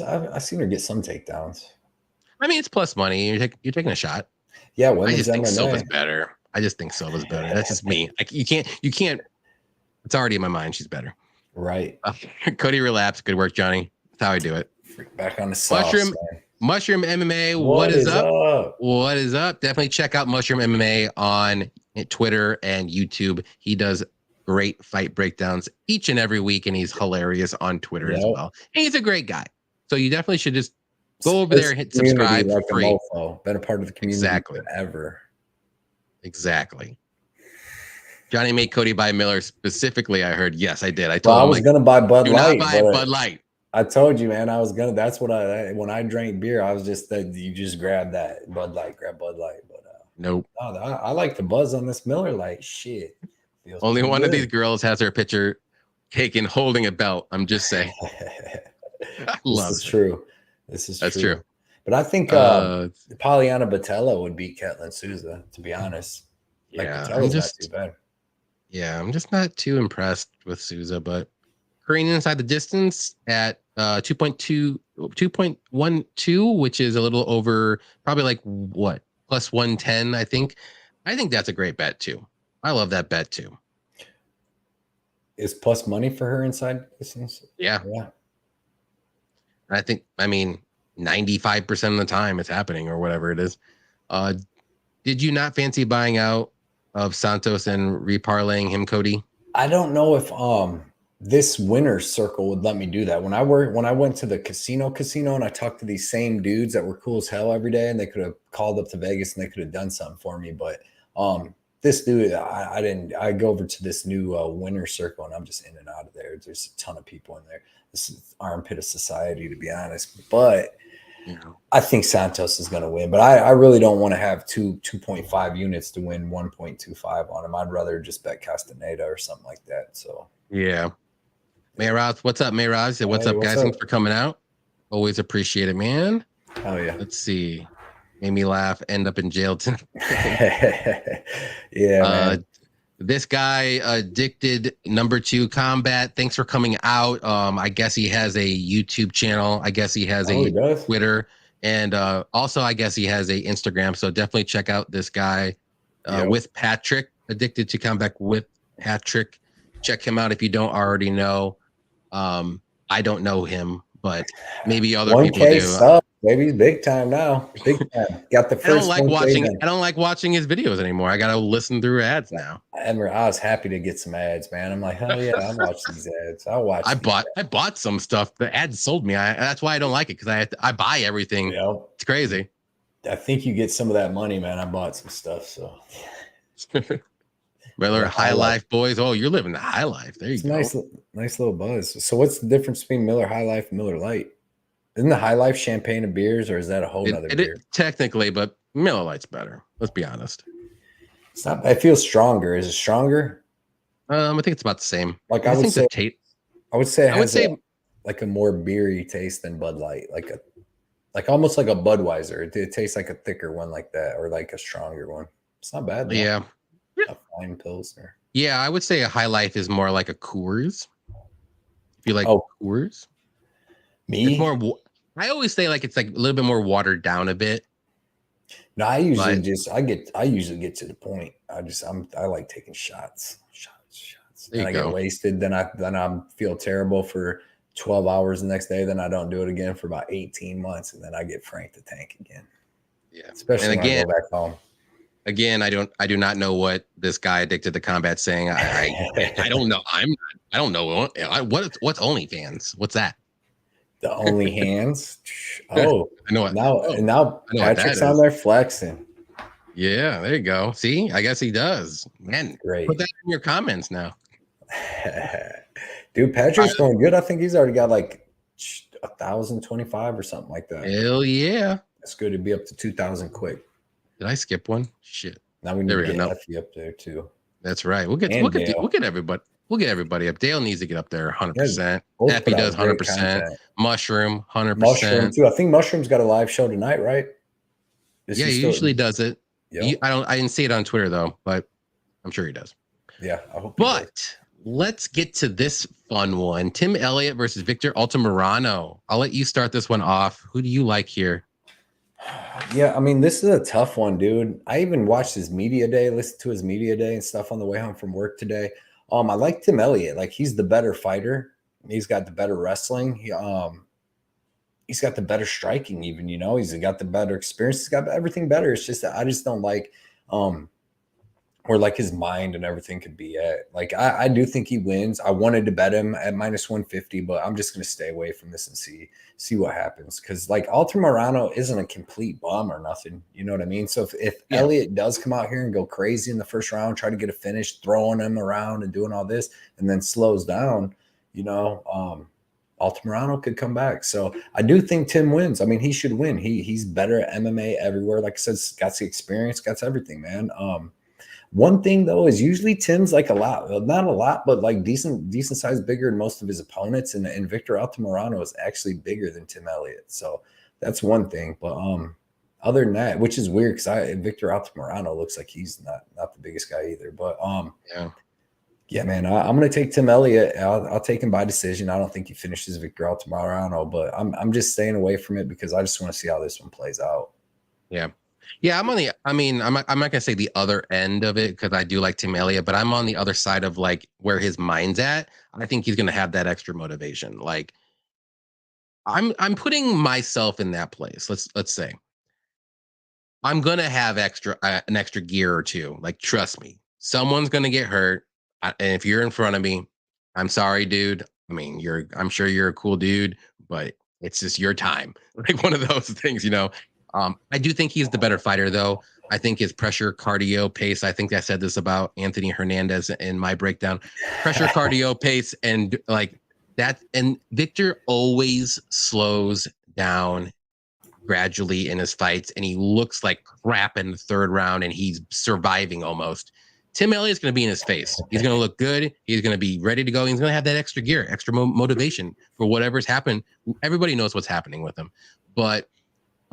I've seen her get some takedowns. I mean, it's plus money. You're taking a shot. Yeah, I just think Silva's better. That's just me. You can't. It's already in my mind. She's better. Right. Cody relapse. Good work, Johnny. That's how I do it. Back on the sauce, Mushroom MMA. What is up? What is up? Definitely check out Mushroom MMA on Twitter and YouTube. He does great fight breakdowns each and every week, and he's hilarious on Twitter as well. And he's a great guy. So you definitely should just go over there and hit subscribe for free. Been a part of the community forever. Exactly. Johnny made Cody buy Miller specifically. I heard. Yes, I did. I told him I was going to buy Bud Light. Do not buy Bud Light. I told you, man, I was gonna. That's what when I drank beer, I was just that you just grab that Bud Light, grab Bud Light. But nope. No, I like the buzz on this Miller Light. Shit. Only one of these girls has her picture taken holding a belt. I'm just saying. This is true. That's true. But I think Polyana Batella would beat Ketlin Souza. To be honest, I'm just not too bad. Yeah, I'm just not too impressed with Souza, but Korean inside the distance at 2.12, which is a little over, probably like what, plus 110, I think. I think that's a great bet too. I love that bet too. Is plus money for her inside distance? Yeah. I think, 95% of the time it's happening or whatever it is. Did you not fancy buying out of Santos and reparlaying him, Cody? I don't know if this winner's circle would let me do that. When I went to the casino and I talked to these same dudes that were cool as hell every day, and they could have called up to Vegas and they could have done something for me. But this dude, I didn't. I go over to this new winner's circle, and I'm just in and out of there. There's a ton of people in there. This is armpit of society, to be honest. But I think Santos is going to win. But I really don't want to have 2.5 units to win 1.25 on him. I'd rather just bet Castaneda or something like that. So yeah. Mayraz, what's up, Mayraz? What's up, guys? Thanks for coming out. Always appreciate it, man. Oh, yeah. Let's see. Made me laugh. End up in jail tonight. Yeah, man. This guy, Addicted #2 Combat. Thanks for coming out. I guess he has a YouTube channel. I guess he has a Twitter. And also, I guess he has a Instagram. So definitely check out this guy with Patrick. Addicted to Combat with Patrick. Check him out if you don't already know. I don't know him, but maybe other people do. Sub, baby, big time now. Big time. Got the first. I don't like watching his videos anymore. I gotta listen through ads now. I was happy to get some ads, man. I'm like, hell yeah, I'll watch these ads. I bought some stuff. The ads sold me. That's why I don't like it, because I buy everything. It's crazy. I think you get some of that money, man. I bought some stuff, so. Miller High Life boys. Oh, you're living the high life. There you go. Nice little buzz. So what's the difference between Miller High Life and Miller Lite? Isn't the High Life champagne of beers, or is that a whole other beer? Technically, but Miller Lite's better. Let's be honest. It's not. It feels stronger. Is it stronger? I think it's about the same. Like I would say it has like a more beery taste than Bud Light. Like like almost like a Budweiser. It tastes like a thicker one like that, or like a stronger one. It's not bad though. Yeah. A fine Pilsner. Yeah, I would say a High Life is more like a Coors. If you like Coors, it's me? more. I always say like it's like a little bit more watered down a bit. No, I usually usually get to the point. I like taking shots. Then I get wasted. Then I feel terrible for 12 hours the next day. Then I don't do it again for about 18 months, and then I get Frank the Tank again. Yeah, especially when I go back home. Again, I do not know what this guy addicted to combat saying. I don't know. I don't know what's OnlyFans. What's that? The Only Hands. Oh, I know it. Now Patrick's on there flexing. Yeah, there you go. See, I guess he does. Man, great. Put that in your comments now. Dude, Patrick's going good. I think he's already got like 1,025 or something like that. Hell yeah. That's good to be up to 2,000 quick. Did I skip one? Shit. Now we need to get Effie up there too. That's right. We'll get everybody. We'll get everybody up. Dale needs to get up there 100%. Effie does 100%. Mushroom 100%. Mushroom too. I think Mushroom's got a live show tonight, right? Yeah, he usually does it. Yep. I didn't see it on Twitter though, but I'm sure he does. Yeah, I hope. But let's get to this fun one: Tim Elliott versus Victor Altamirano. I'll let you start this one off. Who do you like here? Yeah, I mean, this is a tough one, dude. I even watched his media day, listened to his media day and stuff on the way home from work today. I like Tim Elliott. Like, he's the better fighter. He's got the better wrestling. He's got the better striking, even, you know, he's got the better experience. He's got everything better. It's just that I just don't like where like his mind and everything could be at. Like, I do think he wins. I wanted to bet him at -150, but I'm just going to stay away from this and see what happens. Because like Altamirano isn't a complete bum or nothing. You know what I mean? So if Elliott does come out here and go crazy in the first round, try to get a finish, throwing him around and doing all this, and then slows down, you know, Altamirano could come back. So I do think Tim wins. I mean, he should win. He's better at MMA everywhere. Like I said, got the experience, got everything, man. One thing though is usually Tim's like not a lot, but like decent size bigger than most of his opponents. And Victor Altamirano is actually bigger than Tim Elliott. So that's one thing. But other than that, which is weird because Victor Altamirano looks like he's not the biggest guy either. But yeah, man, I'm gonna take Tim Elliott. I'll take him by decision. I don't think he finishes Victor Altamirano, but I'm just staying away from it because I just want to see how this one plays out. Yeah. Yeah, I'm not gonna say the other end of it because I do like Tim Elliott, but I'm on the other side of like where his mind's at. I think he's gonna have that extra motivation. Like I'm putting myself in that place. Let's say I'm gonna have an extra gear or two. Like, trust me, someone's gonna get hurt, and if you're in front of me, I'm sorry, dude. I mean, I'm sure you're a cool dude, but it's just your time. Like one of those things, you know. I do think he's the better fighter, though. I think his pressure, cardio, pace. I think I said this about Anthony Hernandez in my breakdown. Pressure, cardio, pace, and like that. And Victor always slows down gradually in his fights, and he looks like crap in the third round, and he's surviving almost. Tim Elliott's going to be in his face. He's going to look good. He's going to be ready to go. He's going to have that extra gear, extra motivation for whatever's happened. Everybody knows what's happening with him, but.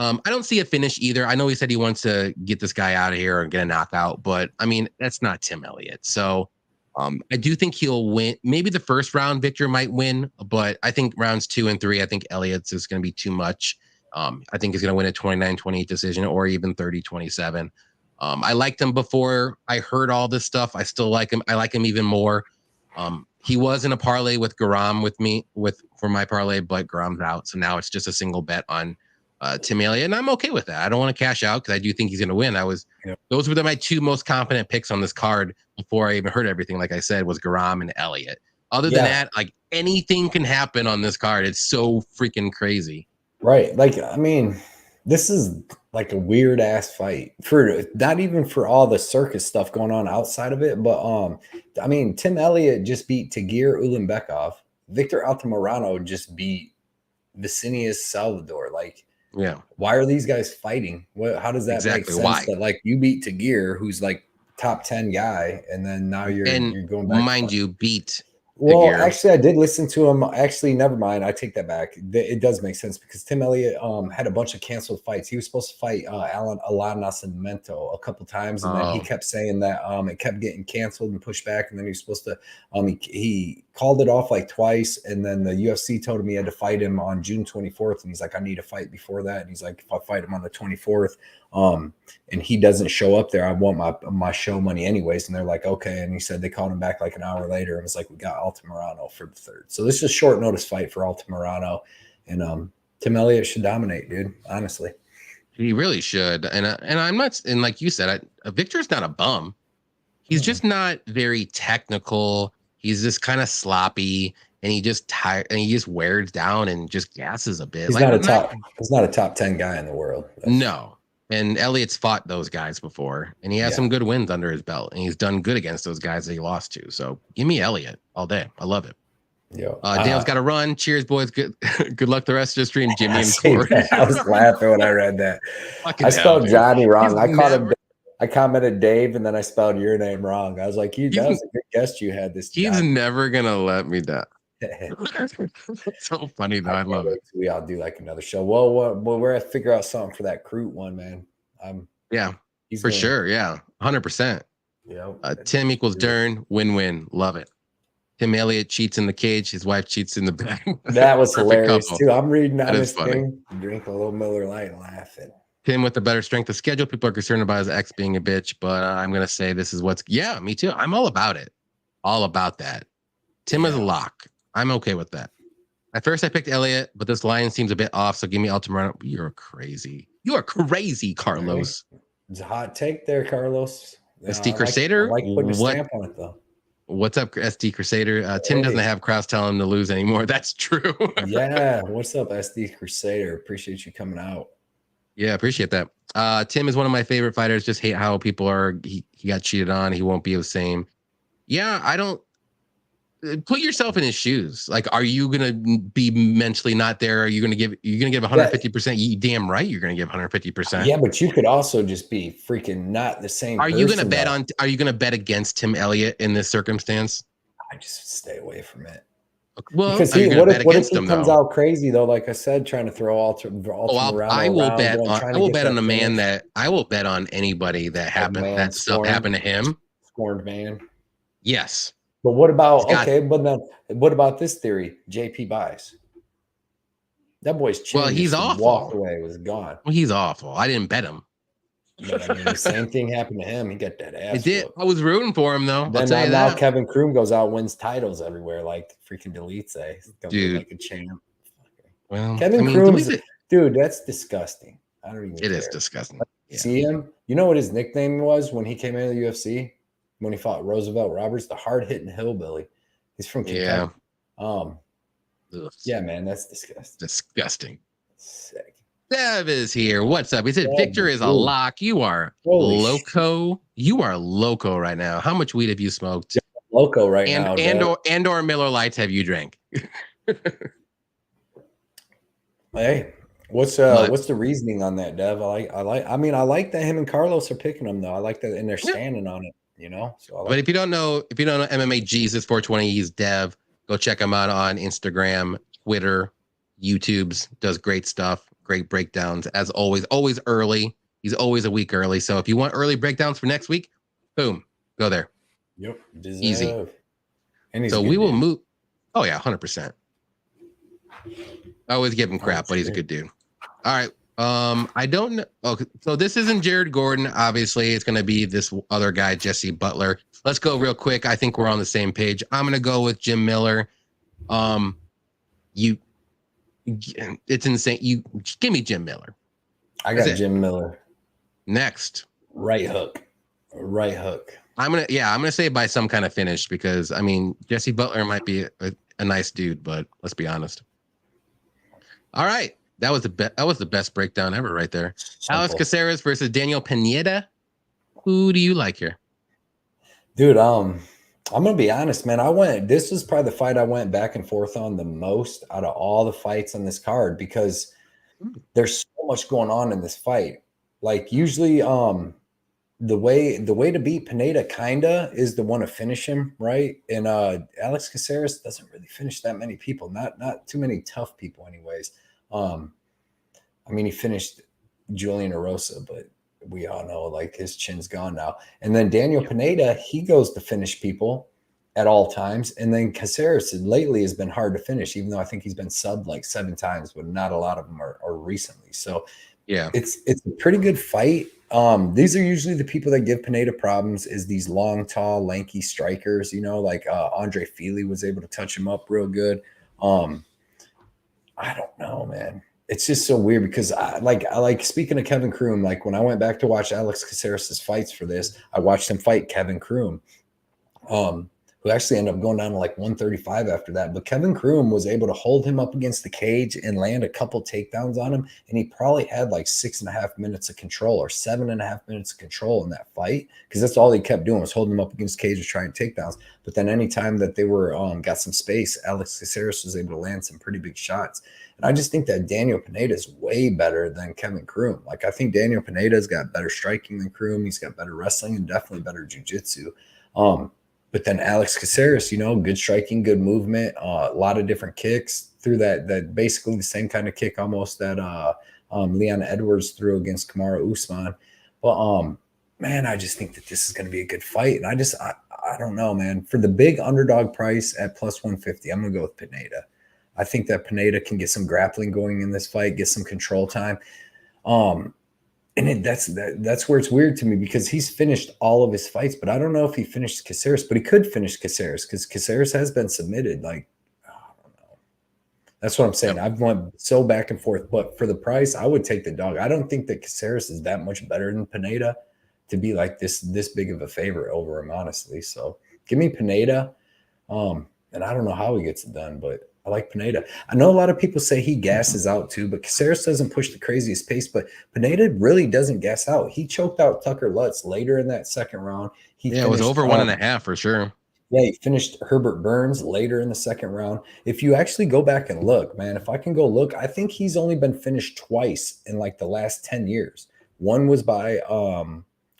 I don't see a finish either. I know he said he wants to get this guy out of here or get a knockout, but I mean, that's not Tim Elliott. So I do think he'll win. Maybe the first round Victor might win, but I think rounds 2 and 3, I think Elliott's is going to be too much. I think he's going to win a 29-28 decision or even 30-27. I liked him before I heard all this stuff. I still like him. I like him even more. He was in a parlay with Garam for my parlay, but Garam's out. So now it's just a single bet on Tim Elliott, and I'm okay with that. I don't want to cash out because I do think he's going to win. Those were my 2 most confident picks on this card before I even heard everything. Like I said, was Garam and Elliott. Other than that, like anything can happen on this card. It's so freaking crazy. Right. Like, I mean, this is like a weird ass fight for not even for all the circus stuff going on outside of it. But I mean, Tim Elliott just beat Tagir Ulanbekov. Victor Altamirano just beat Vicinius Salvador. Like, yeah. Why are these guys fighting? How does that make sense? That like you beat Tagir, who's like top 10 guy, and then now you're going back. Mind you, beat Well, actually, I did listen to him. Actually, never mind. I take that back. It does make sense because Tim Elliott had a bunch of canceled fights. He was supposed to fight Alan Nascimento a couple times, and then he kept saying that it kept getting canceled and pushed back. And then he was supposed to he called it off like twice, and then the UFC told him he had to fight him on June 24th, and he's like, I need a fight before that. And he's like, if I fight him on the 24th, and he doesn't show up there, I want my show money anyways. And they're like, okay. And he said they called him back like an hour later and was like, we got Altamirano for the 3rd. So this is a short notice fight for Altamirano, and Tim Elliott should dominate, dude. Honestly, he really should. And I'm not. And like you said, Victor's not a bum. He's just not very technical. He's just kind of sloppy, and he just tired, and he just wears down and just gasses a bit. He's not a top 10 guy in the world. No. And Elliott's fought those guys before, and he has some good wins under his belt, and he's done good against those guys that he lost to. So give me Elliott all day. I love it. Dale's got to run. Cheers, boys. Good luck the rest of the stream, Jimmy and Corey. I was laughing when I read that. I spelled Johnny wrong. I commented Dave, and then I spelled your name wrong. I was like, that was a good guess you had this. He's never going to let me down. It's so funny though. I love it. We all do like another show. Well, we're gonna figure out something for that Crute one, man. For sure. Yeah, 100%. Yeah. Tim equals Dern. Win-win. Love it. Tim Elliott cheats in the cage. His wife cheats in the bed. That was hilarious too. I'm reading on this thing. Drink a little Miller Lite, laughing. Tim with the better strength of schedule. People are concerned about his ex being a bitch, but I'm gonna say this is me too. I'm all about it. All about that. Tim is a lock. I'm okay with that. At first, I picked Elliott, but this line seems a bit off, so give me Altamirano. You're crazy. You are crazy, Carlos. It's a hot take there, Carlos. SD Crusader. I like putting a stamp on it, though. What's up, SD Crusader? Tim doesn't have Kraus telling him to lose anymore. That's true. Yeah. What's up, SD Crusader? Appreciate you coming out. Yeah, appreciate that. Tim is one of my favorite fighters. Just hate how people are. He got cheated on. He won't be the same. Yeah, I don't. Put yourself in his shoes. Like, are you gonna be mentally not there? Are you gonna give 150%? You damn right you're gonna give 150%. Yeah, but you could also just be freaking not the same. Are you gonna bet against Tim Elliott in this circumstance? I just stay away from it. Well, because what if he comes out crazy though? Like I said, trying to throw I will bet on a man that I will bet on anybody that happened to him. Scorned man. Yes. But what about what about this theory? JP buys. That boy's chin. Well, he's awful. Walked away, was gone. Well, he's awful. I didn't bet him. But I mean, the same thing happened to him. He got that ass. It did. I was rooting for him though. Then now Kevin Kroom goes out, wins titles everywhere, like freaking Delete say. Dude, like a champ. Well, Kevin Kroom, dude, that's disgusting. I don't even. It is disgusting. See him? You know what his nickname was when he came into the UFC? When he fought Roosevelt Roberts, the hard-hitting hillbilly. He's from Kentucky. Yeah, man, that's disgusting. Disgusting. Sick. Dev is here. What's up? He said Victor is a lock. You are loco. You are loco right now. How much weed have you smoked? Loco right now. And or Miller Lights have you drank? Hey, what's the reasoning on that, Dev? I like that him and Carlos are picking them though. I like that, and they're standing on it. You know, but if you don't know MMA Jesus 420, he's Dev. Go check him out on Instagram, Twitter, YouTube's. Does great stuff, great breakdowns as always early. He's always a week early. So if you want early breakdowns for next week, boom, go there. Yep, easy. And so we will move. Oh yeah, 100%. I always give him crap, but he's a good dude. All right. I don't know. Okay, so this isn't Jared Gordon. Obviously, it's going to be this other guy, Jesse Butler. Let's go real quick. I think we're on the same page. I'm going to go with Jim Miller. It's insane. You give me Jim Miller. I got Jim Miller. Next, right hook. I'm gonna say by some kind of finish because I mean Jesse Butler might be a nice dude, but let's be honest. All right. That was the best breakdown ever right there. Simple. Alex Caceres versus Daniel Pineda. Who do you like here? Dude, I'm gonna be honest, man. This was probably the fight I went back and forth on the most out of all the fights on this card because there's so much going on in this fight. Like usually the way to beat Pineda kinda is the one to finish him, right? And Alex Caceres doesn't really finish that many people, not too many tough people anyways. I mean, he finished Julian Erosa, but we all know like his chin's gone now. And then Daniel Pineda, he goes to finish people at all times. And then Caceres lately has been hard to finish, even though I think he's been subbed like 7 times, but not a lot of them are recently. So Yeah. it's a pretty good fight. These are usually the people that give Pineda problems is these long, tall, lanky strikers, you know, like Andre Feely was able to touch him up real good. I don't know, man. It's just so weird because I like speaking of Kevin Kroom, like when I went back to watch Alex Caceres' fights for this, I watched him fight Kevin Kroom, who actually ended up going down to like 135 after that. But Kevin Kroom was able to hold him up against the cage and land a couple takedowns on him. And he probably had like 6.5 minutes of control or 7.5 minutes of control in that fight. Because that's all he kept doing was holding him up against the cage and trying takedowns. But then anytime that they were got some space, Alex Caceres was able to land some pretty big shots. And I just think that Daniel Pineda is way better than Kevin Kroom. Like I think Daniel Pineda's got better striking than Kroom. He's got better wrestling and definitely better jiu-jitsu. But then Alex Caceres, you know, good striking, good movement, a lot of different kicks through that basically the same kind of kick almost that Leon Edwards threw against Kamaru Usman. But man, I just think that this is going to be a good fight. And I don't know, man. For the big underdog price at plus 150, I'm going to go with Pineda. I think that Pineda can get some grappling going in this fight, get some control time. And that's where it's weird to me because he's finished all of his fights, but I don't know if he finished Caceres, but he could finish Caceres because Caceres has been submitted. Like, I don't know. That's what I'm saying. I've went so back and forth, but for the price, I would take the dog. I don't think that Caceres is that much better than Pineda to be like this big of a favorite over him, honestly. So give me Pineda. And I don't know how he gets it done, but I like Pineda. I know a lot of people say he gasses out too, but Caceres doesn't push the craziest pace, but Pineda really doesn't gas out. He choked out Tucker Lutz later in that second round. It was over 1.5 for sure. Yeah, he finished Herbert Burns later in the second round. If you actually go back and look, man, if I can go look, I think he's only been finished twice in like the last 10 years. One was by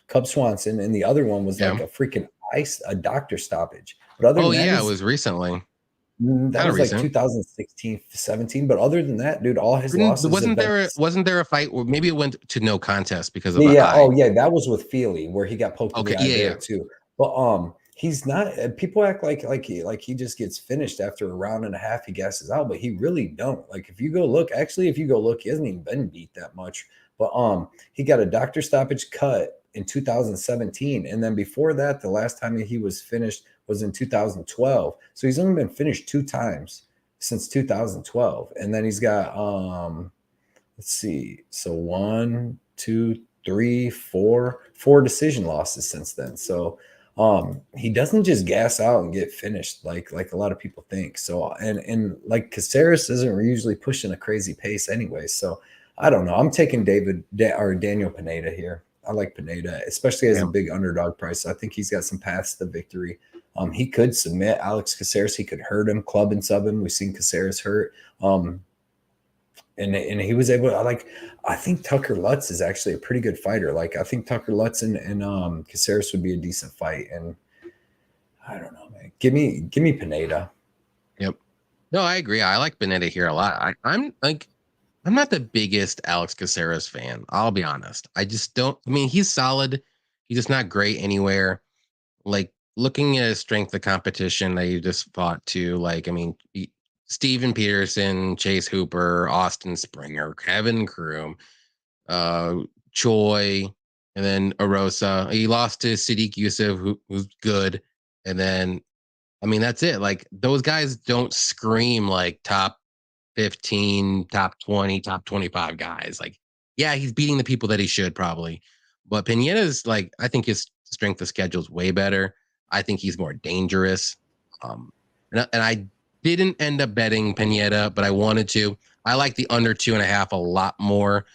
Cub Swanson, and the other one was like a freaking a doctor stoppage. But other than that, it was recently. That was like 2016, 17. But other than that, dude, all his losses. Wasn't there a fight where maybe it went to no contest because of that was with Feely where he got poked in the eye there too. But he's not. People act like he just gets finished after a round and a half. He gasses out, but he really don't. Like if you go look, he hasn't even been beat that much. But he got a doctor stoppage cut in 2017, and then before that, the last time he was finished was in 2012. So he's only been finished 2 times since 2012. And then he's got let's see. So 1, 2, 3, 4 decision losses since then. So he doesn't just gas out and get finished like a lot of people think. So and like Caceres isn't usually pushing a crazy pace anyway. So I don't know. I'm taking Daniel Pineda here. I like Pineda, especially as a big underdog price. I think he's got some paths to victory. He could submit Alex Caceres. He could hurt him, club and sub him. We've seen Caceres hurt. And he was able to, I think Tucker Lutz is actually a pretty good fighter. Like, I think Tucker Lutz and Caceres would be a decent fight. And I don't know, man. Give me Pineda. Yep. No, I agree. I like Pineda here a lot. I'm not the biggest Alex Caceres fan. I'll be honest. I just don't. I mean, he's solid. He's just not great anywhere. Like, looking at his strength of competition that you just fought to, like, I mean, Steven Peterson, Chase Hooper, Austin Springer, Kevin Kroom, Choi, and then Erosa. He lost to Sadiq Yusuf, who's good. And then, I mean, that's it. Like, those guys don't scream like top 15, top 20, top 25 guys. Like, yeah, he's beating the people that he should probably. But Pineda's, like, I think his strength of schedule is way better. I think he's more dangerous. And I didn't end up betting Pineda, but I wanted to. I like the under 2.5 a lot more.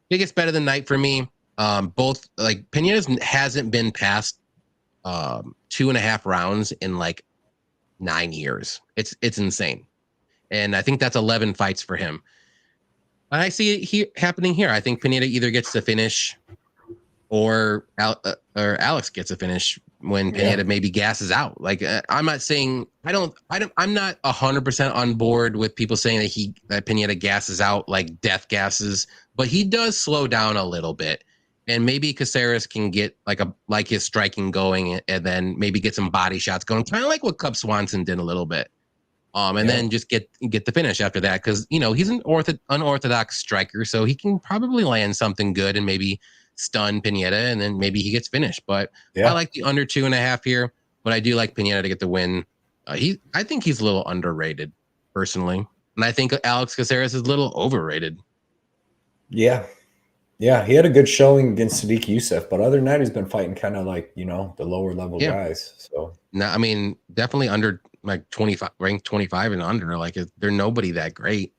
Biggest bet of the night for me. Both, like, Pineda hasn't been past 2.5 rounds in like 9 years. It's insane. And I think that's 11 fights for him. And I see it happening here. I think Pineda either gets to finish or Alex gets a finish when Pineda maybe gasses out. Like I'm not saying I'm not 100% on board with people saying that Pineda gasses out like death gasses, but he does slow down a little bit. And maybe Caceres can get like his striking going, and then maybe get some body shots going, kind of like what Cub Swanson did a little bit. And then just get the finish after that, because he's an unorthodox striker, so he can probably land something good and maybe stun Pineda, and then maybe he gets finished. But I like the under 2.5 here, but I do like Pineda to get the win. I think he's a little underrated personally, and I think Alex Caceres is a little overrated. Yeah, he had a good showing against Sadiq Youssef, but other than that, he's been fighting kind of like, the lower level guys. So, no, I mean, definitely under like 25, ranked 25 and under. Like, they're nobody that great.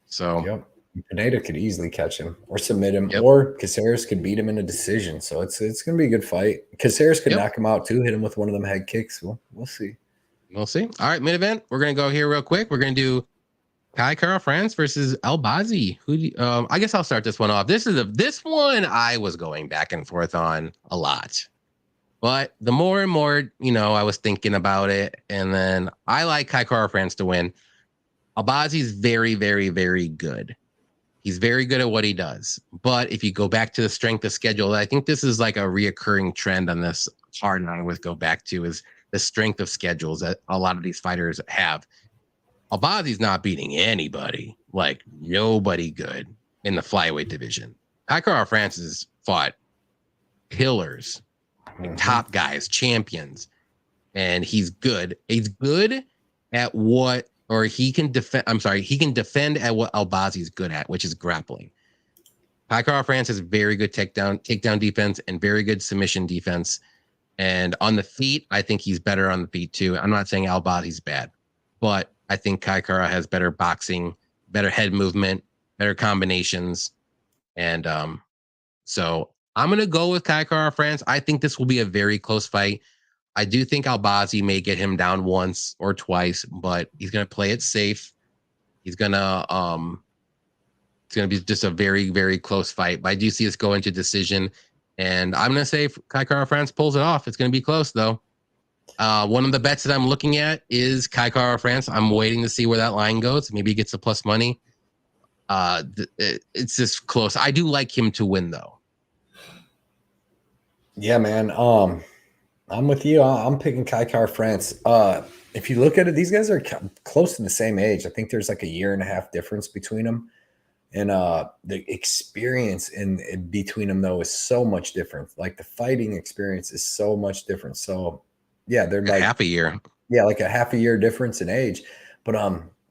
So, Pineda could easily catch him or submit him, or Caceres could beat him in a decision. So it's going to be a good fight. Caceres could knock him out too, hit him with one of them head kicks. We'll see. We'll see. All right, main event. We're going to go here real quick. We're going to do Kai Kara France versus Albazi. I guess I'll start this one off. This one I was going back and forth on a lot, but the more and more I was thinking about it, and then I like Kai Kara France to win. Albazi's very, very, very good. He's very good at what he does. But if you go back to the strength of schedule, I think this is like a reoccurring trend on this card. And I always go back to is the strength of schedules that a lot of these fighters have. Albazi's not beating anybody, like nobody good in the flyweight division. Kai Kara France has fought killers, top guys, champions, and he's good. He's good at what, or he can defend. I'm sorry, he can defend at what Albazi's good at, which is grappling. Kai Kara France has very good takedown defense and very good submission defense. And on the feet, I think he's better on the feet too. I'm not saying Albazi's bad, but I think Kai Kara has better boxing, better head movement, better combinations. And so I'm going to go with Kai Kara France. I think this will be a very close fight. I do think Albazi may get him down once or twice, but he's going to play it safe. He's going to it's going to be just a very, very close fight. But I do see us go into decision. And I'm going to say Kai Kara France pulls it off. It's going to be close, though. One of the bets that I'm looking at is Kai Kara France. I'm waiting to see where that line goes. Maybe he gets the plus money. It's just close. I do like him to win, though. Yeah, man. I'm with you. I'm picking Kai Kara France. If you look at it, these guys are close to the same age. I think there's like a 1.5 year difference between them. And the experience in between them, though, is so much different. Like the fighting experience is so much different. So, yeah, they're like half a year. Yeah, like a half a year difference in age. But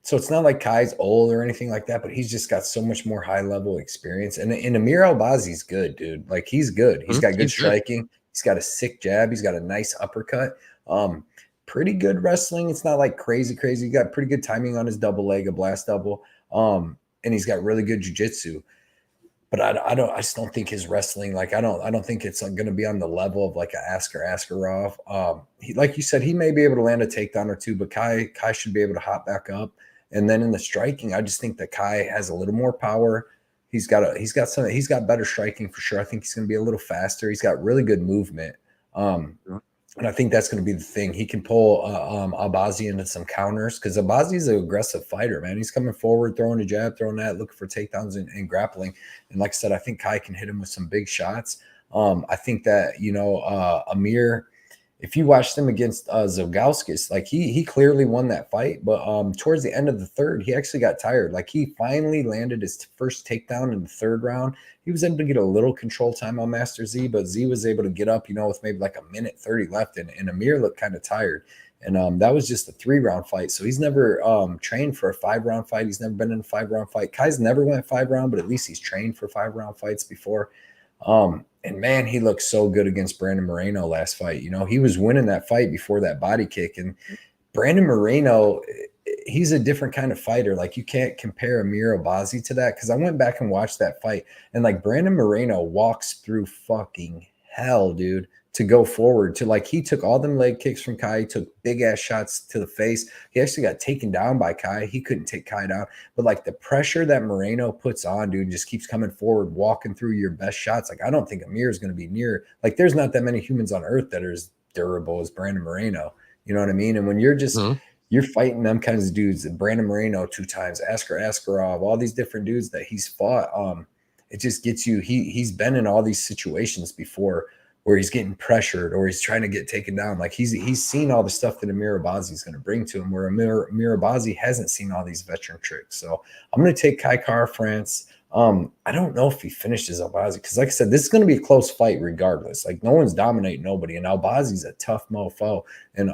so it's not like Kai's old or anything like that, but he's just got so much more high level experience. And Amir Albazi's good, dude. Like he's good. He's got good striking. He's got a sick jab. He's got a nice uppercut. Pretty good wrestling. It's not like crazy. He got pretty good timing on his double leg, a blast double. And he's got really good jiu-jitsu. But I just don't think his wrestling, like I don't think it's going to be on the level of like an Askar Askarov. He, like you said, he may be able to land a takedown or two, but Kai should be able to hop back up. And then in the striking, I just think that Kai has a little more power. He's got better striking for sure. I think he's going to be a little faster. He's got really good movement. And I think that's going to be the thing. He can pull Albazi into some counters because Albazi is an aggressive fighter, man. He's coming forward, throwing a jab, throwing that, looking for takedowns and grappling. And like I said, I think Kai can hit him with some big shots. I think that, Amir, if you watched him against Zilgauskas, like he clearly won that fight. But towards the end of the third, he actually got tired. Like he finally landed his first takedown in the third round. He was able to get a little control time on Master Z, but Z was able to get up, with maybe like a minute 30 left. And Amir looked kind of tired. And that was just a 3-round fight. So he's never trained for a 5-round fight. He's never been in a 5-round fight. Kai's never went 5-round, but at least he's trained for 5-round fights before. And man, he looked so good against Brandon Moreno last fight. He was winning that fight before that body kick. And Brandon Moreno, he's a different kind of fighter. Like you can't compare Amir Albazi to that, because I went back and watched that fight, and like Brandon Moreno walks through fucking hell, dude. to go forward to like he took all them leg kicks from Kai, took big ass shots to the face. He actually got taken down by Kai. He couldn't take Kai down, but like the pressure that Moreno puts on, dude, just keeps coming forward, walking through your best shots. Like I don't think Amir is going to be near. Like there's not that many humans on earth that are as durable as Brandon Moreno. You know what I mean? And when you're just you're fighting them kinds of dudes, Brandon Moreno 2 times, Askar Askarov, all these different dudes that he's fought. It just gets you. He's been in all these situations before where he's getting pressured or he's trying to get taken down. Like he's seen all the stuff that Amir Albazi is going to bring to him, where Amir Albazi hasn't seen all these veteran tricks. So I'm going to take Kai Kara-France. I don't know if he finishes Albazi because, like I said, this is going to be a close fight regardless. Like no one's dominating nobody, and Albazi's a tough mofo. And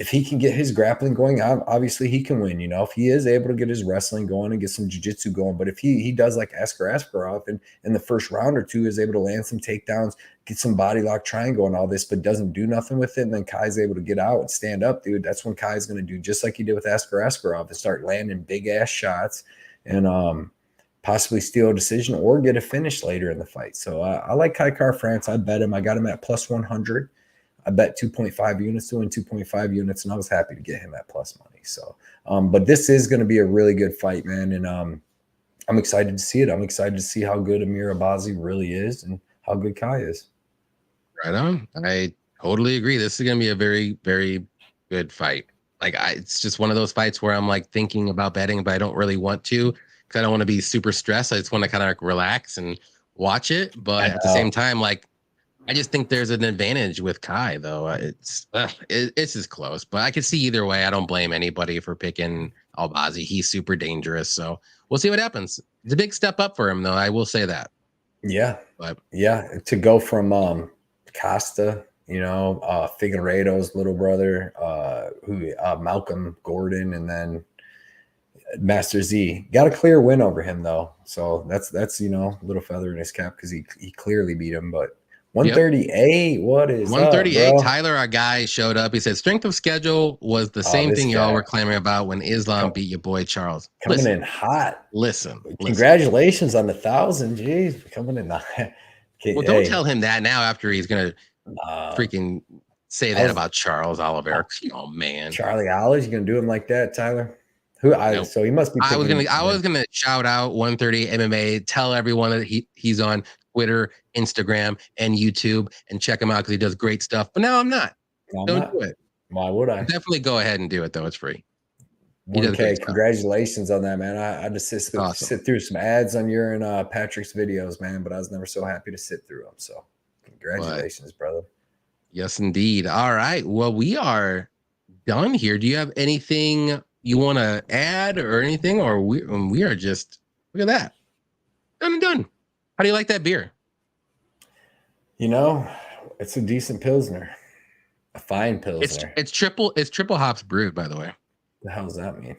if he can get his grappling going, obviously he can win. You know, if he is able to get his wrestling going and get some jiu-jitsu going, but if he does like Askar Askarov and in the first round or two is able to land some takedowns, get some body lock triangle and all this, but doesn't do nothing with it, and then Kai's able to get out and stand up, dude, that's when Kai's going to do just like he did with Askar Askarov and start landing big ass shots and possibly steal a decision or get a finish later in the fight. So I like Kai Kara-France. I bet him. I got him at plus 100. I bet 2.5 units to win 2.5 units, and I was happy to get him at plus money. So, but this is going to be a really good fight, man, and I'm excited to see it. I'm excited to see how good Amir Albazi really is and how good Kai is. Right on. I totally agree. This is going to be a very, very good fight. Like it's just one of those fights where I'm like thinking about betting, but I don't really want to because I don't want to be super stressed. I just want to kind of like relax and watch it. But at the same time, like, I just think there's an advantage with Kai, though. It's just close, but I can see either way. I don't blame anybody for picking Albazi. He's super dangerous, so we'll see what happens. It's a big step up for him, though. I will say that. Yeah, but yeah, to go from Costa, you know, Figueiredo's little brother, Malcolm Gordon, and then Master Z got a clear win over him, though. So that's you know, a little feather in his cap because he clearly beat him, but. 138. What is 138? Up, Tyler, our guy, showed up. He said strength of schedule was the same thing y'all were clamoring about when Islam beat your boy Charles. Coming in hot. Listen. Congratulations on the 1,000. Jeez, coming in hot. Well, don't tell him that now after he's gonna freaking say that about Charles Oliveira. Oh man, Charlie Olive, you gonna do him like that, Tyler? So he must be. I was gonna shout out 130 MMA. Tell everyone that he's on Twitter, Instagram, and YouTube, and check him out because he does great stuff. But now I'm not. Don't do it. Why would I? Definitely go ahead and do it though. It's free. 1K. Congratulations on that, man. I just sit through some ads on your and Patrick's videos, man. But I was never so happy to sit through them. So congratulations, brother. Yes, indeed. All right. Well, we are done here. Do you have anything you want to add or anything, or we are just look at that done and done? How do you like that beer? You know, it's a decent Pilsner. A fine Pilsner. It's triple hops brewed, by the way. The hell does that mean?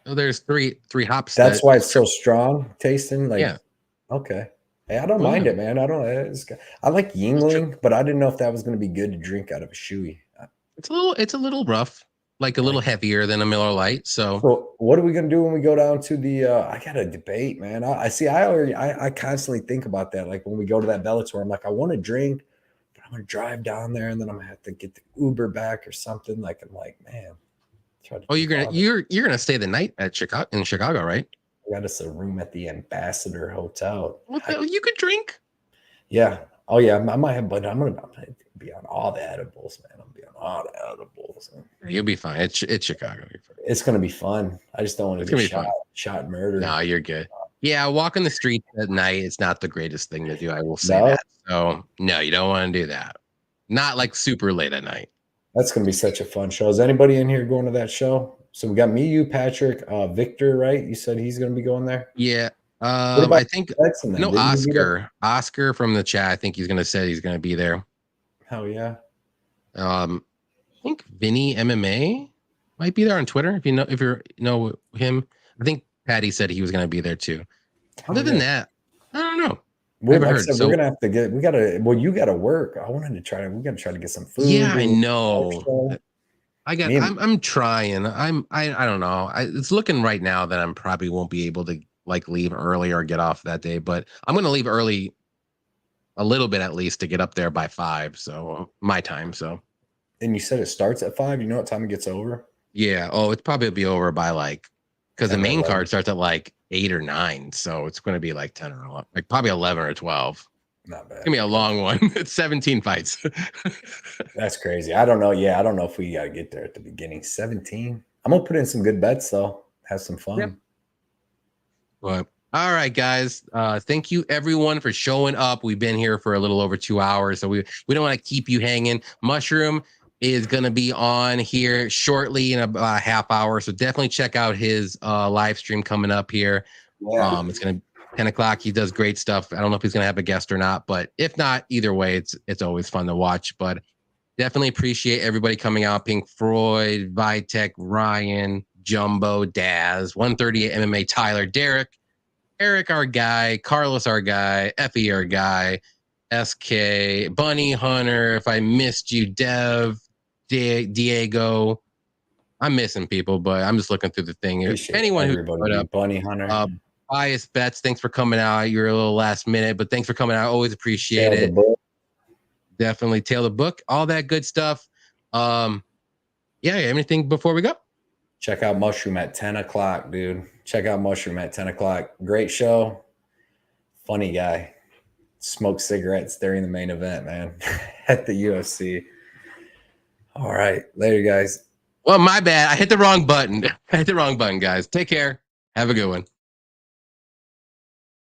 Oh, there's three hops. That's why it's so strong tasting. Like, yeah. Okay. Hey, I don't mind it, man. I like Yingling, but I didn't know if that was going to be good to drink out of a shoey. It's a little rough. Like a little heavier than a Miller Lite. So what are we gonna do when we go down to the? I got a debate, man. I constantly think about that. Like when we go to that Bellator, I'm like, I want to drink, but I'm gonna drive down there, and then I'm gonna have to get the Uber back or something. Like I'm like, man. You're gonna stay the night at Chicago, right? I got us a room at the Ambassador Hotel. Well, you could drink. Yeah. Oh yeah. I might have, but I'm gonna be on all the edibles, man. I'm gonna be on all the edibles. You'll be fine. It's Chicago. It's gonna be fun. I just don't want to get shot and murdered. No, you're good. Yeah, walking the streets at night is not the greatest thing to do. I will say that. So no, you don't want to do that. Not like super late at night. That's gonna be such a fun show. Is anybody in here going to that show? So we got me, you, Patrick, Victor, right? You said he's gonna be going there. Yeah. I think Oscar from the chat. I think he's gonna say he's gonna be there. Hell yeah. I think Vinny MMA might be there on Twitter. If you know him, I think Patty said he was gonna be there too. Other than that, I don't know. We're gonna have to get. You gotta work. We gotta try to get some food. Yeah, I know. I'm trying. I don't know. It's looking right now that I'm probably won't be able to like leave early or get off that day, but I'm gonna leave early a little bit at least to get up there by 5. So my time. So. And you said it starts at 5. You know what time it gets over? Yeah. Oh, it's probably be over by like, because the main 11. card starts at like 8 or 9. So it's going to be like 10 or 11, like probably 11 or 12. Not bad. It's gonna be a long one. It's 17 fights. That's crazy. I don't know. Yeah, I don't know if we got to get there at the beginning. 17. I'm gonna put in some good bets though. Have some fun. Yep. But all right, guys. Thank you everyone for showing up. We've been here for a little over 2 hours, so we don't want to keep you hanging. Mushroom is gonna be on here shortly in about a half hour, so definitely check out his live stream coming up here. Yeah. It's gonna 10 o'clock. He does great stuff. I don't know if he's gonna have a guest or not, but if not, either way, it's always fun to watch. But definitely appreciate everybody coming out. Pink Floyd, Vitek, Ryan, Jumbo, Daz, 138 MMA, Tyler, Derek, Eric, our guy, Carlos, our guy, Effie, our guy, SK, Bunny, Hunter. If I missed you, Dev, Diego. I'm missing people, but I'm just looking through the thing. Appreciate Anyone who everybody, up, Bunny Hunter. Bias Bets, thanks for coming out. You're a little last minute, but thanks for coming out. Always appreciate it. Definitely tail the book, all that good stuff. Yeah, anything before we go? Check out Mushroom at 10 o'clock, dude. Check out Mushroom at 10 o'clock. Great show. Funny guy. Smoked cigarettes during the main event, man, at the UFC. All right. Later, guys. Well, my bad. I hit the wrong button. Guys. Take care. Have a good one.